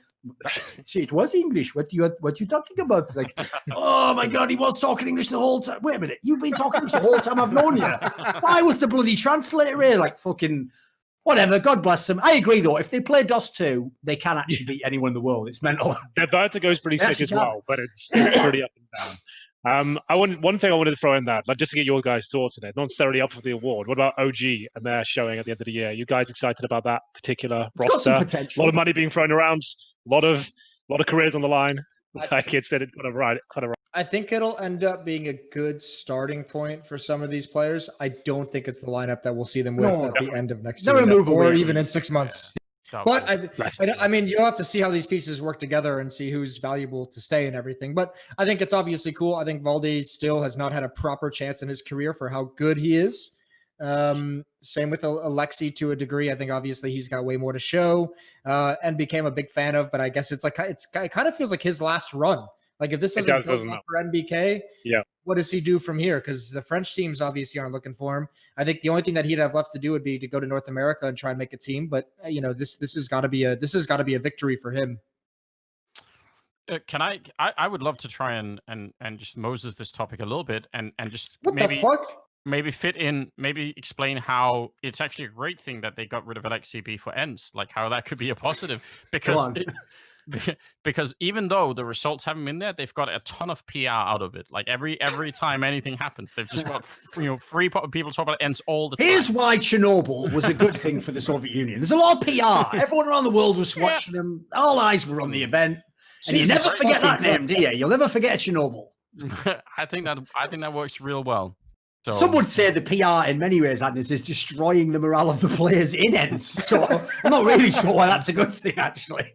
see, it was English. What you talking about? Like, oh my God, he was talking English the whole time. Wait a minute, you've been talking English the whole time I've known you. Why was the bloody translator here? Like, fucking... Whatever, God bless them. I agree, though. If they play DOS 2, they can actually beat anyone in the world. It's mental. Their Vertigo is pretty sick as well, but it's pretty up and down. One thing I wanted to throw in that, like just to get your guys' thoughts on it, not necessarily up for the award. What about OG and their showing at the end of the year? You guys excited about that particular roster? Got some potential. A lot of money being thrown around, a lot of careers on the line. Like it's kind of right. I think it'll end up being a good starting point for some of these players. I don't think it's the lineup that we'll see them with at the end of next year, or even in 6 months. But I mean, you'll have to see how these pieces work together and see who's valuable to stay and everything. But I think it's obviously cool. I think Valde still has not had a proper chance in his career for how good he is. Same with Alexi to a degree. I think obviously he's got way more to show and became a big fan of. But I guess it kind of feels like his last run. Like if this doesn't go for NBK, what does he do from here? Because the French teams obviously aren't looking for him. I think the only thing that he'd have left to do would be to go to North America and try and make a team. But this has got to be a victory for him. Can I would love to try and just Moses this topic a little bit and just the fuck? Maybe fit in, maybe explain how it's actually a great thing that they got rid of LXCB for ENCE, like how that could be a positive because even though the results haven't been there, they've got a ton of PR out of it. Like every time anything happens, they've just got free people talk about ENCE all the time. Here's why Chernobyl was a good thing for the Soviet Union. There's a lot of PR. Everyone around the world was watching them. All eyes were on the event, and you never forget that name, do you? You'll never forget Chernobyl. I think that works real well. So, some would say the PR in many ways, Agnes, is destroying the morale of the players in ENCE. So I'm not really sure why that's a good thing, actually.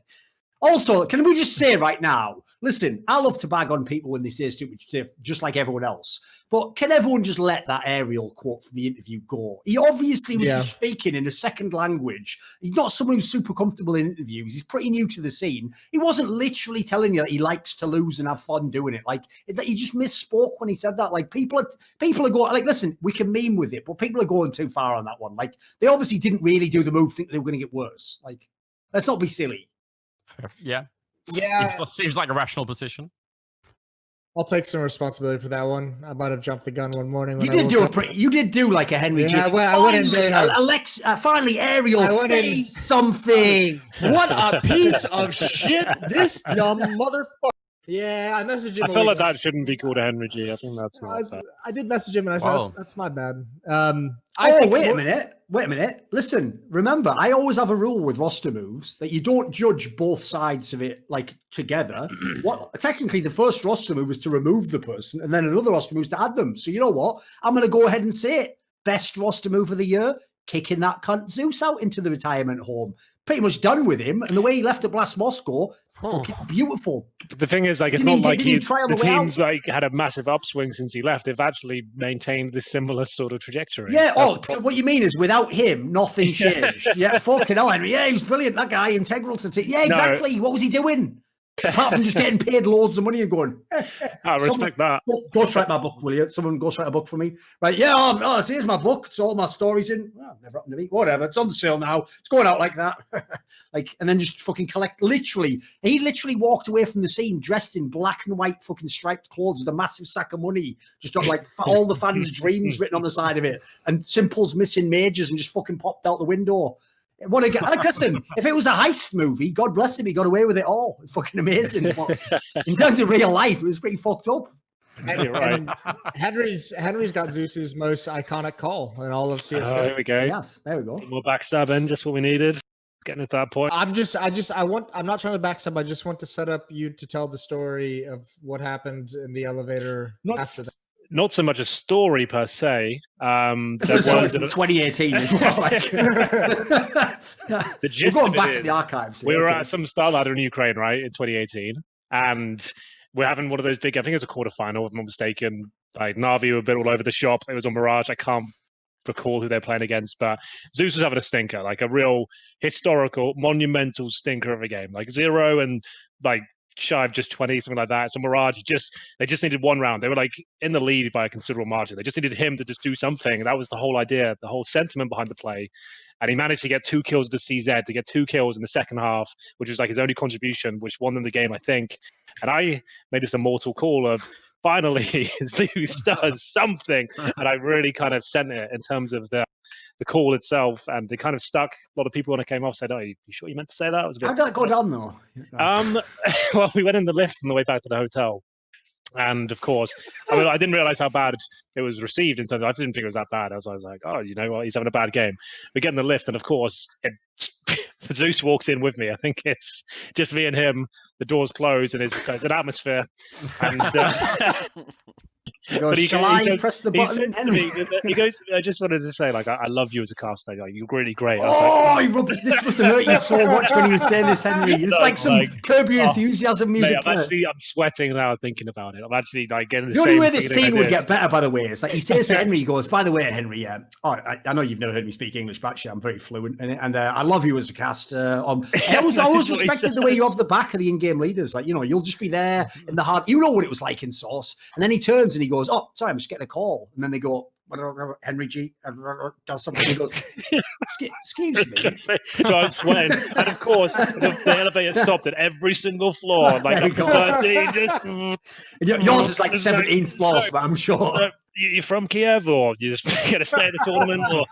Also, can we just say right now, listen, I love to bag on people when they say stupid stuff, just like everyone else. But can everyone just let that Ariel quote from the interview go? He obviously was just speaking in a second language. He's not someone who's super comfortable in interviews. He's pretty new to the scene. He wasn't literally telling you that he likes to lose and have fun doing it. Like, he just misspoke when he said that. Like, people are going, like, listen, we can meme with it, but people are going too far on that one. Like, they obviously didn't really do the move, think they were going to get worse. Like, let's not be silly. Yeah. Seems like a rational position. I'll take some responsibility for that one. I might have jumped the gun one morning. You did do like a HenryG. I went in. Alexa, finally, Ariel, say something. What a piece of shit! This dumb motherfucker. Yeah, I messaged him. I feel like that shouldn't be called a HenryG. I think that's not bad. I did message him and I said, that's my bad. Wait a minute. Listen, remember, I always have a rule with roster moves that you don't judge both sides of it like together. Technically, the first roster move is to remove the person, and then another roster move is to add them. So you know what? I'm going to go ahead and say it. Best roster move of the year, kicking that cunt Zeus out into the retirement home. Pretty much done with him, and the way he left at Blast Moscow, fucking beautiful. The thing is, like, it's not like the team's like had a massive upswing since he left. They've actually maintained this similar sort of trajectory. Yeah. So what you mean is, without him, nothing changed. Yeah. Fucking hell, Henry. Yeah, he was brilliant. That guy, integral to the team. Yeah, exactly. No. What was he doing? Apart from just getting paid loads of money and going, I respect that. Ghostwrite my book, will you? Someone ghostwrite a book for me. Right, yeah, here's my book. It's all my stories in. Well, never happened to me. Whatever. It's on the sale now. It's going out like that. And then just fucking collect. He literally walked away from the scene dressed in black and white fucking striped clothes with a massive sack of money. Just got like all the fans' dreams written on the side of it. And Simple's missing majors and just fucking popped out the window. Listen, if it was a heist movie, God bless him, he got away with it all. It's fucking amazing. But in terms of real life, it was pretty fucked up. You're right. Henry's got Zeus's most iconic call in all of CS:GO. There we go. Yes, there we go. More backstabbing, just what we needed. Getting at that point. I'm not trying to backstab. I just want to set up you to tell the story of what happened in the elevator after that. Not so much a story per se. This is 2018 as well. The gist we're going back in the archives. We were at some star ladder in Ukraine, right, in 2018, and we're having one of those big. I think it's a quarterfinal, if I'm not mistaken. Like Na'Vi were a bit all over the shop. It was on Mirage. I can't recall who they're playing against, but Zeus was having a stinker, like a real historical, monumental stinker of a game, like 0 and like shy of just 20, something like that. So Mirage, they just needed one round. They were like in the lead by a considerable margin. They just needed him to just do something. That was the whole idea, the whole sentiment behind the play. And he managed to get 2 kills at the CZ, to get 2 kills in the second half, which was like his only contribution, which won them the game, I think. And I made this immortal call of, finally, Zeus does something. And I really kind of sent it in terms of the call itself, and they kind of stuck. A lot of people when it came off said, "Oh, you sure you meant to say that?" It was a bit... How did that go down though? Well, we went in the lift on the way back to the hotel, And of course, I mean, I didn't realize how bad it was received in terms of, I didn't think it was that bad. I was like, oh, you know what? He's having a bad game. We get in the lift, and of course, Zeus walks in with me. I think it's just me and him. The doors close, and there's an atmosphere. And he goes, shall I press the button? He goes, I just wanted to say, like, I love you as a caster. Like, you're really great. This must have hurt you so much when he was saying this, Henry. It's like some Curb Your Enthusiasm music. Mate, I'm sweating now thinking about it. I'm actually like getting the only way this scene would get better, by the way, is like he says to Henry, he goes, by the way, Henry, I know you've never heard me speak English, but actually I'm very fluent in it, and I love you as a caster. I always respected the way you have the back of the in-game leaders. Like, you know, you'll just be there in the heart. You know what it was like in Source. And then he turns and he goes, oh, sorry, I'm just getting a call. And then they go, HenryG does something. He goes, excuse me. So I'm sweating. And of course, the elevator stopped at every single floor. Like, 13, just... Yours is like 17th floor, but I'm sure. You're from Kiev, or you just going to stay at the tournament, or...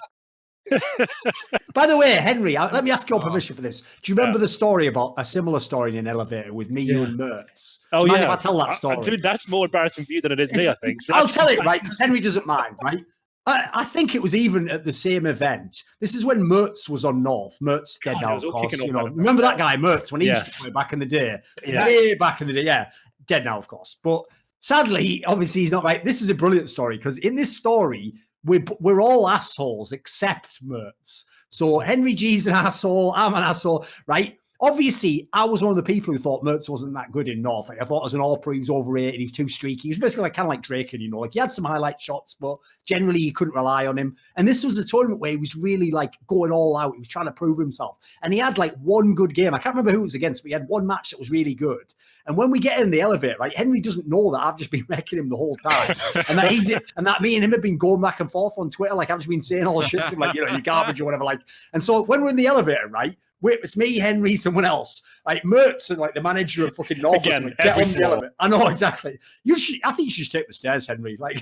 By the way, Henry, let me ask your permission for this. Do you remember the story about a similar story in an elevator with me, you, and Mertz? Oh, yeah. If I tell that story? Dude, that's more embarrassing for you than it is me, I think. So I'll tell it, right? Because Henry doesn't mind, right? I think it was even at the same event. This is when Mertz was on North. Mertz dead now, of course. You know, remember that guy, Mertz, when he used to play back in the day? Way back in the day, yeah. Dead now, of course. But sadly, obviously, he's not right. This is a brilliant story because in this story, we're all assholes except Mertz. So HenryG's an asshole. I'm an asshole, right? Obviously, I was one of the people who thought Mertz wasn't that good in North. Like, I thought as an all-pro, he was overrated. He was too streaky. He was basically like, kind of like Draken, you know. Like, he had some highlight shots, but generally you couldn't rely on him. And this was a tournament where he was really like going all out. He was trying to prove himself. And he had like one good game. I can't remember who it was against, but he had one match that was really good. And when we get in the elevator, right, Henry doesn't know that I've just been wrecking him the whole time. And that me and him have been going back and forth on Twitter. Like, I've just been saying all the shit to him, like, you know, you garbage or whatever. Like, and so when we're in the elevator, right, it's me, Henry, someone else. Like Mertz and like the manager of fucking North. Again, get on the elevator. I know, exactly. I think you should just take the stairs, Henry. Like,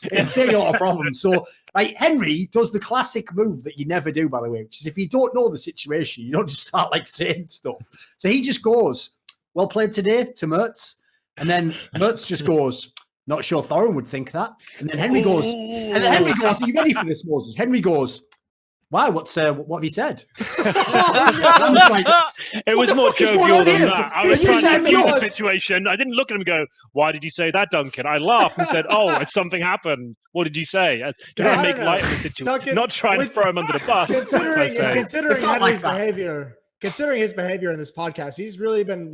it's a lot of problems. So, like, Henry does the classic move that you never do, by the way, which is if you don't know the situation, you don't just start like saying stuff. So he just goes, well played today, to Mertz. And then Mertz just goes, not sure Thorin would think that. And then Henry goes, are you ready for this, Moses? Henry goes, why? What have he said? I was like, it was more jovial than that. I was trying to defuse the situation. I didn't look at him and go, why did you say that, Duncan? I laughed and said, oh, something happened. What did you say? Trying to make light of the situation. Duncan, not trying to throw him under the bus. Considering Henry's behavior. Considering his behavior in this podcast, he's really been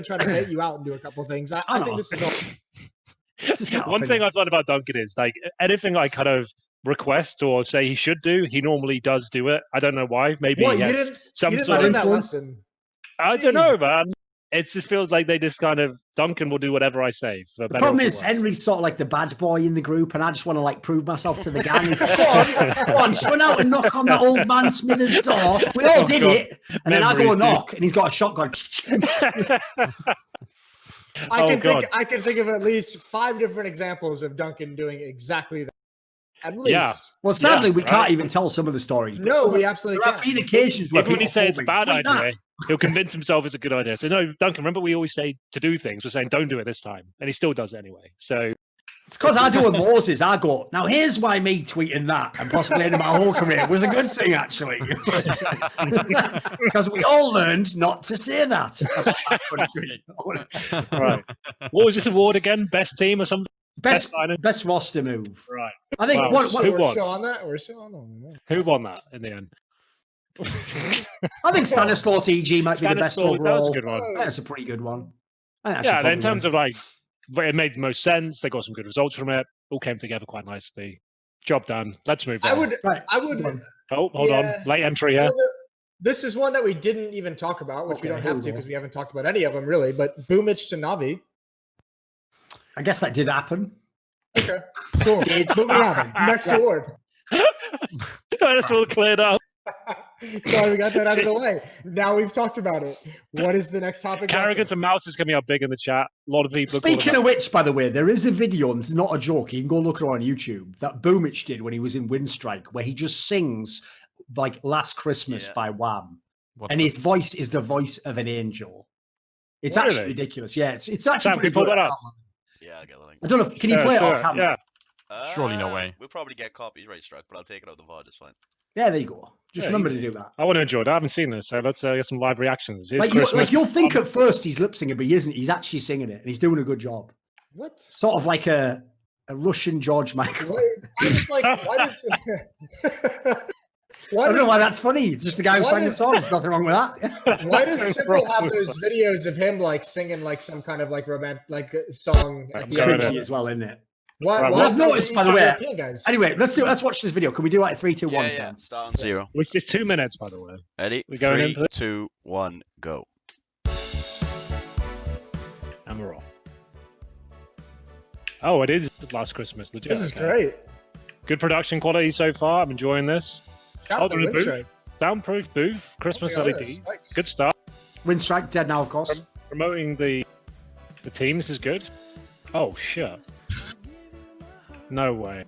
trying to bait you out and do a couple of things. I think this is all. One thing I've thought about Duncan is like anything I kind of request or say he should do, he normally does do it. I don't know why. Maybe you didn't learn that lesson. I don't know, man. It just feels like they just kind of Duncan will do whatever I say. The problem is Henry's sort of like the bad boy in the group, and I just want to like prove myself to the gang. He's like, go on, run out and knock on that old man Smithers' door. We all did it, and then I go knock, and he's got a shotgun. I can think of at least 5 different examples of Duncan doing exactly that. At least. Yeah. Well, sadly, we can't even tell some of the stories. No, we absolutely can't. There have been occasions where when he says it's a bad idea, he'll convince himself it's a good idea. So no, Duncan, remember we always say to do things. We're saying don't do it this time. And he still does it anyway. So it's because I do a Moses. I go, now here's why me tweeting that and possibly ending my whole career was a good thing, actually. Because we all learned not to say that. Right. What was this award again? Best team or something? Best roster move. Right. I think we're still on that. Who won that in the end? I think Stanislaw TG might be the best overall. That was a good one. That's a pretty good one. Yeah, in terms of like, it made the most sense. They got some good results from it. All came together quite nicely. Job done. Let's move on. I would. Oh, hold on. Late entry here. This is one that we didn't even talk about, which we don't have to because we haven't talked about any of them really. But Boomich to Navi. I guess that did happen. Okay, cool. Moving on. Next award. That's all cleared up. So we got that out of the way. Now we've talked about it. What is the next topic? Carragans and Mouse is coming up big in the chat. A lot of people. Speaking of which, by the way, there is a video, and it's not a joke. You can go look at it on YouTube. That Boomich did when he was in Windstrike, where he just sings like "Last Christmas" by Wham, and his voice is the voice of an angel. It's actually ridiculous. Yeah, it's actually pretty pull that up. Yeah, I'll get the link. I don't know. Can you play it or can Yeah. Surely no way. We'll probably get copyright struck, but I'll take it out of the VOD. It's fine. Yeah, there you go. Just remember to do that. I want to enjoy it. I haven't seen this, so let's get some live reactions. Like you'll think at first he's lip syncing, but he isn't. He's actually singing it, and he's doing a good job. What? Sort of like a Russian George Michael. I was like, why does? I don't know why that's funny. It's just the guy who sang the song. There's nothing wrong with that. Why does Simple have those videos of him like singing like some kind of like romantic song at the end as well, isn't it? Why I've noticed, by the way. Guys? Anyway, let's watch this video. Can we do like 3, 2, 1? Yeah. Start on 0. Which is 2 minutes, by the way. Ready? We're going 3, 2, 1, go. And we're off. Oh, it is Last Christmas. Legit. This is great. Good production quality so far. I'm enjoying this. Soundproof booth. Christmas LED. Good stuff. Windstrike dead now, of course. Promoting the team. This is good. Oh shit. No way.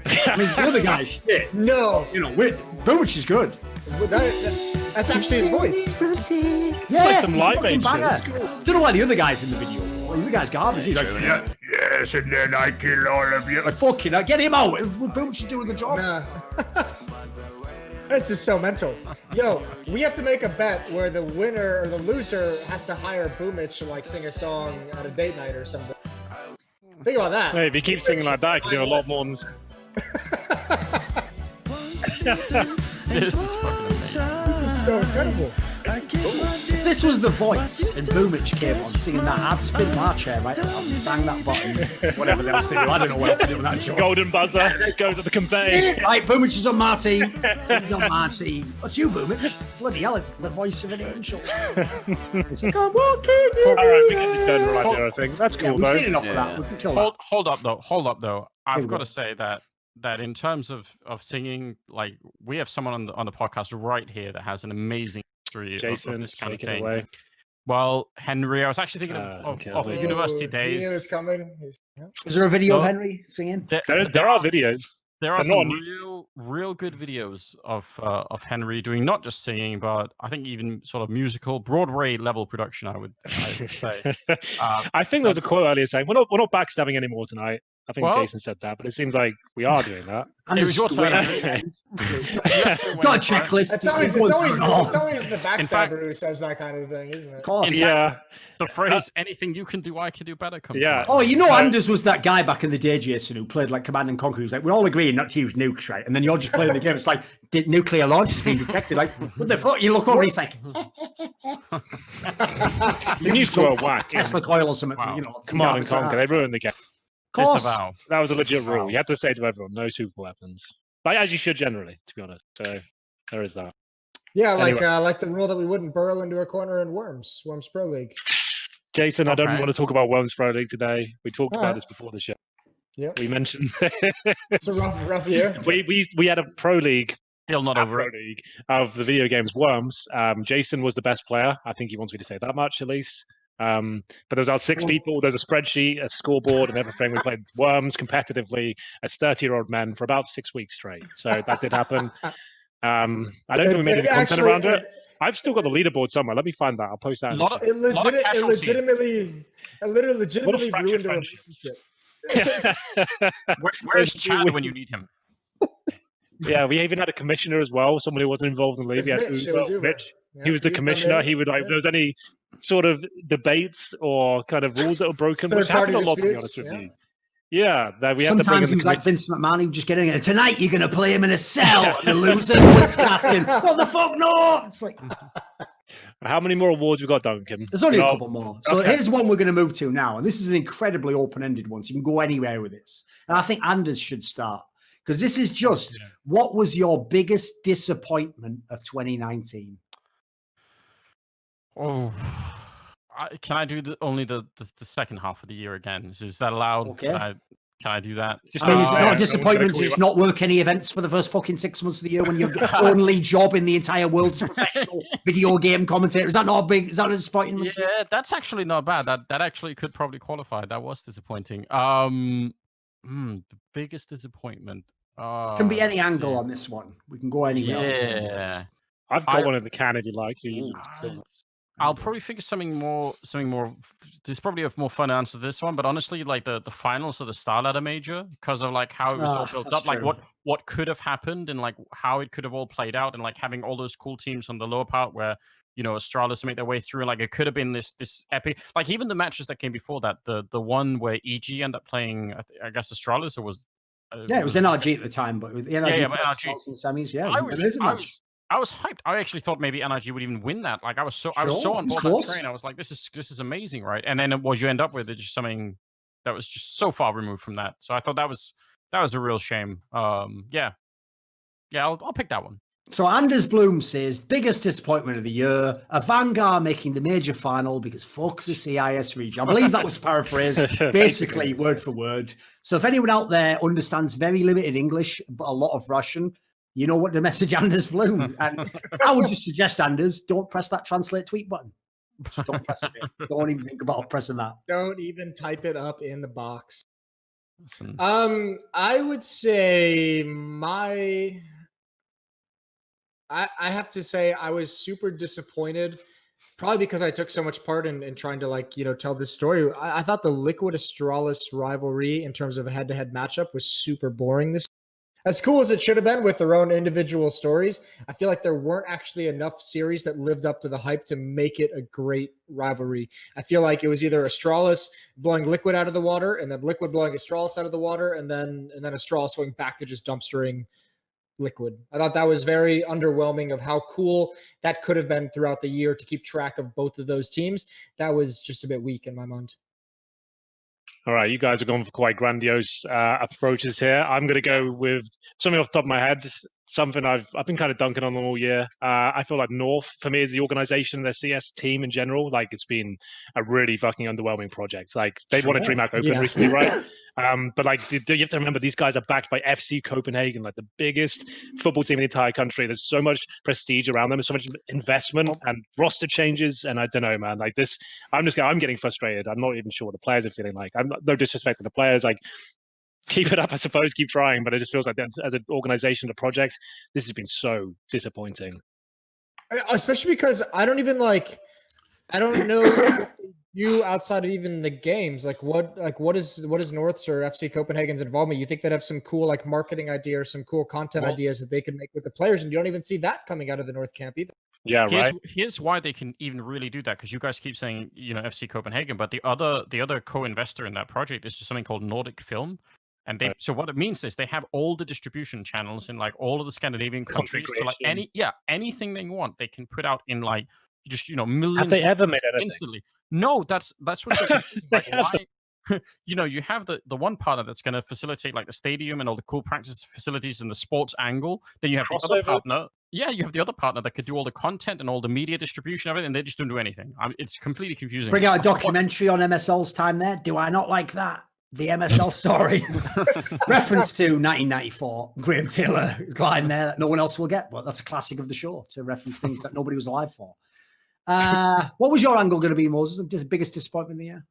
I mean, the other guy's shit. No. You know, Boomich is good. That's actually his voice. Yeah, like some live fucking banger. Don't know why the other guy's in the video. Well, the other guy's garbage. He's like, yes, and then I kill all of you. Like, fucking, get him out. Boomich is doing the job. Nah. This is so mental. Yo, we have to make a bet where the winner or the loser has to hire Boomich to like sing a song at a date night or something. Think about that. Hey, if you keep singing like that, you can do a lot more than... This is fucking amazing. This is so incredible. If this was The Voice and Boomich came on singing that, I'd spin my chair right now and bang that button. Whatever else they do. I don't know what else they do with that job. Golden buzzer goes at the conveyor. Right, Boomich is on my team. He's on my team. What's you, Boomich? Bloody hell, it's the voice of an angel. It's like, I'm walking in. All right, we get the general idea, I think. That's cool, we've though. seen enough of that. We can kill that. Hold up, though. I've got to say that in terms of singing, like, we have someone on the podcast right here that has an amazing history of this kind of thing. Away. Well, Henry, I was actually thinking of the university days. He was coming. Is there a video of Henry singing? There are videos. There are some real good videos of Henry doing not just singing, but I think even sort of musical Broadway level production. I would say. I think there was a quote earlier saying we're not backstabbing anymore tonight. I think Jason said that, but it seems like we are doing that. It was your turn. Got a checklist. It's always the backstabber who says that kind of thing, isn't it? Of course. Yeah. The phrase "anything you can do, I can do better" comes. Yeah. Oh, you know, Anders was that guy back in the day, Jason, who played like Command and Conquer. He was like, we're all agreeing not to use nukes, right? And then you're just playing the game. It's like, did nuclear launch has been detected? Like, what the fuck? You look over, and he's like, you need to a whack. Tesla coil or something. Wow. You know, Command and Conquer. They ruined the game. Disavow. That was a legit rule. You had to say to everyone, no super weapons. Like, as you should generally, to be honest. So there is that. Yeah, like the rule that we wouldn't burrow into a corner in Worms Pro League. Jason, I don't want to talk about Worms Pro League today. We talked about this before the show. Yeah. We mentioned it's a rough year. We had a Pro League. Still not over Pro League of the video games Worms. Jason was the best player. I think he wants me to say that much at least. But there was about 6 people. There's a spreadsheet, a scoreboard, and everything. We played Worms competitively as 30-year-old men for about 6 weeks straight. So that did happen. I don't think we made any content around it. I've still got the leaderboard somewhere. Let me find that. I'll post that. It legitimately ruined a relationship. Where's Chad when you need him? Yeah, we even had a commissioner as well. Someone who wasn't involved in the league. Mitch. Yeah, he was the commissioner. He would if there was any sort of debates or kind of rules that were broken, which happened a lot, to be honest with you. Yeah, that we had sometimes he was like Vince McMahon. He would just get in it. Tonight you're gonna play him in a cell, and the loser quits casting. What the fuck? No! It's like, how many more awards we got, Duncan? There's only a couple more. So here's one we're going to move to now, and this is an incredibly open-ended one. So you can go anywhere with this. And I think Anders should start because this is just what was your biggest disappointment of 2019? Oh. Can I do only the second half of the year again? Is that allowed? Okay. Can I do that? I mean, is it not a disappointment to just not work any events for the first fucking 6 months of the year when your only job in the entire world's professional video game commentator? Is that not a disappointment? Yeah, that's actually not bad. That actually could probably qualify. That was disappointing. The biggest disappointment. Can be any angle on this one. We can go anywhere. Yeah. I've got one in the can if you like. I'll probably think of something more. There's probably a more fun answer to this one, but honestly, like the finals of the Starladder Major, because of like how it was all built up, true. like what could have happened, and like how it could have all played out, and like having all those cool teams on the lower part where Astralis make their way through, and like it could have been this epic. Like even the matches that came before that, the one where EG ended up playing, I guess Astralis, or was it was NRG at the time, but with NRG, but NRG semis, I was hyped. I actually thought maybe NRG would even win that. Like I was so on board that train. I was like, this is amazing, right? And then what you end up with is just something that was just so far removed from that. So I thought that was a real shame. Yeah, I'll pick that one. So Anders Bloom says, biggest disappointment of the year, a Vanguard making the major final because fuck the CIS region. I believe that was paraphrased, basically word for word. So if anyone out there understands very limited English, but a lot of Russian, you know what to message Anders Bloom. And I would just suggest, Anders, don't press that translate tweet button. Just don't press it. Don't even think about pressing that. Don't even type it up in the box. Listen. I would say I have to say I was super disappointed, probably because I took so much part in trying to tell this story. I thought the Liquid Astralis rivalry in terms of a head-to-head matchup was super boring this. As cool as it should have been with their own individual stories, I feel like there weren't actually enough series that lived up to the hype to make it a great rivalry. I feel like it was either Astralis blowing Liquid out of the water, and then Liquid blowing Astralis out of the water, and then Astralis going back to just dumpstering Liquid. I thought that was very underwhelming of how cool that could have been throughout the year to keep track of both of those teams. That was just a bit weak in my mind. All right, you guys are going for quite grandiose approaches here. I'm going to go with something off the top of my head, something I've been kind of dunking on them all year. I feel like North, for me, is the organization, their CS team in general. Like, it's been a really fucking underwhelming project. Like, they won a DreamHack Open recently, right? But like, you have to remember, these guys are backed by FC Copenhagen, like the biggest football team in the entire country. There's so much prestige around them, there's so much investment and roster changes, and I don't know, man. Like this, I'm getting frustrated. I'm not even sure what the players are feeling like. I'm no disrespect to the players, like keep it up, I suppose, keep trying. But it just feels like as an organization, a project, this has been so disappointing. Especially because I don't know. You outside of even the games, what is North's or FC Copenhagen's involvement? You think they'd have some cool marketing idea or some cool content ideas that they could make with the players, and you don't even see that coming out of the North camp either. Yeah, right. Here's why they can even really do that, because you guys keep saying FC Copenhagen, but the other co-investor in that project is just something called Nordic Film, and they so what it means is they have all the distribution channels in all of the Scandinavian countries. So anything they want, they can put out in just millions. Have they ever made anything instantly? No, that's what's so confusing. Why? You have the one partner that's going to facilitate the stadium and all the cool practice facilities and the sports angle. Then you have the other partner. Yeah, you have the other partner that could do all the content and all the media distribution of it, and they just don't do anything. It's completely confusing. Bring out a documentary on MSL's time there. Do I not like that? The MSL story. Reference to 1994. Graham Taylor line there that no one else will get, but that's a classic of the show, to reference things that nobody was alive for. What was your angle going to be, Moses? The biggest disappointment of the year?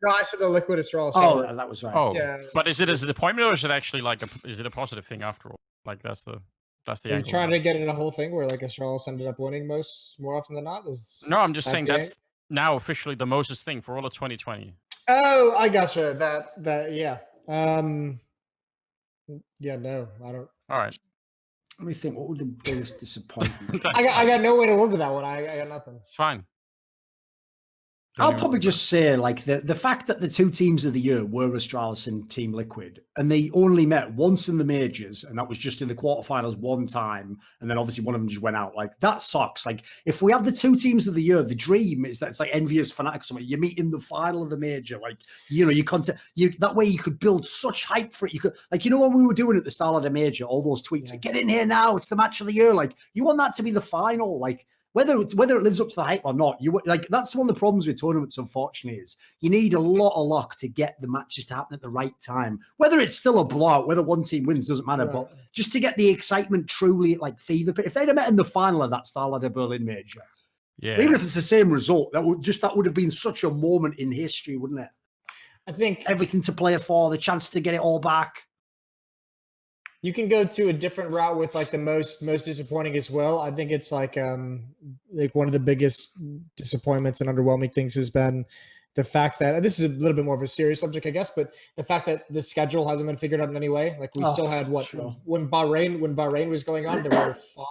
No, I said the Liquid Astralis. Oh, that was right. Oh, yeah. But is it a disappointment, or is it actually is it a positive thing after all? That's the You're trying to get in a whole thing where Astralis ended up winning more often than not? No, I'm just saying that's now officially the Moses thing for all of 2020. Oh, I gotcha. Yeah. Yeah, no, I don't. All right. Let me think. What would the biggest disappointment? I got no way to work with that one. I got nothing. It's fine. I'll probably just say the fact that the two teams of the year were Astralis and Team Liquid, and they only met once in the majors, and that was just in the quarterfinals one time, and then obviously one of them just went out. That sucks. If we have the two teams of the year, the dream is that it's envious fanatics. You meet in the final of the major, that way you could build such hype for it. You could when we were doing at the start of the major, all those tweets get in here now, it's the match of the year. You want that to be the final, Whether it lives up to the hype or not, that's one of the problems with tournaments, unfortunately, is you need a lot of luck to get the matches to happen at the right time. Whether it's still a blowout, whether one team wins doesn't matter, but just to get the excitement truly at fever pitch. If they'd have met in the final of that Starladder Berlin major, even if it's the same result, that would have been such a moment in history, wouldn't it? I think everything to play for, the chance to get it all back. You can go to a different route with like the most disappointing as well. I think it's like one of the biggest disappointments and underwhelming things has been the fact that this is a little bit more of a serious subject, I guess, but the fact that the schedule hasn't been figured out in any way. Like we still had when Bahrain was going on, there were 5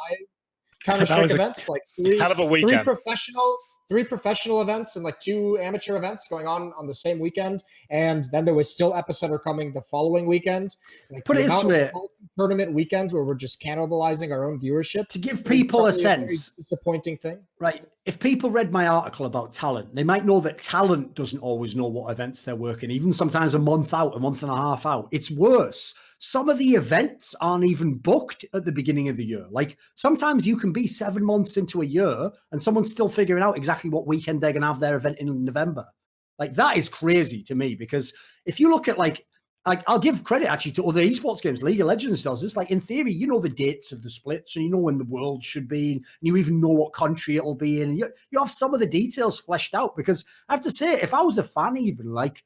Counter-Strike events, like three professional events and like 2 amateur events going on the same weekend, and then there was still Epicenter coming the following weekend. Like, put it this way, tournament weekends where we're just cannibalizing our own viewership. To give people a sense, disappointing thing, right? If people read my article about talent, they might know that talent doesn't always know what events they're working, even sometimes a month out, a month and a half out. It's worse. Some of the events aren't even booked at the beginning of the year. Like sometimes you can be 7 months into a year and someone's still figuring out exactly what weekend they're going to have their event in November. Like that is crazy to me, because if you look at like I'll give credit actually to other esports games. League of Legends does this. Like in theory, you know the dates of the splits and you know when the world should be, and you even know what country it'll be in. You have some of the details fleshed out, because I have to say, if I was a fan, even like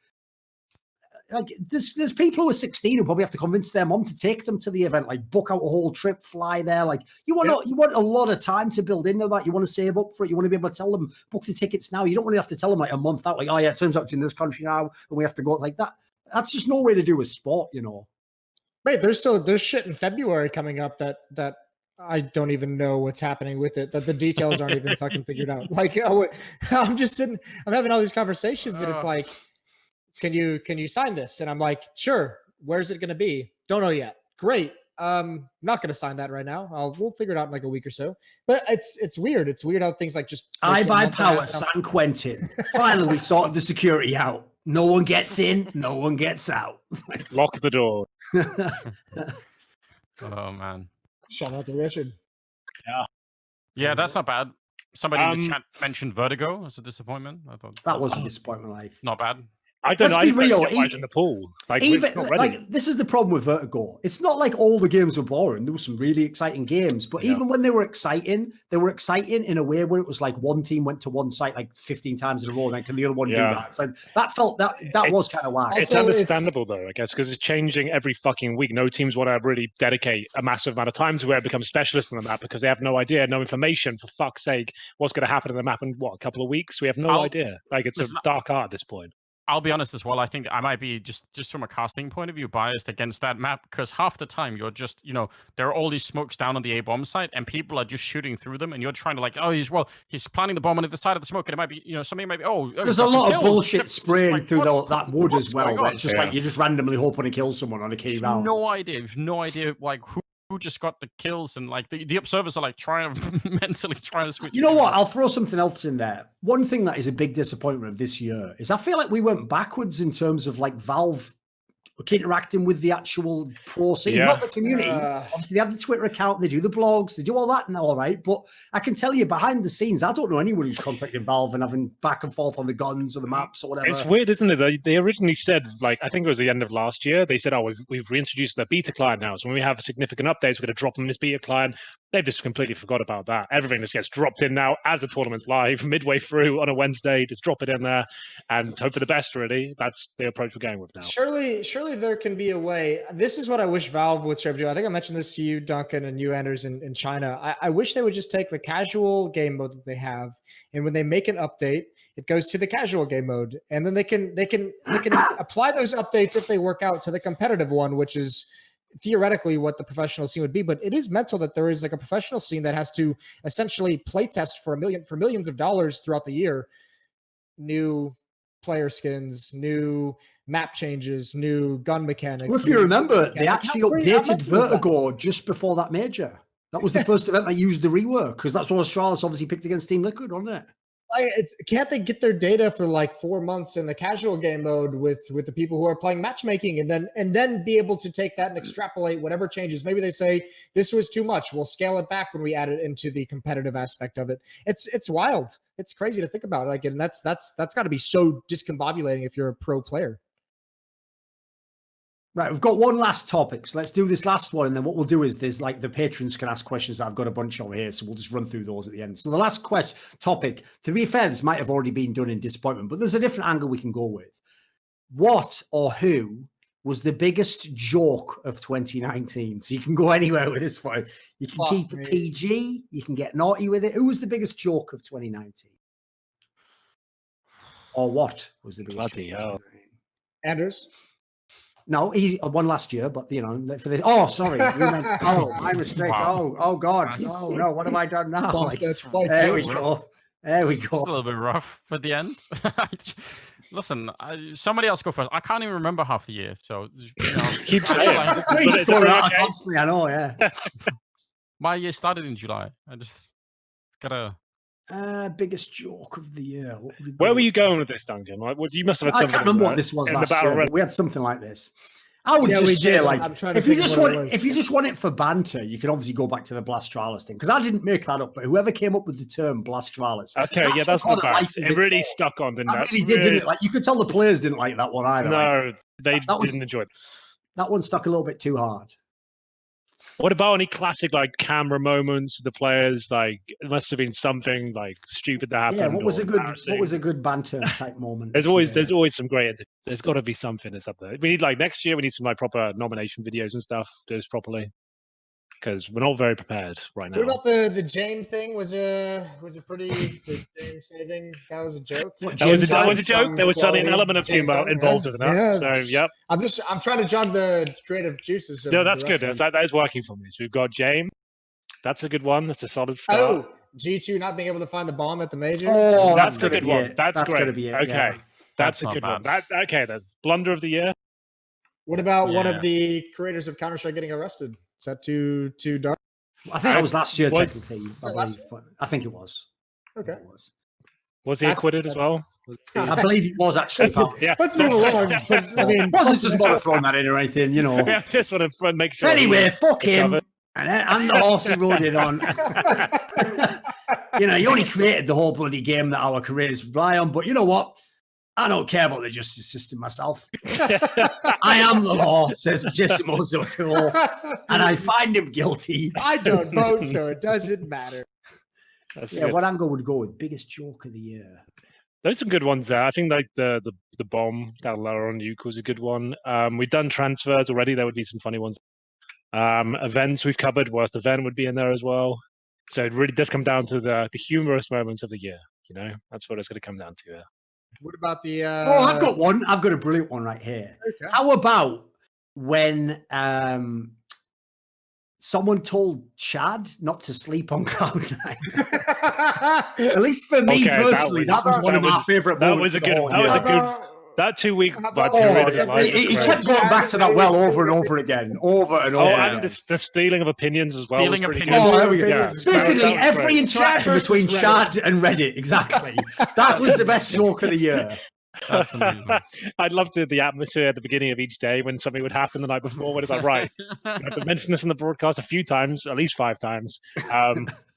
there's people who are 16 who probably have to convince their mom to take them to the event, like book out a whole trip, fly there. Like you want a lot of time to build into that. You want to save up for it. You want to be able to tell them, book the tickets now. You don't really have to tell them like a month out, like, oh yeah, it turns out it's in this country now and we have to go like that. That's just no way to do a sport, you know. Wait, there's shit in February coming up that I don't even know what's happening with it, that the details aren't even fucking figured out. Like I'm just sitting, I'm having all these conversations and it's like, can you sign this? And I'm like, sure. Where's it going to be? Don't know yet. Great. Not going to sign that right now. We'll figure it out in like a week or so. But it's weird. It's weird how things like just I buy power, San Quentin. Finally, we sorted the security out. No one gets in. No one gets out. Lock the door. Oh man. Shout out to Richard. Yeah, that's not bad. Somebody in the chat mentioned Vertigo as a disappointment. I thought that was a disappointment. Like not bad. I don't know. Let's be real. In the pool. Like, even like this is the problem with Vertigo. It's not like all the games were boring. There were some really exciting games, but even when they were exciting in a way where it was like one team went to one site like 15 times in a row, and then can the other one do that? So that felt that was kind of whack. It's understandable though, I guess, because it's changing every fucking week. No teams want to really dedicate a massive amount of time to where it becomes specialist on the map because they have no idea, no information. For fuck's sake, what's going to happen in the map in a couple of weeks? We have no idea. Like it's a dark art at this point. I'll be honest as well. I think I might be just from a casting point of view biased against that map, because half the time you're just, there are all these smokes down on the A bomb site and people are just shooting through them and you're trying to like, oh, he's planting the bomb on the side of the smoke and it might be, something might be, there's a lot of bullshit spraying through that wood as well. Where it's just like you're just randomly hoping to kill someone on a key round. No idea like who just got the kills, and like the observers are like mentally trying to switch. You know what? I'll throw something else in there. One thing that is a big disappointment of this year is I feel like we went backwards in terms of like Valve interacting with the actual pro scene, not the community. Obviously, they have the Twitter account, they do the blogs, they do all that and all right. But I can tell you behind the scenes, I don't know anyone who's contacting Valve and having back and forth on the guns or the maps or whatever. It's weird, isn't it? They originally said, like, I think it was the end of last year, they said, we've reintroduced the beta client now. So when we have significant updates, we're going to drop them in this beta client. They've just completely forgot about that. Everything just gets dropped in now as the tournament's live, midway through on a Wednesday. Just drop it in there and hope for the best, really. That's the approach we're going with now. Surely there can be a way. This is what I wish Valve would start to do. I think I mentioned this to you, Duncan, and you, Anders, in China. I wish they would just take the casual game mode that they have, and when they make an update, it goes to the casual game mode, and then they can apply those updates if they work out to the competitive one, which is theoretically what the professional scene would be. But it is mental that there is like a professional scene that has to essentially play test for millions of dollars throughout the year. New player skins, new map changes, new gun mechanics. Well, if you remember, they actually updated Vertigo just before that major. That was the first event that used the rework, because that's what Astralis obviously picked against Team Liquid, wasn't it? Can't they get their data for like 4 months in the casual game mode with the people who are playing matchmaking, and then be able to take that and extrapolate whatever changes? Maybe they say this was too much. We'll scale it back when we add it into the competitive aspect of it. It's wild. It's crazy to think about. Like, and that's got to be so discombobulating if you're a pro player. Right, we've got one last topic, so let's do this last one, and then what we'll do is there's like the patrons can ask questions that I've got a bunch over here, so we'll just run through those at the end. So the last topic, to be fair, this might have already been done in disappointment, but there's a different angle we can go with. What or who was the biggest joke of 2019? So you can go anywhere with this one. You can keep it PG. You can get naughty with it. Who was the biggest joke of 2019? Or what was the biggest joke? Anders? No, he won last year, but for this. Oh, sorry. My mistake. Wow. Oh God. Oh no, what have I done now? There we go. There we go. It's a little bit rough for the end. Listen, somebody else go first. I can't even remember half the year, so keep saying. Constantly, I know. Yeah. My year started in July. I just gotta. Biggest joke of the year. Where were you going with this, Duncan? Like, you must have had something. I can't remember what this was last year. But we had something like this. I would just say, like, if you just want it for banter, you can obviously go back to the Blastralis thing, because I didn't make that up, but whoever came up with the term Blastralis. Okay, that's the fact. It really stuck on, didn't it? Really did, didn't it? Like, you could tell the players didn't like that one either. No, they didn't enjoy it. That one stuck a little bit too hard. What about any classic like camera moments of the players? Like, it must have been something like stupid that happened. Yeah, what was a good banter type moment? There's always some great. There's got to be something that's up there. We need next year. We need some proper nomination videos and stuff. Do this properly, because we're not very prepared right now. What about the Jane thing? Was it pretty? The Jane saving, that was a joke. That was a joke. There was certainly an element of humor involved in that. Yeah. So yep. I'm trying to jog the creative juices. No, that's good. That is working for me. So we've got James. That's a good one. That's a solid start. Oh, G2 not being able to find the bomb at the major. Oh, that's a good one. That's great. Gonna be it, okay, yeah. that's a good one. The blunder of the year. What about one of the creators of Counter-Strike getting arrested? Is that too dark? I think that was last year, technically. I think it was. Okay. Was he acquitted as well? I believe it was actually. Let's move along. But, I mean, wasn't just bother throwing that in or anything, Yeah, just want to make sure. Anyway, fuck him. And the horse he rode it on. You only created the whole bloody game that our careers rely on. But you know what? I don't care about the justice system myself. I am the law, says Jessimo's O'Toole, and I find him guilty. I don't vote, so it doesn't matter. What angle would go with biggest joke of the year? There's some good ones there. I think like the bomb down lower on Nuke was a good one. We've done transfers already. There would be some funny ones. Events we've covered. Worst event would be in there as well. So it really does come down to the humorous moments of the year. That's what it's going to come down to. What about the? I've got one. I've got a brilliant one right here. Okay. How about when someone told Chad not to sleep on Cloud9? At least for me personally, that was one of my favorite moments. That 2 week period. He kept going back to that well over and over again. And the stealing of opinions as well. Stealing opinions. There we go. Basically, every interaction between Chad and Reddit, exactly. That was the best joke of the year. That's amazing. I'd love the atmosphere at the beginning of each day when something would happen the night before. When it's like, right, I've mentioned this in the broadcast a few times, at least 5 times.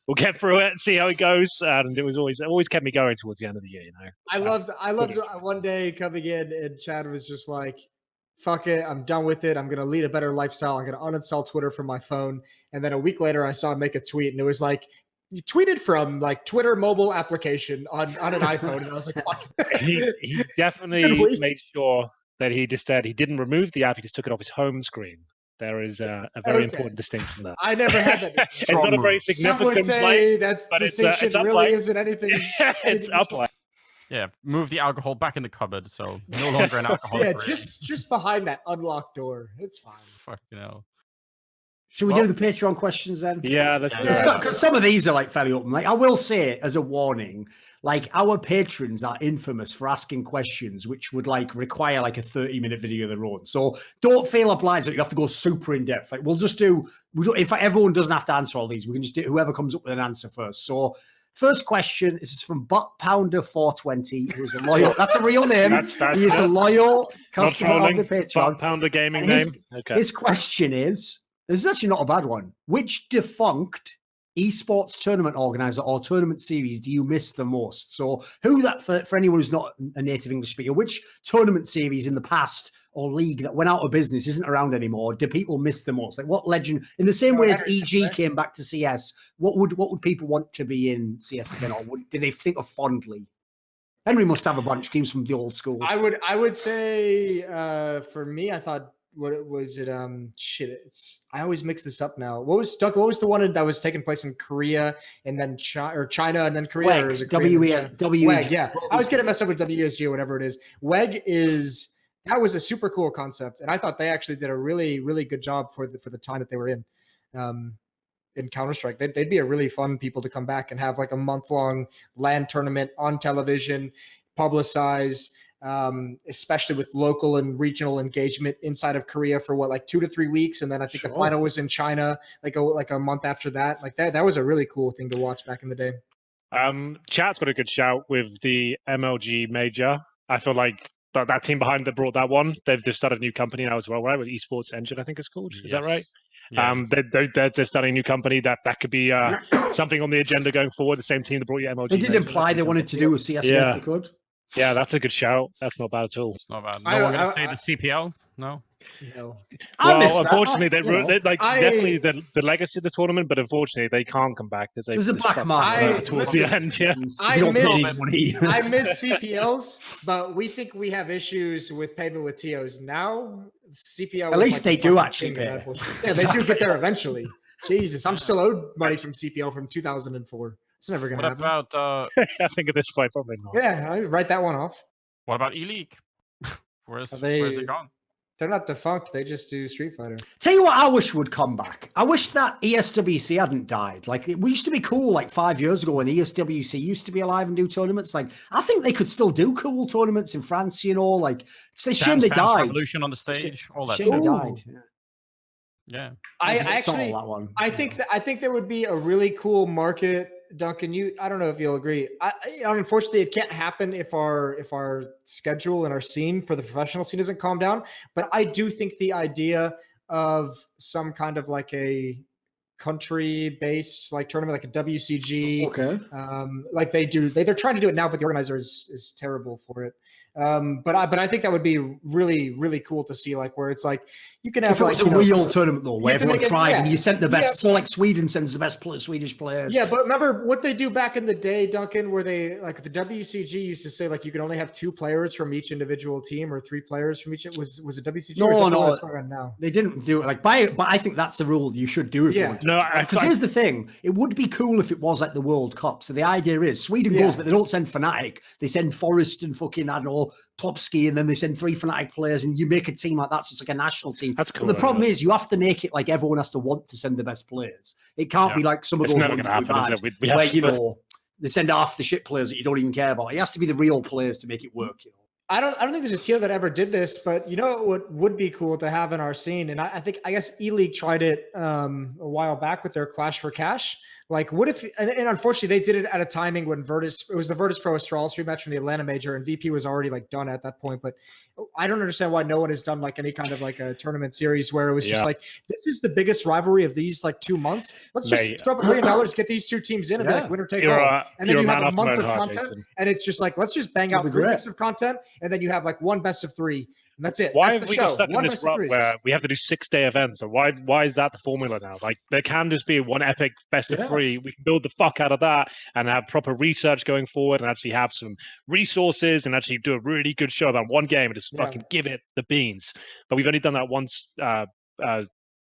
We'll get through it and see how it goes. And it always kept me going towards the end of the year. I loved one day coming in and Chad was just like, fuck it, I'm done with it. I'm going to lead a better lifestyle. I'm going to uninstall Twitter from my phone. And then a week later, I saw him make a tweet and it was like, you tweeted from like Twitter mobile application on an iPhone. And I was like, fuck. He definitely made sure that he just said he didn't remove the app. He just took it off his home screen. There is a very important distinction there. I never had that. It's not a very significant complaint, that distinction really isn't anything. It's up. Yeah, move the alcohol back in the cupboard, so no longer an alcohol. Yeah, just behind that unlocked door. It's fine. Fucking hell. Should we do the Patreon questions then? Yeah, let's do it. Because some of these are like fairly open. Like I will say as a warning, like our patrons are infamous for asking questions which would like require like a 30-minute video of their own. So don't feel obliged that you have to go super in depth. Like we'll just do. In fact, everyone doesn't have to answer all these. We can just do whoever comes up with an answer first. So first question is from Butt Pounder 420, who's a loyal. That's a real name. He is a loyal customer of the Patreon. Butt Pounder gaming name. Okay. His question is. This is actually not a bad one. Which defunct esports tournament organizer or tournament series do you miss the most? So for anyone who's not a native English speaker, which tournament series in the past or league that went out of business isn't around anymore do people miss the most? Like what legend, in the same way as EG came back to CS, what would people want to be in CS again, or do they think of fondly? Henry must have a bunch of games from the old school. I would say for me, I thought what was it? I always mix this up now. What was the one that was taking place in Korea and then China and then Korea? WEG, or is it WEG, yeah. I was getting messed up with WSG or whatever it is. WEG that was a super cool concept, and I thought they actually did a really, really good job for the time that they were in Counter-Strike. They'd be a really fun people to come back and have like a month-long LAN tournament on television, publicized, especially with local and regional engagement inside of Korea for like 2 to 3 weeks, and then I think the final was in China like a month after that. Like that was a really cool thing to watch back in the day. Chat's got a good shout with the MLG major. I feel like that team behind that brought that one. They've started a new company now as well, right? With Esports Engine, I think it's called. Is that right? Yeah, they're starting a new company that could be something on the agenda going forward. The same team that brought you MLG. They did imply they wanted to do a CS if they could. Yeah, that's a good shout. That's not bad at all. It's not bad. No one going to say the CPL? No. No. Well, unfortunately, definitely the legacy of the tournament, but unfortunately, they can't come back because there's a black market towards the end. Yeah, I miss CPLs, but we think we have issues with payment with TOs now. CPL. At least they do actually pay. Yeah, they do get there eventually. Jesus, I'm still owed money from CPL from 2004. It's never going to happen. What about? I think at this point, probably not. Yeah, I write that one off. What about E-League? Where's it gone? They're not defunct. They just do Street Fighter. Tell you what, I wish would come back. I wish that ESWC hadn't died. Like, we used to be cool like 5 years ago when ESWC used to be alive and do tournaments. Like, I think they could still do cool tournaments in France, you know. Like, it's a shame they died. Revolution on the stage, all that. Shame they died. Yeah. I think there would be a really cool market. Duncan, I don't know if you'll agree. Unfortunately, it can't happen if our schedule and our scene for the professional scene doesn't calm down. But I do think the idea of some kind of like a country-based like tournament, like a WCG, like they're trying to do it now, but the organizer is terrible for it. But I think that would be really, really cool to see, like where it's like you can have. If it was a real tournament though, where everyone tried and you sent the best. So like Sweden sends the best Swedish players. Yeah, but remember what they do back in the day, Duncan, where they like the WCG used to say like you could only have 2 players from each individual team or 3 players from each. Was it WCG? No. They didn't do it like but I think that's the rule you should do. Because here's the thing: it would be cool if it was like the World Cup. So the idea is Sweden goes, but they don't send Fnatic. They send Forrest and fucking I don't know. Plopsky, and then they send 3 Fnatic players, and you make a team like that. So it's like a national team. That's cool. But the problem is, you have to make it like everyone has to want to send the best players. It can't be like some of those ones where you know they send half the shit players that you don't even care about. It has to be the real players to make it work. You know. I don't think there's a TO that ever did this, but you know what would be cool to have in our scene, and I guess E-League tried it a while back with their Clash for Cash. Like, what if, and unfortunately, they did it at a timing when it was the Virtus Pro Astralis rematch from the Atlanta Major, and VP was already like done at that point. But I don't understand why no one has done like any kind of like a tournament series where it was just like, this is the biggest rivalry of these like 2 months. Let's just throw up $1 million, get these 2 teams in and be like winner take all. And then you have a month of content, and it's just like, let's just bang out 3 weeks of content, and then you have like 1 best of 3. And that's it. Why have we got stuck in this rut where we have to do 6-day events? Or why is that the formula now? Like there can just be one epic best of 3. We can build the fuck out of that and have proper research going forward and actually have some resources and actually do a really good show about one game and just fucking give it the beans. But we've only done that once.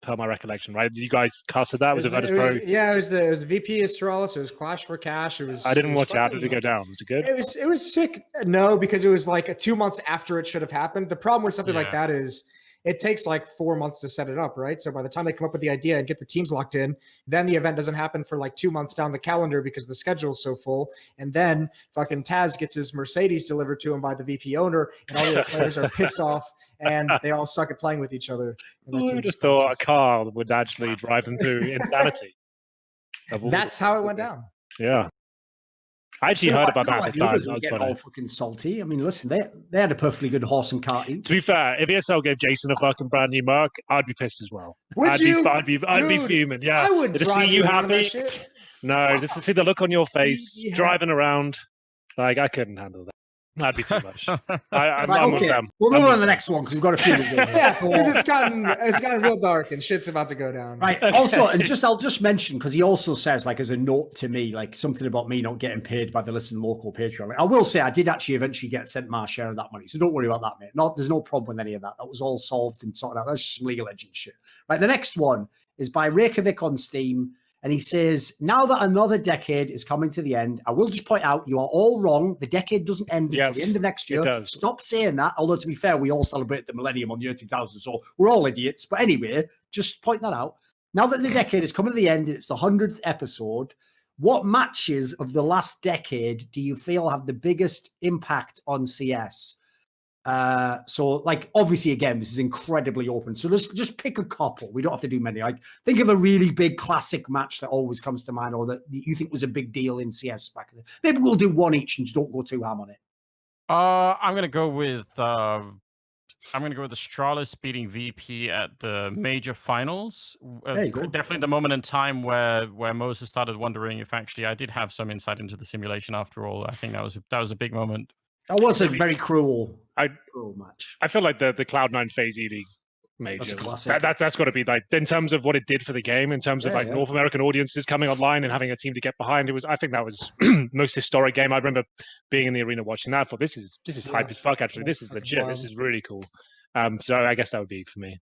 Per my recollection, right? Did you guys casted that? Was it Virtus Pro? Yeah, it was VP Astralis. It was Clash for Cash. It was. I didn't watch it. How did it go down? Was it good? It was sick. No, because it was like 2 months after it should have happened. The problem with something like that is it takes like 4 months to set it up, right? So by the time they come up with the idea and get the teams locked in, then the event doesn't happen for like 2 months down the calendar because the schedule's so full. And then fucking Taz gets his Mercedes delivered to him by the VP owner, and all the other players are pissed off. And they all suck at playing with each other. I just thought a car would actually drive them to insanity. That's how it went down. Yeah. I actually heard about that at the time. Get all fucking salty. I mean, listen, they had a perfectly good horse and cart. To be fair, if ESL gave Jason a fucking brand new Merc, I'd be pissed as well. I'd be fuming. Yeah. I would to see you happy. No, just to see the look on your face, driving around. Like I couldn't handle that. That'd be too much. I'm right, with okay. them. We'll move on to the next one because we've got a few. Yeah, because it's gotten real dark and shit's about to go down. Right. Also, and I'll just mention, because he also says, like, as a note to me, like something about me not getting paid by the Listen Local Patreon. Like, I will say I did actually eventually get sent my share of that money, so don't worry about that, mate. There's no problem with any of that. That was all solved and sorted out. That's just some League of Legends shit. Right. The next one is by Reykjavik on Steam. And he says, now that another decade is coming to the end, I will just point out you are all wrong. The decade doesn't end until the end of next year. Stop saying that. Although, to be fair, we all celebrate the millennium on the year 2000, so we're all idiots. But anyway, just point that out. Now that the decade is coming to the end, it's the 100th episode. What matches of the last decade do you feel have the biggest impact on CS? So, like, obviously, again, this is incredibly open. So just pick a couple. We don't have to do many. Like, think of a really big classic match that always comes to mind, or that you think was a big deal in CS back then. Maybe we'll do one each and just don't go too ham on it. I'm gonna go with Astralis beating VP at the major finals. Definitely the moment in time where Moses started wondering if actually I did have some insight into the simulation after all. I think that was a big moment. That was a very cruel match. I feel like the Cloud9 FaZe League major. That's got to be, like, in terms of what it did for the game, in terms of North American audiences coming online and having a team to get behind. I think that was most historic game. I remember being in the arena watching that. I thought this is hype as fuck. Actually, this is legit. Wow. This is really cool. So I guess that would be for me.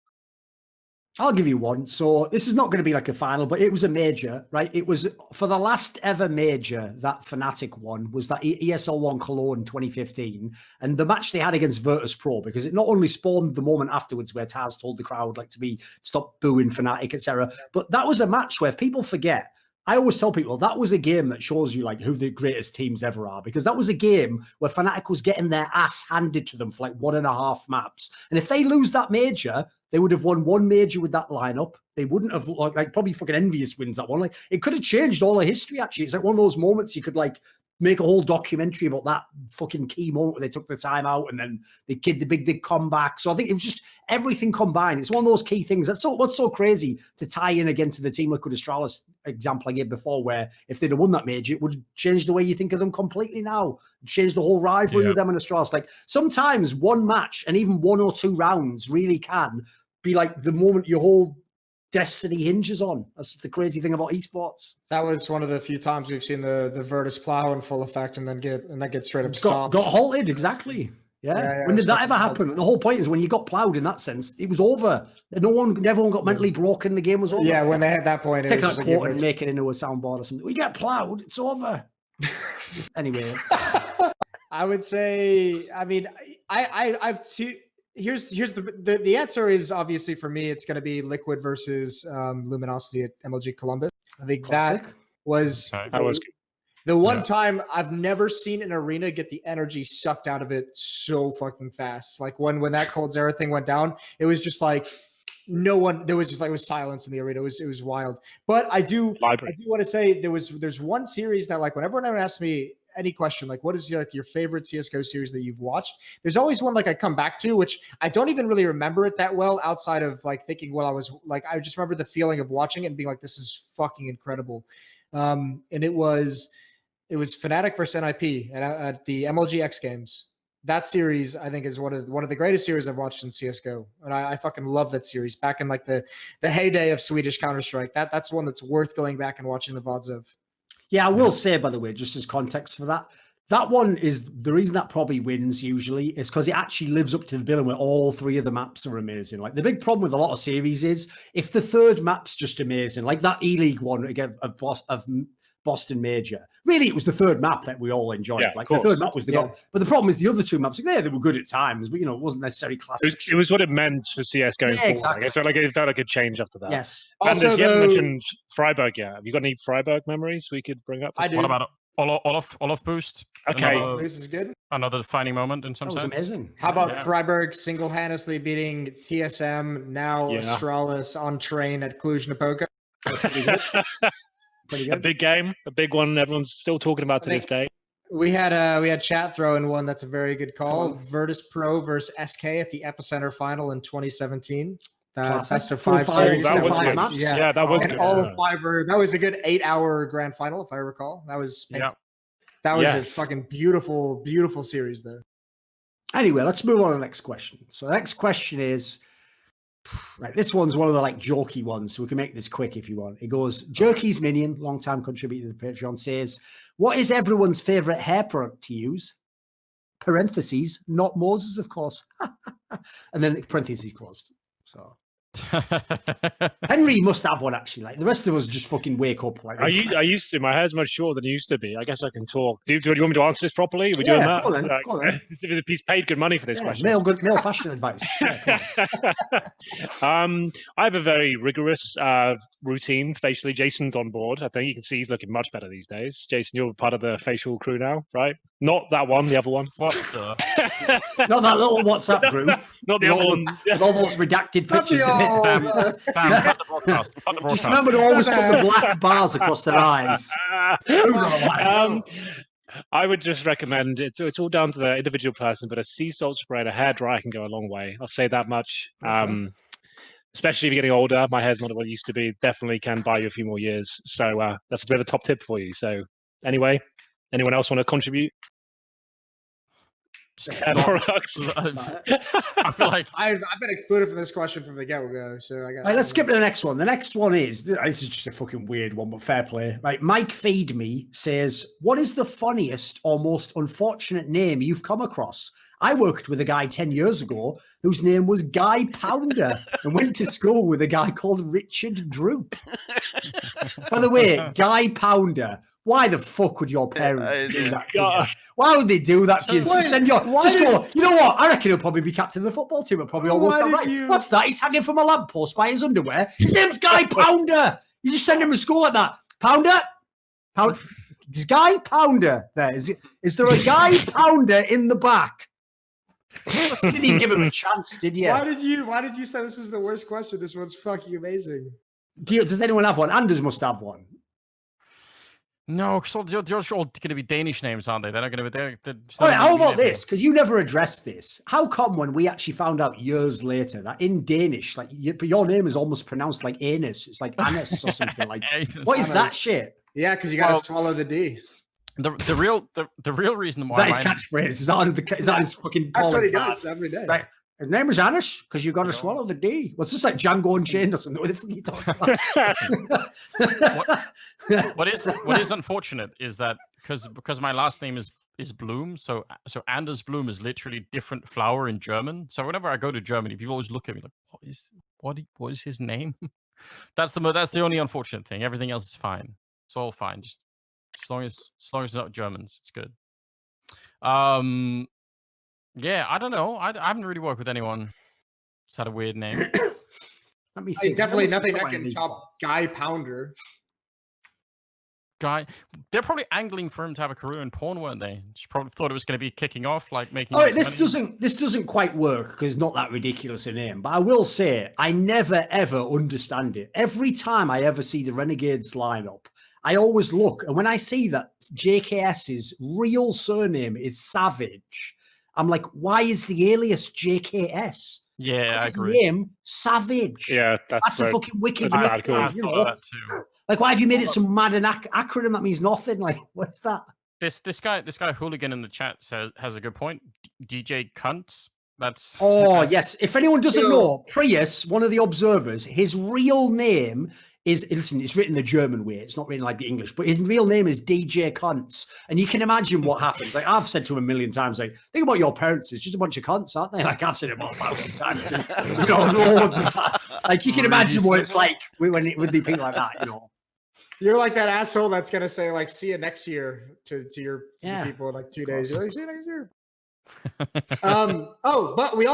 I'll give you one. So this is not going to be like a final, but it was a major, right? It was for the last ever major, that Fnatic won, was that ESL1 Cologne 2015. And the match they had against Virtus Pro, because it not only spawned the moment afterwards where Taz told the crowd like to stop booing Fnatic, etc. But that was a match where, if people forget, I always tell people that was a game that shows you like who the greatest teams ever are, because that was a game where Fnatic was getting their ass handed to them for like 1.5 maps. And if they lose that major, they would have won one major with that lineup. They wouldn't have, like probably fucking Envious wins that one. Like, it could have changed all the history, actually. It's like one of those moments you could like make a whole documentary about that fucking key moment where they took the time out and then they did the big comeback. So I think it was just everything combined. It's one of those key things. What's so crazy to tie in again to the Team Liquid Astralis example I gave before, where if they'd have won that major, it would change the way you think of them completely now. Change the whole rivalry with them and Astralis. Like, sometimes one match and even 1 or 2 rounds really can be like the moment your whole destiny hinges on. That's the crazy thing about esports. That was one of the few times we've seen the Virtus plow in full effect and then get straight up stopped. Got halted, exactly. Yeah. When did that ever happen? The whole point is when you got plowed in that sense, it was over. Everyone got mentally broken. The game was over. Yeah, when they had that point, take that quote and make it into a soundboard or something. We get plowed, it's over. Anyway, I would say, I mean, I've two. Here's the answer is obviously for me, it's going to be Liquid versus Luminosity at MLG Columbus. I think that was the one time I've never seen an arena get the energy sucked out of it so fucking fast. Like when that Cold Zera thing went down, it was just like there was just like, it was silence in the arena. It was wild. But I do want to say there's one series that, like, whenever anyone asks me any question, like, what is your favorite CSGO series that you've watched? There's always one like I come back to, which I don't even really remember it that well outside of like thinking I was like, I just remember the feeling of watching it and being like, this is fucking incredible. And it was Fnatic versus NIP at the MLG X Games. That series, I think, is one of the greatest series I've watched in CSGO. And I fucking love that series back in like the heyday of Swedish Counter-Strike. That's one that's worth going back and watching the VODs of. Yeah, I will say, by the way, just as context for that one is the reason that probably wins usually is because it actually lives up to the billing where all 3 of the maps are amazing. Like, the big problem with a lot of series is if the 3rd map's just amazing, like that E-League one again of Boston Major. Really, it was the 3rd map that we all enjoyed. Yeah, like the 3rd map was the goal. But the problem is the other 2 maps, like, they were good at times, but it wasn't necessarily classic. It was what it meant for CS going forward. Exactly. So like it felt like a change after that. Yes. Also, you haven't mentioned Freiburg yet. Have you got any Freiburg memories we could bring up? I do. What about Olaf Boost? Okay. Boost is good. Another defining moment in some sense. Amazing. How about Freiburg single-handedly beating TSM, now Astralis on train at Cluj-Napoca? That's pretty good. A big game, a big one. Everyone's still talking about to this day. We had chat throw in one that's a very good call. Virtus Pro versus SK at the Epicenter final in 2017. Best of 5 series. That was good. Yeah, that was good. All of 5 that was a good 8-hour grand final, if I recall. That was That was a fucking beautiful, beautiful series there. Anyway, let's move on to the next question. So the next question is, right, this one's one of the like jokey ones, so we can make this quick if you want. It goes, Jerky's Minion, long-time contributor to the Patreon, says, what is everyone's favorite hair product to use? Parentheses, not Moses, of course. And then parentheses closed. So Henry must have one actually. Like the rest of us just fucking wake up like this. I used to. My hair's much shorter than it used to be. I guess I can talk. Do you want me to answer this properly? Are we doing that? Go on then. He's paid good money for this question. Male fashion advice. I have a very rigorous routine facially. Jason's on board. I think you can see he's looking much better these days. Jason, you're part of the facial crew now, right? Not that one, the other one. What the? Not that little WhatsApp group. Not the other one. With all those redacted pictures. Cut the broadcast. Just remember to always put the black bars across their eyes. I would just recommend it's all down to the individual person, but a sea salt spray and a hairdryer can go a long way. I'll say that much. Okay. Especially if you're getting older. My hair's not what it used to be. Definitely can buy you a few more years. So that's a bit of a top tip for you. So anyway, anyone else want to contribute? I feel like I've been excluded from this question from the get-go, so I got. Right, let's skip to the next one. The next one is this is just a fucking weird one, but fair play. Right, Mike Feed Me says, "What is the funniest or most unfortunate name you've come across? I worked with a guy 10 years ago whose name was Guy Pounder and went to school with a guy called Richard Droop." By the way, Guy Pounder. Why the fuck would your parents do that to you? Why would they do that to you? Just send your, go, you know what? I reckon he'll probably be captain of the football team. It'll probably all work out right. What's that? He's hanging from a lamppost by his underwear. His name's Guy Pounder. You just send him to school like that. Pounder? Is Guy Pounder there? Is there a Guy Pounder in the back? You didn't even give him a chance, did you? Why did you say this was the worst question? This one's fucking amazing. Does anyone have one? Anders must have one. No, because they're all going to be Danish names, aren't they? They're not going to be. All right, how about this? Because you never addressed this. How come when we actually found out years later that in Danish, like your name is almost pronounced like anus? It's like anus or something. Like, what is that shit? Yeah, because you got to swallow the D. The real reason why is that his catchphrase? Is that his fucking? That's what he does every day. Right. His name is Anish because you got to swallow the D. What's this like Django Unchained or something? What the fuck are you talking about? What is unfortunate is that because my last name is Bloom, so Anders Bloom is literally different flower in German. So whenever I go to Germany, people always look at me like, what is his name? That's the only unfortunate thing. Everything else is fine. It's all fine. Just as long as it's not Germans, it's good. Yeah, I don't know. I haven't really worked with anyone who's had a weird name. Let me think. Definitely nothing that can top Guy Pounder. They're probably angling for him to have a career in porn, weren't they? She probably thought it was going to be kicking off, like making. Oh, this doesn't quite work because it's not that ridiculous a name. But I will say, I never ever understand it. Every time I ever see the Renegades lineup, I always look, and when I see that JKS's real surname is Savage, I'm like, why is the alias JKS? Yeah, I agree. His name Savage. Yeah, that's a fucking wicked. I thought that too. Like, why have you made it some mad acronym that means nothing? Like, what's that? This guy Hooligan in the chat has a good point. DJ Cunts. That's yes. If anyone doesn't know, Prius, one of the observers, his real name is, listen, it's written the German way. It's not written like the English, but his real name is DJ Cunts. And you can imagine what happens. Like, I've said to him a million times, like, think about your parents. It's just a bunch of cunts, aren't they? Like, I've said it about 1,000 times too. You know, loads of times. Like, you can imagine what it's like with the people like that, you know. You're like that asshole that's going to say, like, see you next year to the people in like 2 days. You're like, see you next year. But we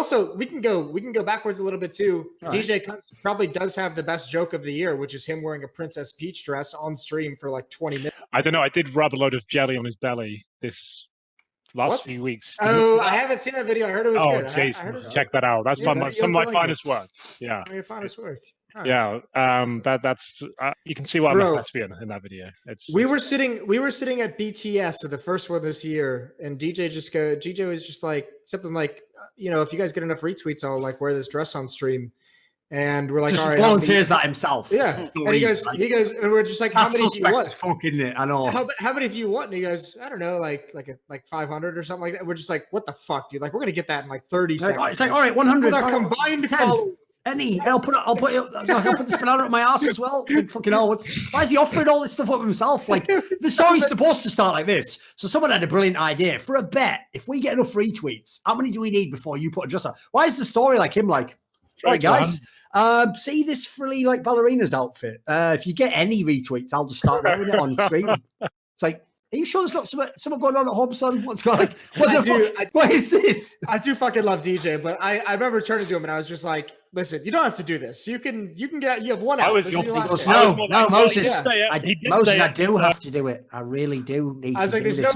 can go backwards a little bit too. All DJ right. Cunts probably does have the best joke of the year, which is him wearing a Princess Peach dress on stream for like 20 minutes. I don't know. I did rub a load of jelly on his belly this last few weeks. Oh, I haven't seen that video. I heard it was good. Jeez, check that out. That's some of my finest work. Yeah. Your finest work. Right. Yeah, that's you can see why I'm a lesbian in that video. We were sitting at BTS, so the first one this year, and DJ was just like something like, you know, if you guys get enough retweets, I'll like wear this dress on stream. And we're like, just all right, volunteers that himself. Yeah. And he goes, and we're just like, how many do you want? Fucking it. I know. How many do you want? And he goes, I don't know, like 500 or something like that. We're just like, what the fuck, dude? Like, we're gonna get that in like 30 seconds. It's like, all right, 100. With our combined followers. I'll put this banana up my ass as well. Like, fucking hell, why is he offering all this stuff up himself? Like, the story's supposed to start like this. So someone had a brilliant idea for a bet. If we get enough retweets, how many do we need before you put a dress on? Why is the story like him? Like, all right, guys. See this frilly like ballerina's outfit. If you get any retweets, I'll just start wearing it on stream. It's like, are you sure there's not something going on at home, son? What's going on? Like, what is this? I do fucking love DJ, but I remember turning to him and I was just like, listen, you don't have to do this. You can get, you have one out. No, Moses. Moses, I do have to do it. I really do need to do this.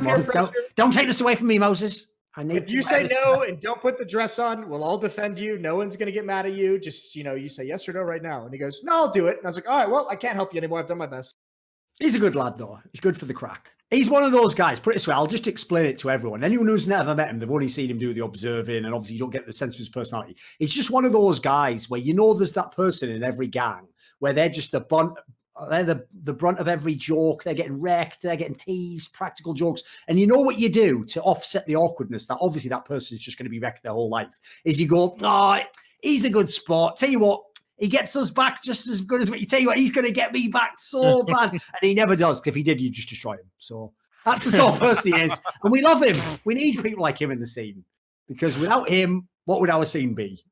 Don't take this away from me, Moses. If you say no and don't put the dress on, we'll all defend you. No one's going to get mad at you. Just, you say yes or no right now. And he goes, no, I'll do it. And I was like, all right, well, I can't help you anymore. I've done my best. He's a good lad, though. He's good for the crack. He's one of those guys. Put it this way, I'll just explain it to everyone. Anyone who's never met him, they've only seen him do the observing, and obviously you don't get the sense of his personality. He's just one of those guys where there's that person in every gang where they're just the brunt of every joke. They're getting wrecked. They're getting teased, practical jokes. And you know what you do to offset the awkwardness that obviously that person is just going to be wrecked their whole life is you go, oh, he's a good sport. Tell you what, he gets us back just as good as what you tell you what, he's going to get me back so bad. And he never does. If he did, you just destroy him. So that's the sort of person he is. And we love him. We need people like him in the scene because without him, what would our scene be?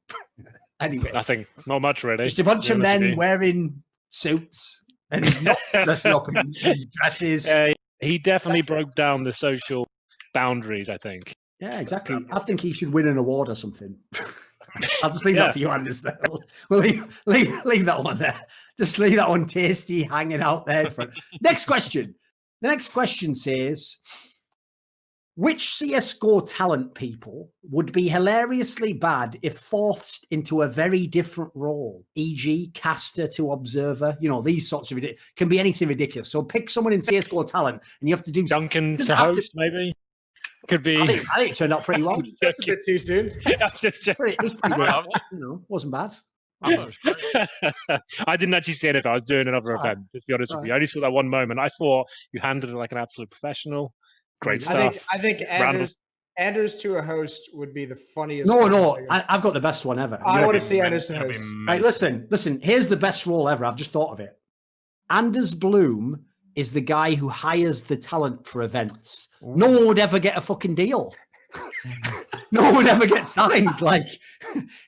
Anyway. Nothing. Not much, really. Just a bunch of men wearing suits and not dressing up in dresses. He definitely broke down the social boundaries, I think. Yeah, exactly. I think he should win an award or something. I'll just leave that for you, Anders. We'll leave that one there. Just leave that one tasty hanging out there. Next question. The next question says, which CSGO talent people would be hilariously bad if forced into a very different role, e.g. caster to observer? These sorts of can be anything ridiculous. So pick someone in CSGO talent and you have to do Duncan to host, maybe. Could be. I think it turned out pretty well. That's a bit too soon. It was pretty good. Wasn't bad. I thought it was great. I didn't actually see it if I was doing another event, to be honest with you. I only saw that one moment. I thought you handled it like an absolute professional. Great stuff. I think Anders to a host would be the funniest. No, I've got the best one ever. I want to see Anders to host. Right, listen. Here's the best role ever. I've just thought of it. Anders Bloom is the guy who hires the talent for events. Ooh. No one would ever get a fucking deal. No one would ever get signed. Like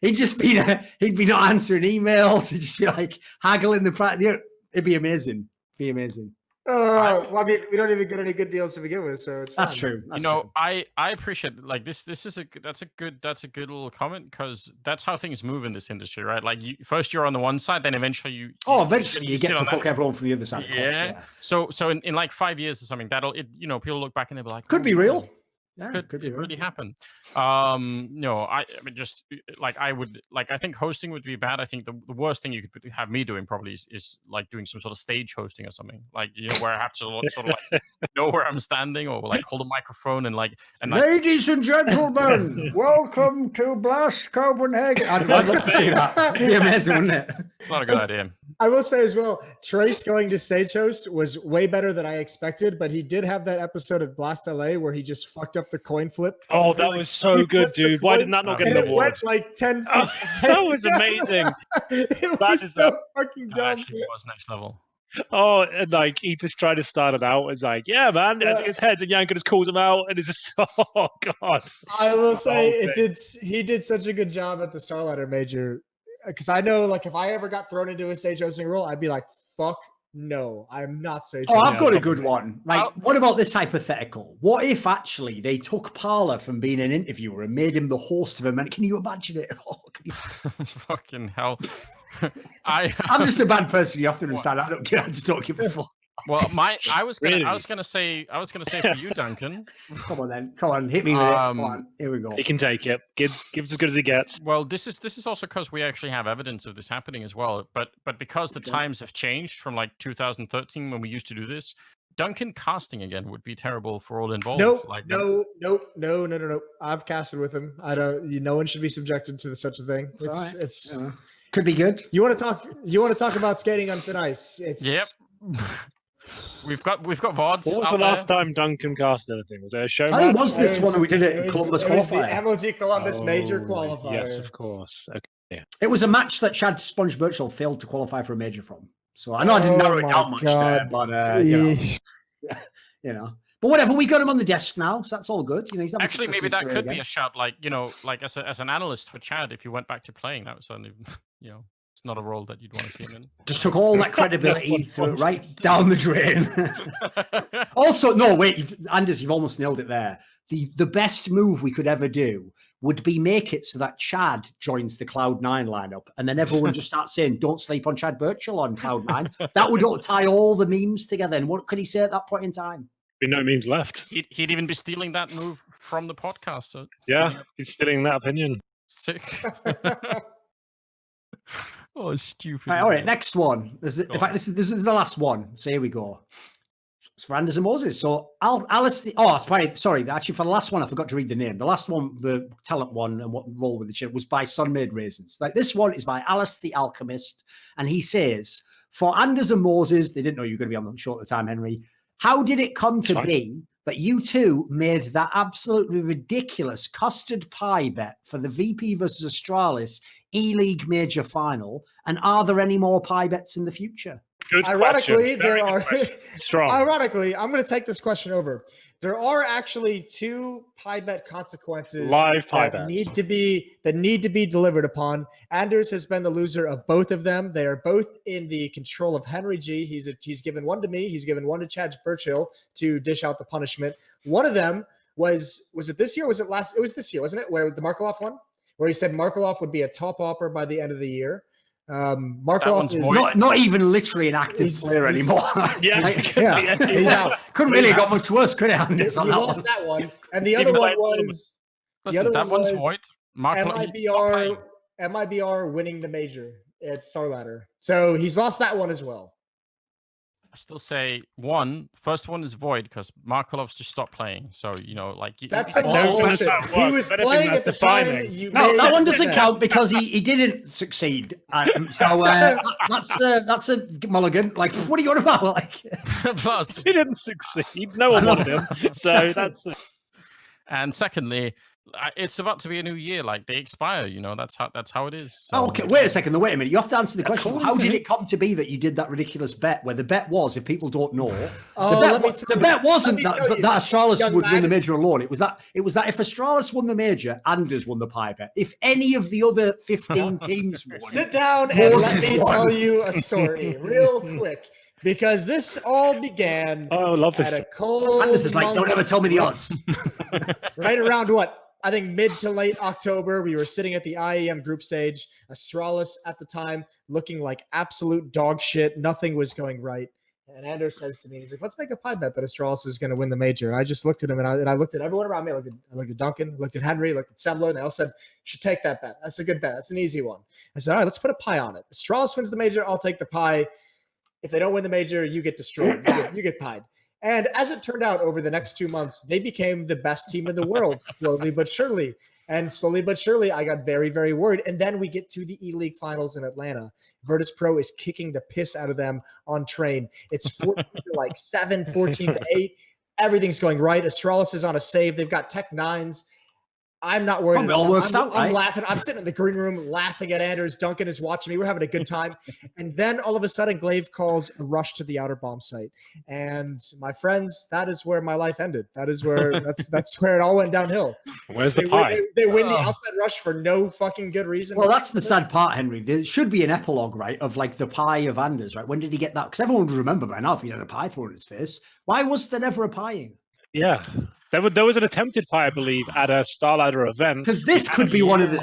he'd be not answering emails. He'd just be like haggling the price. It'd be amazing. Well, I mean, we don't even get any good deals to begin with, so it's that's true. That's true. I appreciate like this. This is that's a good little comment because that's how things move in this industry, right? Like first you're on the one side, then eventually you get to fuck everyone from the other side. Yeah. So in like 5 years or something, people look back and they'll be like, could be real. Yeah, could really happen. I think hosting would be bad. I think the worst thing you could have me doing probably is like doing some sort of stage hosting or something, like where I have to sort of like know where I'm standing or like hold a microphone and ladies and gentlemen, welcome to Blast Copenhagen. I'd love to see that. It'd be amazing, wouldn't it? It's not a good idea. I will say as well, Trace going to stage host was way better than I expected, but he did have that episode of Blast LA where he just fucked up the coin flip. Oh, that was so good, dude. Why did that not get an award? It went like 10 feet. That was amazing. It was so fucking dumb. It was next level. Oh, and like he just tried to start it out as like, yeah, man, his heads and Yanka just calls him out, and it's just, oh god. I will say he did such a good job at the Starlighter Major, because I know like if I ever got thrown into a stage hosting role, I'd be like, fuck. No, I'm not stage. Oh, I've got a good one. Like, what about this hypothetical? What if actually they took Parler from being an interviewer and made him the host of a man? Can you imagine it? Oh, fucking hell! I'm just a bad person. You have to understand. I don't care. I just don't give a fuck. Well, I was gonna say for you, Duncan. Come on then. Come on, hit me with it. Come on. Here we go. He can take it. Gives as good as he gets. Well, this is also because we actually have evidence of this happening as well. But because the times have changed from like 2013 when we used to do this, Duncan casting again would be terrible for all involved. Nope. No. I've casted with him. I don't. No one should be subjected to such a thing. Could be good. You want to talk about skating on thin ice? Yep. We've got VODs. What was the last time Duncan cast anything? Was there a show? I think it was this one that we did at Columbus It was the qualifier. MOD Columbus major qualifier. Yes, of course. Okay. Yeah. It was a match that Chad Sponge Birchall failed to qualify for a major from. So I know I didn't narrow it down much there, but you know. But whatever, we got him on the desk now, so that's all good. You know, he's actually maybe that could be a shout. Like as an analyst for Chad, if you went back to playing, that was only it's not a role that you'd want to see him in. Just took all that credibility, threw it right down the drain. Also, no, wait, Anders, you've almost nailed it there. The best move we could ever do would be make it so that Chad joins the Cloud9 lineup, and then everyone just starts saying, "Don't sleep on Chad Birchall on Cloud9." That would tie all the memes together. And what could he say at that point in time? Be no memes left. He'd even be stealing that move from the podcast. So he's stealing that opinion. Sick. Oh, stupid. All right, next one. In fact, this is the last one. So here we go. It's for Anders and Moses. So sorry. Actually, for the last one, I forgot to read the name. The last one, the talent one, and what roll with the chip was by Sunmade Raisins. Like this one is by Alice the Alchemist, and he says, "For Anders and Moses, they didn't know you were going to be on them short of the time, Henry. How did it come to be that you two made that absolutely ridiculous custard pie bet for the VP versus Astralis E-League major final? And are there any more pie bets in the future?" Good Ironically, there are. Strong. Ironically, I'm going to take this question over. There are actually 2 pie bet consequences live pie that bets need to be delivered upon. Anders has been the loser of both of them. They are both in the control of HenryG. He's given one to me. He's given one to Chad Birchall to dish out the punishment. One of them was it this year? Or was it last? It was this year, wasn't it? Where the Markelov one, where he said Markelov would be a top opper by the end of the year. Markelov is not even literally an active player anymore. He's out. Couldn't really have got much worse, could it? He lost that one, and the other one was one's void. MIBR winning the major at Star Ladder, so he's lost that one as well. I still say first one is void because Markelov's just stopped playing. So that's bullshit. He was playing at the time. That one doesn't count because he didn't succeed. So that's a mulligan. Like, what are you on about? Like, plus he didn't succeed. No one wanted him. So that's it. And secondly, it's about to be a new year. Like they expire, that's how it is. So. Oh, okay, wait a second. Wait a minute. You have to answer the question. How did it come to be that you did that ridiculous bet? Where the bet was, if people don't know, the bet wasn't that Astralis would win the major alone. It was that if Astralis won the major, Anders won the pie bet. If any of the other 15 teams won, sit down and let me tell you a story real quick. Because this all began at a cold. Anders is like, don't ever tell me the odds. Right around what? I think mid to late October, we were sitting at the IEM group stage. Astralis at the time looking like absolute dog shit. Nothing was going right. And Anders says to me, he's like, let's make a pie bet that Astralis is going to win the major. And I just looked at him and I looked at everyone around me. I looked at Duncan, looked at Henry, looked at Sembler, and they all said, you should take that bet. That's a good bet. That's an easy one. I said, all right, let's put a pie on it. Astralis wins the major. I'll take the pie. If they don't win the major, you get destroyed. You get pied. And as it turned out, over the next 2 months, they became the best team in the world, slowly but surely. And slowly but surely, I got very, very worried. And then we get to the E-League finals in Atlanta. Virtus Pro is kicking the piss out of them on train. It's 14 to 7, 14 to 8. Everything's going right. Astralis is on a save. They've got Tech 9s. I'm not worried. It all works out. I'm laughing. I'm sitting in the green room laughing at Anders. Duncan is watching me. We're having a good time. And then all of a sudden, Glaive calls a rush to the outer bomb site. And my friends, that is where my life ended. That is where that's where it all went downhill. Where's the pie? They win the outside rush for no fucking good reason. Well, that's the sad part, Henry. There should be an epilogue, right, of the pie of Anders, right? When did he get that? Because everyone would remember by now if he had a pie thrown in his face. Why was there never a pieing? Yeah. There was an attempted pie, I believe, at a Star Ladder event. Because this could be one of the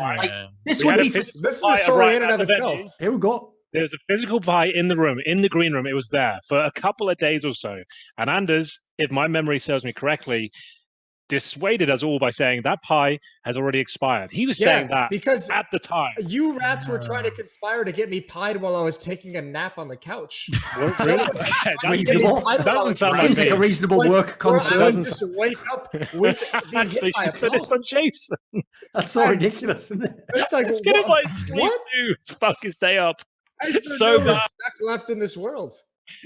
this would be this is a story in and of itself. Here we go. There's a physical pie in the room, in the green room. It was there for a couple of days or so. And Anders, if my memory serves me correctly, dissuaded us all by saying that pie has already expired. He was saying that because at the time. You rats were trying to conspire to get me pied while I was taking a nap on the couch. Reasonable. That doesn't sound Seems like a reasonable work concern. I would just wake up with being hit by a finished on Jason. That's so ridiculous, isn't it? It's like, Let's get him by sleep too. Fuck his day up. There's no respect left in this world.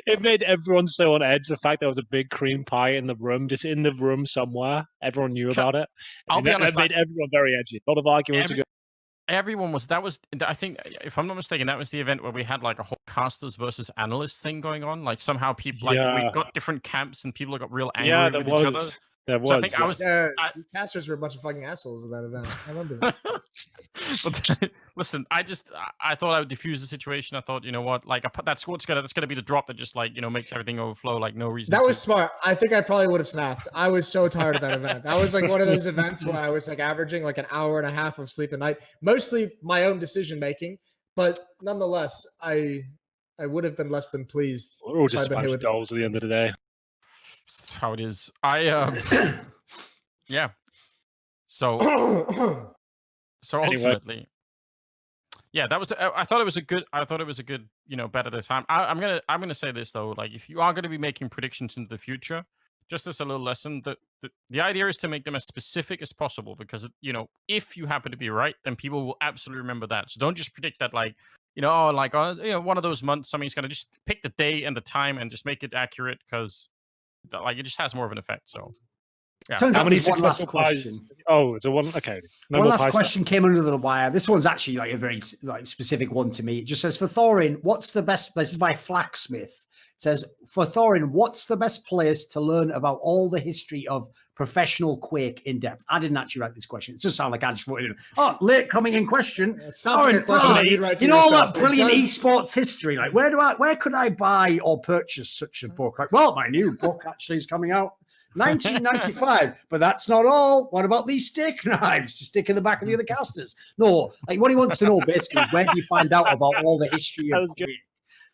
It made everyone so on edge. The fact there was a big cream pie in the room, just in the room somewhere. Everyone knew about it. I'll be honest. It made everyone very edgy. A lot of arguments. Everyone was. I think, if I'm not mistaken, that was the event where we had like a whole casters versus analysts thing going on. Like somehow people, we got different camps and people got real angry with each other. There was. So I think casters were a bunch of fucking assholes at that event. I remember that. But listen, I thought I would diffuse the situation. I thought, you know what, like that's gonna be the drop that just like, makes everything overflow, like no reason. That was smart. I think I probably would have snapped. I was so tired of that event. That was like one of those events where I was like averaging like an hour and a half of sleep a night, mostly my own decision making, but nonetheless, I would have been less than pleased. We're all just a bunch of dolls at the end of the day. That's how it is. Yeah. So ultimately, yeah, that was. I thought it was a good. Bet at the time. I'm gonna say this though. Like, if you are gonna be making predictions into the future, just as a little lesson, the idea is to make them as specific as possible, because if you happen to be right, then people will absolutely remember that. So don't just predict that like, one of those months somebody's gonna just pick the day and the time and just make it accurate, because like it just has more of an effect. So yeah. Turns out there's one last question. Oh, it's a one. Okay. One last question came under the wire. This one's actually like a very specific one to me. It just says, for Thorin, what's the best? This is by Flacksmith. It says, for Thorin, what's the best place to learn about all the history of professional Quake in depth? I didn't actually write this question. It just sounded like I just wrote it in. Oh, late coming in question. It sounds like a question you'd write to all that brilliant esports history. Like, where could I buy or purchase such a book? Like, well, my new book actually is coming out 1995, but that's not all. What about these steak knives to stick in the back of the other casters? No, like what he wants to know basically is, where do you find out about all the history of Quake?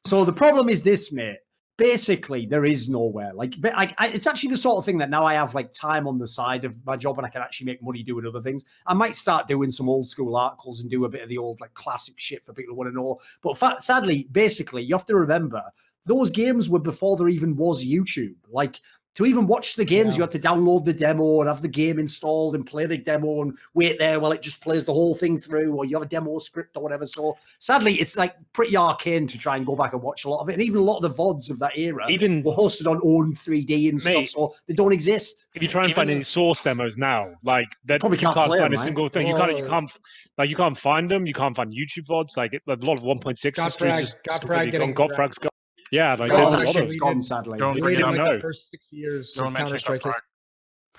So the problem is this, mate. Basically, there is nowhere. It's actually the sort of thing that now I have like time on the side of my job and I can actually make money doing other things. I might start doing some old school articles and do a bit of the old like classic shit for people who want to know. But sadly, basically, you have to remember those games were before there even was YouTube. Like, to even watch the games, you had to download the demo and have the game installed and play the demo and wait there while it just plays the whole thing through, or you have a demo script or whatever. So sadly, it's like pretty arcane to try and go back and watch a lot of it. And even a lot of the VODs of that era were hosted on own 3D and stuff, so they don't exist. If you try and find any source demos now, like that, probably can't find a single thing. You can't find them. You can't find YouTube VODs. Like a lot of 1.6 history is just Godfrag's gone. Yeah, like there's a lot of gone, sadly. The first 6 years of Counter-Strike.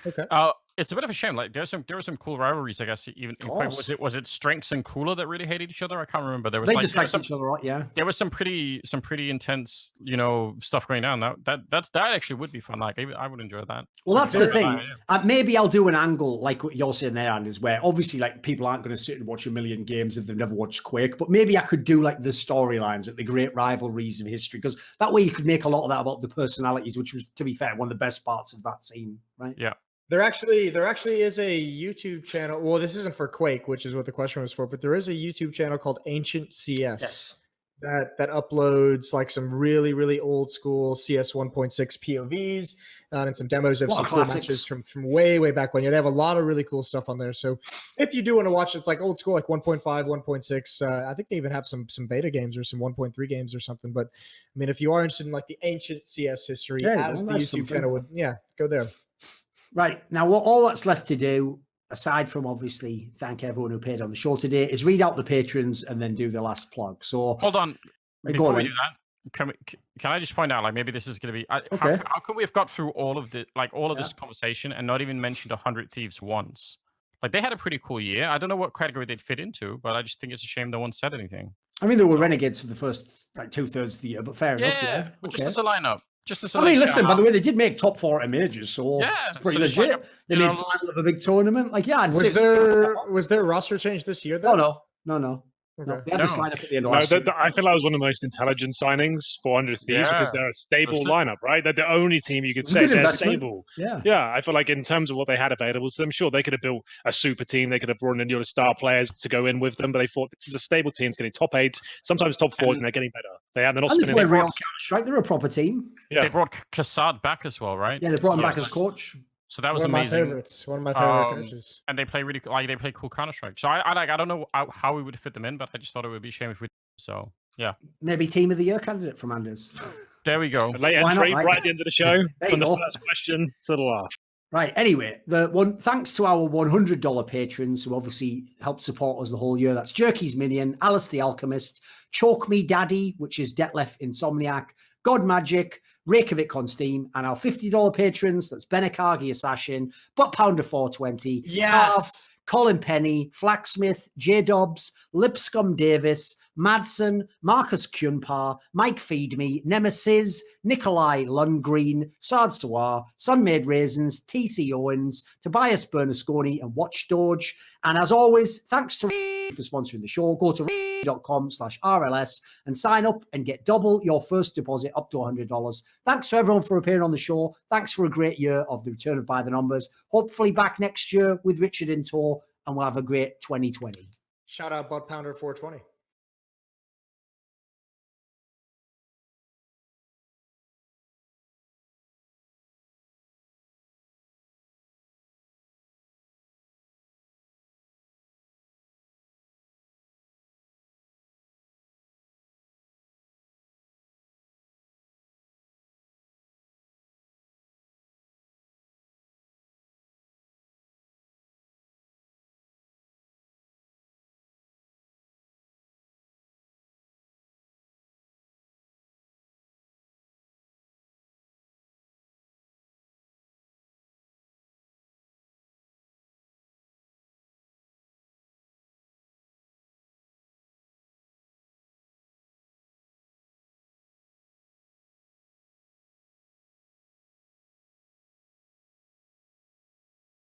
Okay. It's a bit of a shame. Like there were some cool rivalries, I guess. Even was it Strengths and Cooler that really hated each other? I can't remember. There was each other, right? Yeah. There was some pretty intense, stuff going down. That actually would be fun. Like I would enjoy that. Well, that's the thing. Maybe I'll do an angle like what you're saying there, Anders, where obviously like people aren't going to sit and watch a million games if they've never watched Quake. But maybe I could do like the storylines, like the great rivalries of history, because that way you could make a lot of that about the personalities, which was, to be fair, one of the best parts of that scene, right? Yeah. There actually is a YouTube channel. Well, this isn't for Quake, which is what the question was for, but there is a YouTube channel called Ancient CS that uploads like some really, really old school CS 1.6 POVs and some demos of some cool matches from way, way back when. Yeah, they have a lot of really cool stuff on there. So if you do want to watch, it's like old school, like 1.5, 1.6. I think they even have some beta games or some 1.3 games or something. But I mean, if you are interested in like the ancient CS history, as the YouTube channel would, go there. Right. Now, all that's left to do, aside from obviously thank everyone who paid on the show today, is read out the patrons and then do the last plug. So hold on. Before we do that, can I just point out, like, maybe this is going to be, how can we have got through all of this conversation and not even mentioned 100 Thieves once? Like, they had a pretty cool year. I don't know what category they'd fit into, but I just think it's a shame no one said anything. I mean, there were Renegades for the first like 2/3 of the year, but fair enough. Yeah, but just as a lineup. Listen, by the way, they did make top 40 majors, so it's pretty legit. They made final of a big tournament. Like, was there roster change this year, though? No. No, they had this lineup at the end of last year. I feel that was one of the most intelligent signings for 100 Thieves because they're a stable lineup, right? They're the only team you could say they're stable. Yeah, I feel like in terms of what they had available to them, sure, they could have built a super team. They could have brought in your star players to go in with them, but they thought this is a stable team. It's getting top 8s, sometimes top 4s, and they're getting better. They're not spinning their real Counter-Strike. They're a proper team. Yeah. They brought Kassad back as well, right? Yeah, they brought him back as coach. So that was amazing. One of my favorite coaches. And they play they play cool Counter-Strike. So I don't know how we would fit them in, but I just thought it would be a shame if we. So yeah, maybe Team of the Year candidate from Anders. There we go. Late entry, right at the end of the show. From the first question to the last. Right. Anyway, thanks to our $100 patrons who obviously helped support us the whole year. That's Jerky's Minion, Alice the Alchemist, Choke Me Daddy, which is Detlef Insomniac, God Magic, Reykjavik on Steam, and our $50 patrons. That's Benekagi Assassin, Butt Pounder 420, yes, Colin Penny, Flacksmith, J Dobbs, Lipscomb Davis, Madsen, Marcus Kyunpar, Mike Feedme, Nemesis, Nikolai Lundgreen, Sard Sawar, Sunmade Raisins, TC Owens, Tobias Bernasconi, and Watch Doge. And as always, thanks to for sponsoring the show. Go to .com/RLS and sign up and get double your first deposit up to $100. Thanks to everyone for appearing on the show. Thanks for a great year of the return of By the Numbers. Hopefully back next year with Richard in tow, and we'll have a great 2020. Shout out Butt Pounder 420.